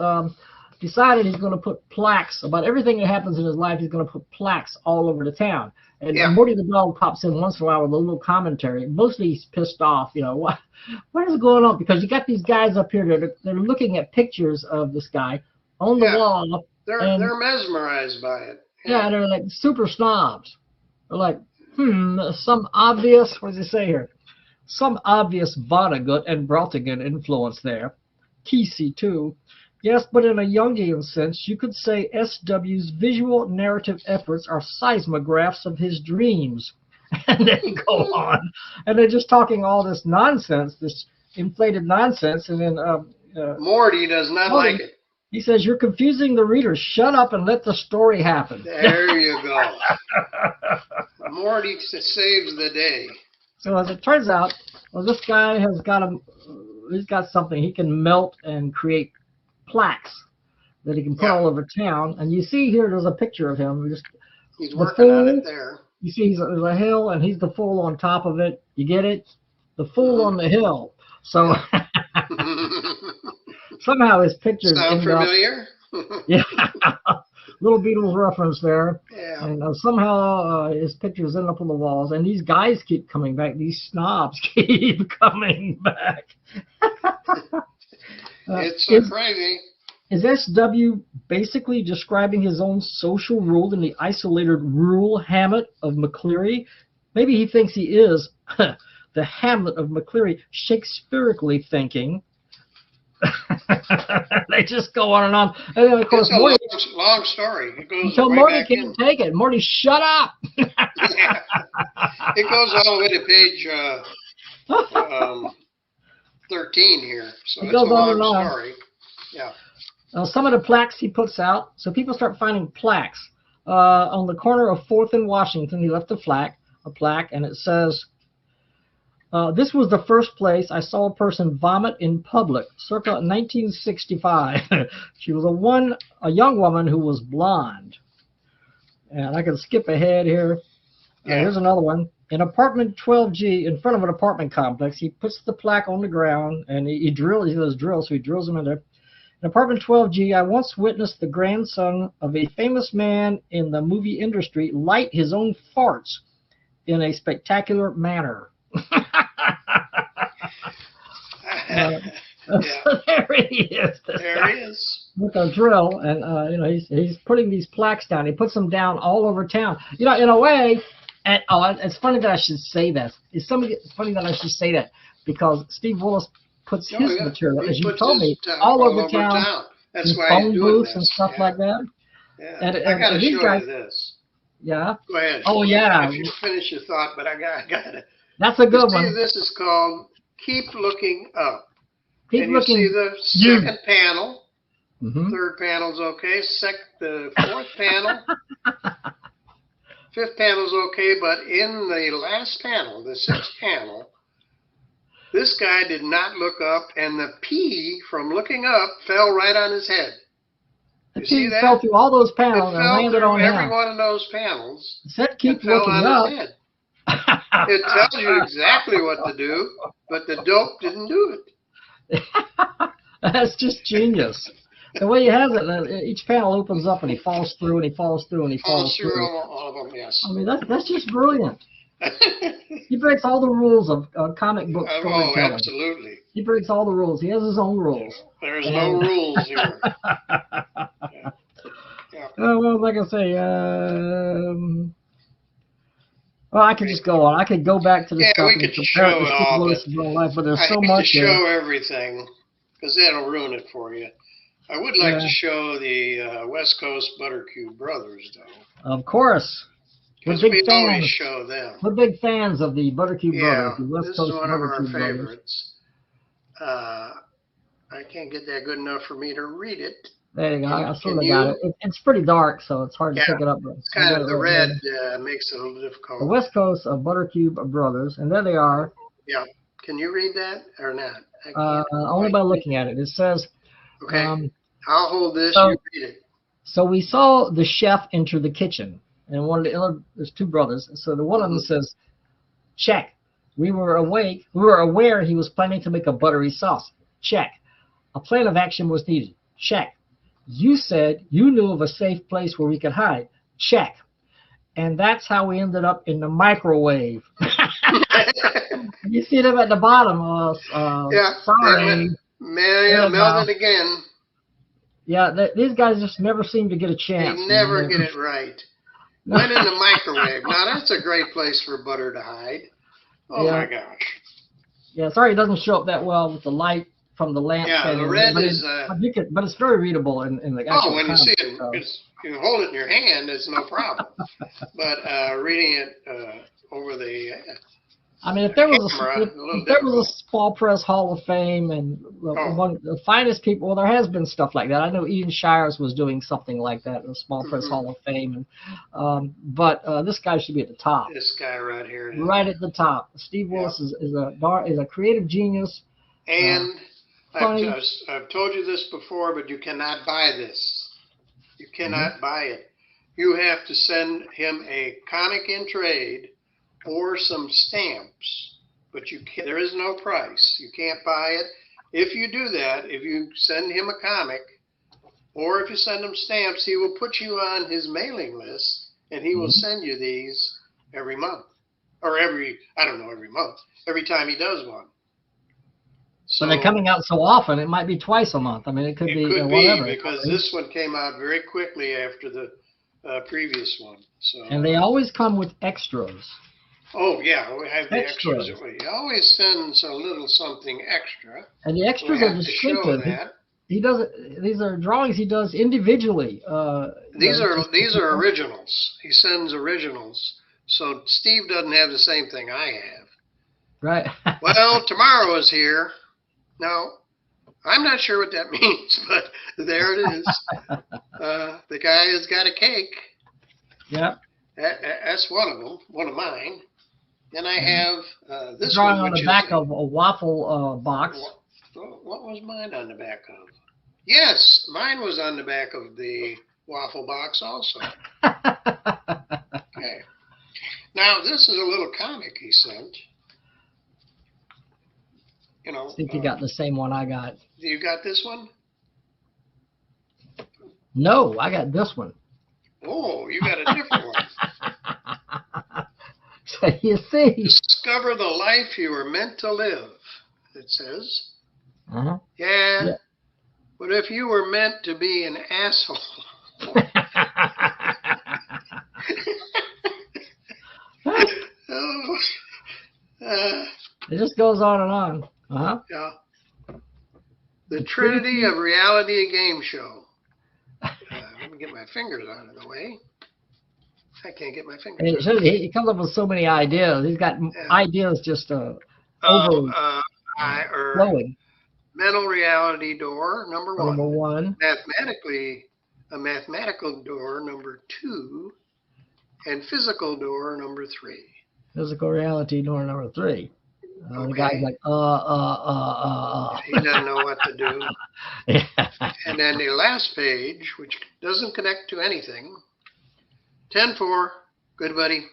Speaker 2: decided he's going to put plaques about everything that happens in his life. He's going to put plaques all over the town. And Morty the dog pops in once in a while with a little commentary. Mostly he's pissed off. You know, what is going on? Because you got these guys up here that they're looking at pictures of this guy on the wall.
Speaker 1: They're mesmerized by it.
Speaker 2: Yeah, they're like super snobs. They're like, some obvious, what does it say here? Some obvious Vonnegut and Brautigan influence there. Kesey, too. Yes, but in a Jungian sense, you could say S.W.'s visual narrative efforts are seismographs of his dreams. And they go on. And they're just talking all this nonsense, this inflated nonsense. And then
Speaker 1: Morty does not like it.
Speaker 2: He says, you're confusing the reader. Shut up and let the story happen.
Speaker 1: There you go. Morty saves the day.
Speaker 2: So as it turns out, well, this guy has he's got something. He can melt and create plaques that he can put all over town. And you see here, there's a picture of him.
Speaker 1: He's working on it there.
Speaker 2: You see, there's a hill, and he's the fool on top of it. You get it? The fool on the hill. So somehow his pictures
Speaker 1: sound familiar?
Speaker 2: Yeah. Little Beatles reference there.
Speaker 1: Yeah.
Speaker 2: And somehow his pictures end up on the walls, and these guys keep coming back. These snobs keep coming back.
Speaker 1: It's crazy.
Speaker 2: Is SW basically describing his own social role in the isolated rural hamlet of McCleary? Maybe he thinks he is the hamlet of McCleary, Shakespeareally thinking. They just go on and on. And then, of course,
Speaker 1: It's a
Speaker 2: Morty,
Speaker 1: long story. It goes
Speaker 2: until
Speaker 1: right
Speaker 2: Morty
Speaker 1: back
Speaker 2: can't take it. Morty, shut up!
Speaker 1: Yeah. It goes all the way to page 13 here. So
Speaker 2: It
Speaker 1: it's
Speaker 2: goes
Speaker 1: a
Speaker 2: on and
Speaker 1: long
Speaker 2: on.
Speaker 1: story. Yeah.
Speaker 2: Some of the plaques he puts out, so people start finding plaques. On the corner of 4th and Washington, he left a plaque, and it says, this was the first place I saw a person vomit in public, circa 1965. She was a young woman who was blonde. And I can skip ahead here. Here's another one. In apartment 12G, in front of an apartment complex, he puts the plaque on the ground, and he does drill, so he drills them in there. In apartment 12G, I once witnessed the grandson of a famous man in the movie industry light his own farts in a spectacular manner. So there he is.
Speaker 1: There he is.
Speaker 2: With a drill, and he's putting these plaques down. He puts them down all over town. In a way, and it's funny that I should say that. It's funny that I should say that because Steve Willis puts his material, as you told me, all over town.
Speaker 1: That's why
Speaker 2: phone booths and stuff like that.
Speaker 1: Yeah.
Speaker 2: And
Speaker 1: I got to
Speaker 2: these
Speaker 1: show
Speaker 2: guys,
Speaker 1: you this.
Speaker 2: Yeah.
Speaker 1: Go ahead.
Speaker 2: Oh yeah.
Speaker 1: If you finish your thought, but I got it.
Speaker 2: That's a good one.
Speaker 1: This is called "Keep Looking Up."
Speaker 2: Keep looking.
Speaker 1: You see the second panel.
Speaker 2: Mm-hmm.
Speaker 1: Third panel's okay. The fourth panel. Fifth panel's okay, but in the last panel, the sixth panel, this guy did not look up, and the P from looking up fell right on his head.
Speaker 2: The
Speaker 1: You see
Speaker 2: P
Speaker 1: that?
Speaker 2: fell through all those panels and
Speaker 1: It fell
Speaker 2: landed
Speaker 1: through
Speaker 2: on
Speaker 1: every
Speaker 2: him.
Speaker 1: one of those panels.
Speaker 2: It said keep
Speaker 1: It fell
Speaker 2: looking
Speaker 1: on
Speaker 2: up.
Speaker 1: his head. It tells you exactly what to do, but the dope didn't do it.
Speaker 2: That's just genius. The way he has it, each panel opens up and he falls through and he falls through and he falls through.
Speaker 1: All of them, yes.
Speaker 2: I mean, that's just brilliant. He breaks all the rules of comic book
Speaker 1: Oh,
Speaker 2: storytelling.
Speaker 1: absolutely.
Speaker 2: He breaks all the rules. He has his own rules.
Speaker 1: There's no rules here. Yeah.
Speaker 2: Well, like I say, well, I could just go on. I could go back to the stuff
Speaker 1: we
Speaker 2: and
Speaker 1: could
Speaker 2: compare
Speaker 1: show
Speaker 2: it
Speaker 1: it
Speaker 2: to
Speaker 1: all,
Speaker 2: Steve Willis' real life, but there's so
Speaker 1: I hate
Speaker 2: much
Speaker 1: to
Speaker 2: here.
Speaker 1: show everything, because that'll ruin it for you. I would like to show the West Coast Buttercube Brothers, though.
Speaker 2: Of course. We're
Speaker 1: Because
Speaker 2: big
Speaker 1: we always
Speaker 2: fans.
Speaker 1: show them.
Speaker 2: We're big fans of the Buttercube
Speaker 1: Yeah,
Speaker 2: Brothers, the West
Speaker 1: this
Speaker 2: Coast
Speaker 1: is one of our
Speaker 2: Buttercube Brothers.
Speaker 1: favorites. I can't get that good enough for me to read it.
Speaker 2: There you go. I sort of
Speaker 1: Can
Speaker 2: got
Speaker 1: you?
Speaker 2: it. It's pretty dark, so it's hard to pick it up. But
Speaker 1: It's kind of the red makes it a little difficult.
Speaker 2: The West Coast of Buttercube Brothers, and there they are.
Speaker 1: Yeah. Can you read that or not? I can't.
Speaker 2: Only by looking at it. It says,
Speaker 1: Okay. I'll hold this.
Speaker 2: so-
Speaker 1: You read it.
Speaker 2: so we saw the chef enter the kitchen, and there's two brothers. So the one of them says, check. We were aware he was planning to make a buttery sauce. Check. A plan of action was needed. Check. You said you knew of a safe place where we could hide. Check. And that's how we ended up in the microwave. You see them at the bottom. Sorry.
Speaker 1: Melted again.
Speaker 2: Yeah, these guys just never seem to get a chance.
Speaker 1: They never get it right. Went in the microwave. Now that's a great place for butter to hide. Oh
Speaker 2: Yeah.
Speaker 1: my gosh.
Speaker 2: Yeah, sorry it doesn't show up that well with the light from the lamp.
Speaker 1: Yeah, the red is.
Speaker 2: But it's very readable in the actual
Speaker 1: When you
Speaker 2: comic,
Speaker 1: see it,
Speaker 2: so.
Speaker 1: you hold it in your hand, it's no problem. But reading it over the
Speaker 2: I mean, if there was
Speaker 1: camera,
Speaker 2: if there was a Small Press Hall of Fame and among the finest people, well, there has been stuff like that. I know Ian Shires was doing something like that in the Small Press Hall of Fame, and but this guy should be at the top.
Speaker 1: This guy right here.
Speaker 2: Right at the top. Steve Willis is a creative genius.
Speaker 1: And
Speaker 2: funny.
Speaker 1: I've told you this before, but you cannot buy this. You cannot buy it. You have to send him a comic in trade or some stamps, but there is no price. You can't buy it. If you do that, if you send him a comic, or if you send him stamps, he will put you on his mailing list, and he will send you these every month, or every time he does one. So
Speaker 2: they're coming out so often, it might be twice a month. I mean, it could be whatever.
Speaker 1: Because this one came out very quickly after the previous one. So.
Speaker 2: And they always come with extras.
Speaker 1: Oh yeah, we have the
Speaker 2: Extras.
Speaker 1: extras. He always sends a little something extra.
Speaker 2: And the extras are distinctive. He does it. These are drawings he does individually.
Speaker 1: These are originals. He sends originals. So Steve doesn't have the same thing I have.
Speaker 2: Right.
Speaker 1: Well, tomorrow is here. Now, I'm not sure what that means, but there it is. The guy has got a cake.
Speaker 2: Yeah.
Speaker 1: That's one of them, one of mine. Then I have this
Speaker 2: drawing
Speaker 1: one,
Speaker 2: on the back of a waffle box.
Speaker 1: What was mine on the back of? Yes, mine was on the back of the waffle box also. Okay. Now, this is a little comic he sent. You know.
Speaker 2: I think you got the same one I got.
Speaker 1: You got this one?
Speaker 2: No, I got this one.
Speaker 1: Oh, you got a different one.
Speaker 2: So you see.
Speaker 1: Discover the life you were meant to live, it says.
Speaker 2: Uh-huh.
Speaker 1: Yeah. But if you were meant to be an asshole.
Speaker 2: It just goes on and on. Uh-huh.
Speaker 1: Yeah. The Trinity of Reality Game Show. Let me get my fingers out of the way. I can't get my fingers.
Speaker 2: He comes up with so many ideas. He's got ideas just overflowing.
Speaker 1: Mental reality door, number one.
Speaker 2: Number one.
Speaker 1: A mathematical door, number two. And physical door, number three.
Speaker 2: Physical reality door, number three.
Speaker 1: Okay.
Speaker 2: The guy's like,
Speaker 1: He doesn't know what to do.
Speaker 2: Yeah.
Speaker 1: And then the last page, which doesn't connect to anything. 10-4, good buddy.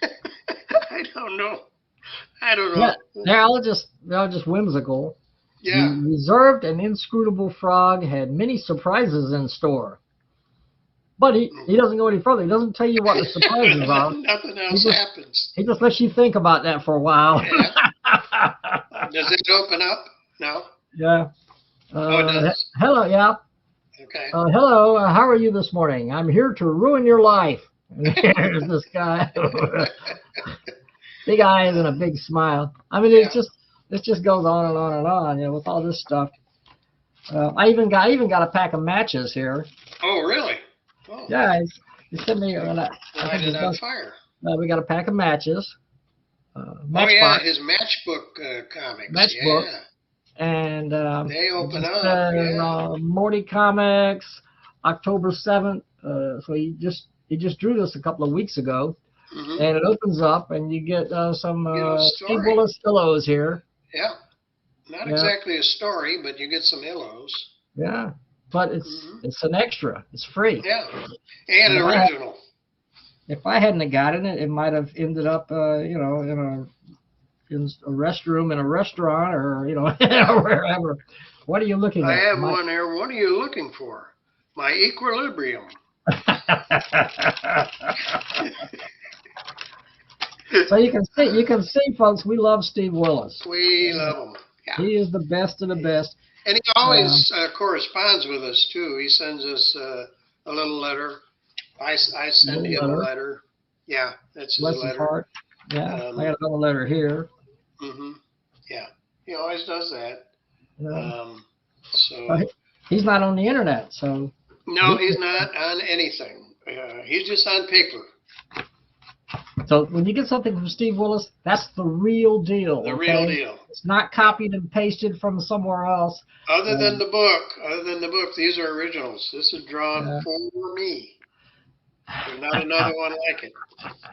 Speaker 1: I don't know.
Speaker 2: Yeah, they're all just whimsical.
Speaker 1: Yeah.
Speaker 2: The reserved and inscrutable frog had many surprises in store. But he doesn't go any further. He doesn't tell you what the surprises are.
Speaker 1: Nothing else happens.
Speaker 2: He just lets you think about that for a while.
Speaker 1: Yeah. Does it open up? No?
Speaker 2: Yeah.
Speaker 1: It does.
Speaker 2: Hello, yeah.
Speaker 1: Okay.
Speaker 2: Hello, how are you this morning? I'm here to ruin your life. And there's this guy. Big eyes and a big smile. I mean, it just goes on and on and on, you know, with all this stuff. I even got a pack of matches here.
Speaker 1: Oh, really? Oh.
Speaker 2: Yeah, he sent me.
Speaker 1: Light it on fire.
Speaker 2: We got a pack of matches.
Speaker 1: His matchbook comics.
Speaker 2: Matchbook.
Speaker 1: Yeah.
Speaker 2: And
Speaker 1: they open up.
Speaker 2: Morty Comics, October 7th. So he just drew this a couple of weeks ago. Mm-hmm. And it opens up, and you get some Steve Willis illos here.
Speaker 1: Yeah. Not exactly a story, but you get some illos.
Speaker 2: Yeah. But it's an extra. It's free.
Speaker 1: Yeah. And an original.
Speaker 2: If I hadn't gotten it, it might have ended up, in a restroom in a restaurant or, wherever. What are you looking at?
Speaker 1: I have one there. What are you looking for? My equilibrium.
Speaker 2: So you can see, folks, we love Steve Willis.
Speaker 1: We love him. Yeah.
Speaker 2: He is the best of the best.
Speaker 1: And he always corresponds with us, too. He sends us a little letter. I send him a letter. Yeah, that's his
Speaker 2: Bless
Speaker 1: letter.
Speaker 2: His heart. Yeah, I got another letter here.
Speaker 1: Mm-hmm. Yeah, he always does that.
Speaker 2: Yeah. He's not on the internet, so.
Speaker 1: No, he's not on anything. He's just on paper.
Speaker 2: So when you get something from Steve Willis, that's the real deal.
Speaker 1: The real deal.
Speaker 2: It's not copied and pasted from somewhere else.
Speaker 1: Other than the book, these are originals. This is drawn for me. There's not another one like it.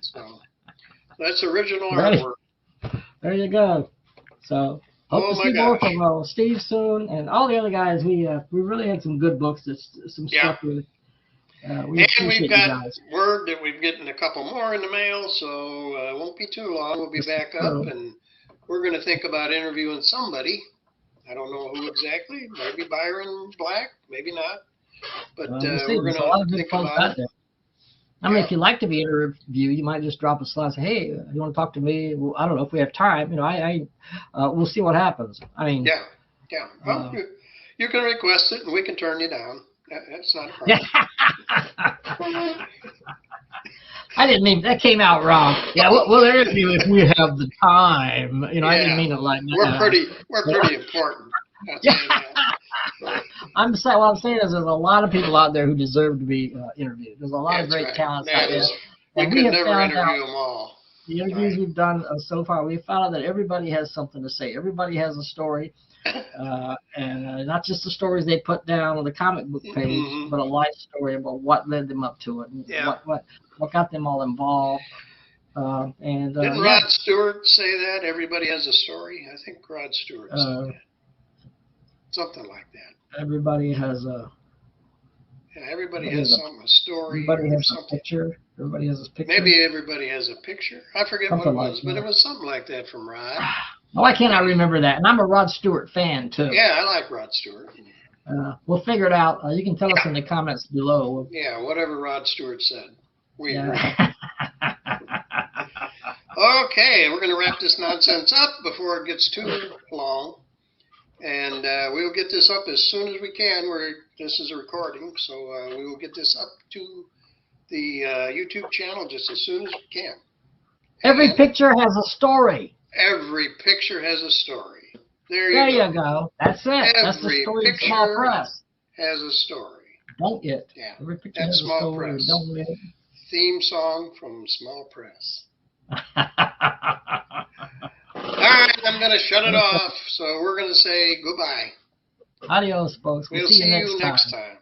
Speaker 1: So that's original artwork.
Speaker 2: There you go. So hope to see more from Steve soon, and all the other guys. We really had some good books. Some stuff with. And
Speaker 1: we've got word that we're getting a couple more in the mail, so it won't be too long. We'll be back up, and we're going to think about interviewing somebody. I don't know who exactly. Maybe Byron Black, maybe not. But we're going to think about it.
Speaker 2: I mean, if you'd like to be interviewed, you might just drop a slide and say, hey, you want to talk to me? Well, I don't know if we have time. You know, we'll see what happens. I mean,
Speaker 1: yeah. Well, you can request it, and we can turn you down. That's not a problem.
Speaker 2: I didn't mean that came out wrong. Yeah, we'll interview if we have the time. You know, I didn't mean it like that.
Speaker 1: We're pretty important.
Speaker 2: What I'm saying is there's a lot of people out there who deserve to be interviewed. There's a lot of great talents out there.
Speaker 1: We could never interview them all.
Speaker 2: The interviews we've done so far, we've found that everybody has something to say. Everybody has a story, and not just the stories they put down on the comic book page, but a life story about what led them up to it, and what got them all involved. Didn't
Speaker 1: Rod Stewart say that? Everybody has a story? I think Rod Stewart said that. Something like that.
Speaker 2: Everybody has a...
Speaker 1: Yeah, everybody has something, a story.
Speaker 2: Everybody has
Speaker 1: something.
Speaker 2: A picture. Everybody has a picture.
Speaker 1: Maybe everybody has a picture. I forget
Speaker 2: something
Speaker 1: what it was,
Speaker 2: like
Speaker 1: but it was something like that from Rod.
Speaker 2: Why can't I remember that? And I'm a Rod Stewart fan, too.
Speaker 1: Yeah, I like Rod Stewart.
Speaker 2: We'll figure it out. You can tell us in the comments below.
Speaker 1: Yeah, whatever Rod Stewart said. We agree. Okay, we're going to wrap this nonsense up before it gets too long. And we'll get this up as soon as we can. This is a recording, so we will get this up to the YouTube channel just as soon as we can.
Speaker 2: Every picture has a story.
Speaker 1: Every picture has a story. There
Speaker 2: you go. That's it. That's the story of Small Press.
Speaker 1: Has a story.
Speaker 2: Don't it?
Speaker 1: Yeah.
Speaker 2: Every picture has a story.
Speaker 1: Press.
Speaker 2: Don't it?
Speaker 1: Theme song from Small Press. All right, I'm going to shut it off. So we're going to say goodbye.
Speaker 2: Adios, folks.
Speaker 1: We'll
Speaker 2: see
Speaker 1: see
Speaker 2: you next time.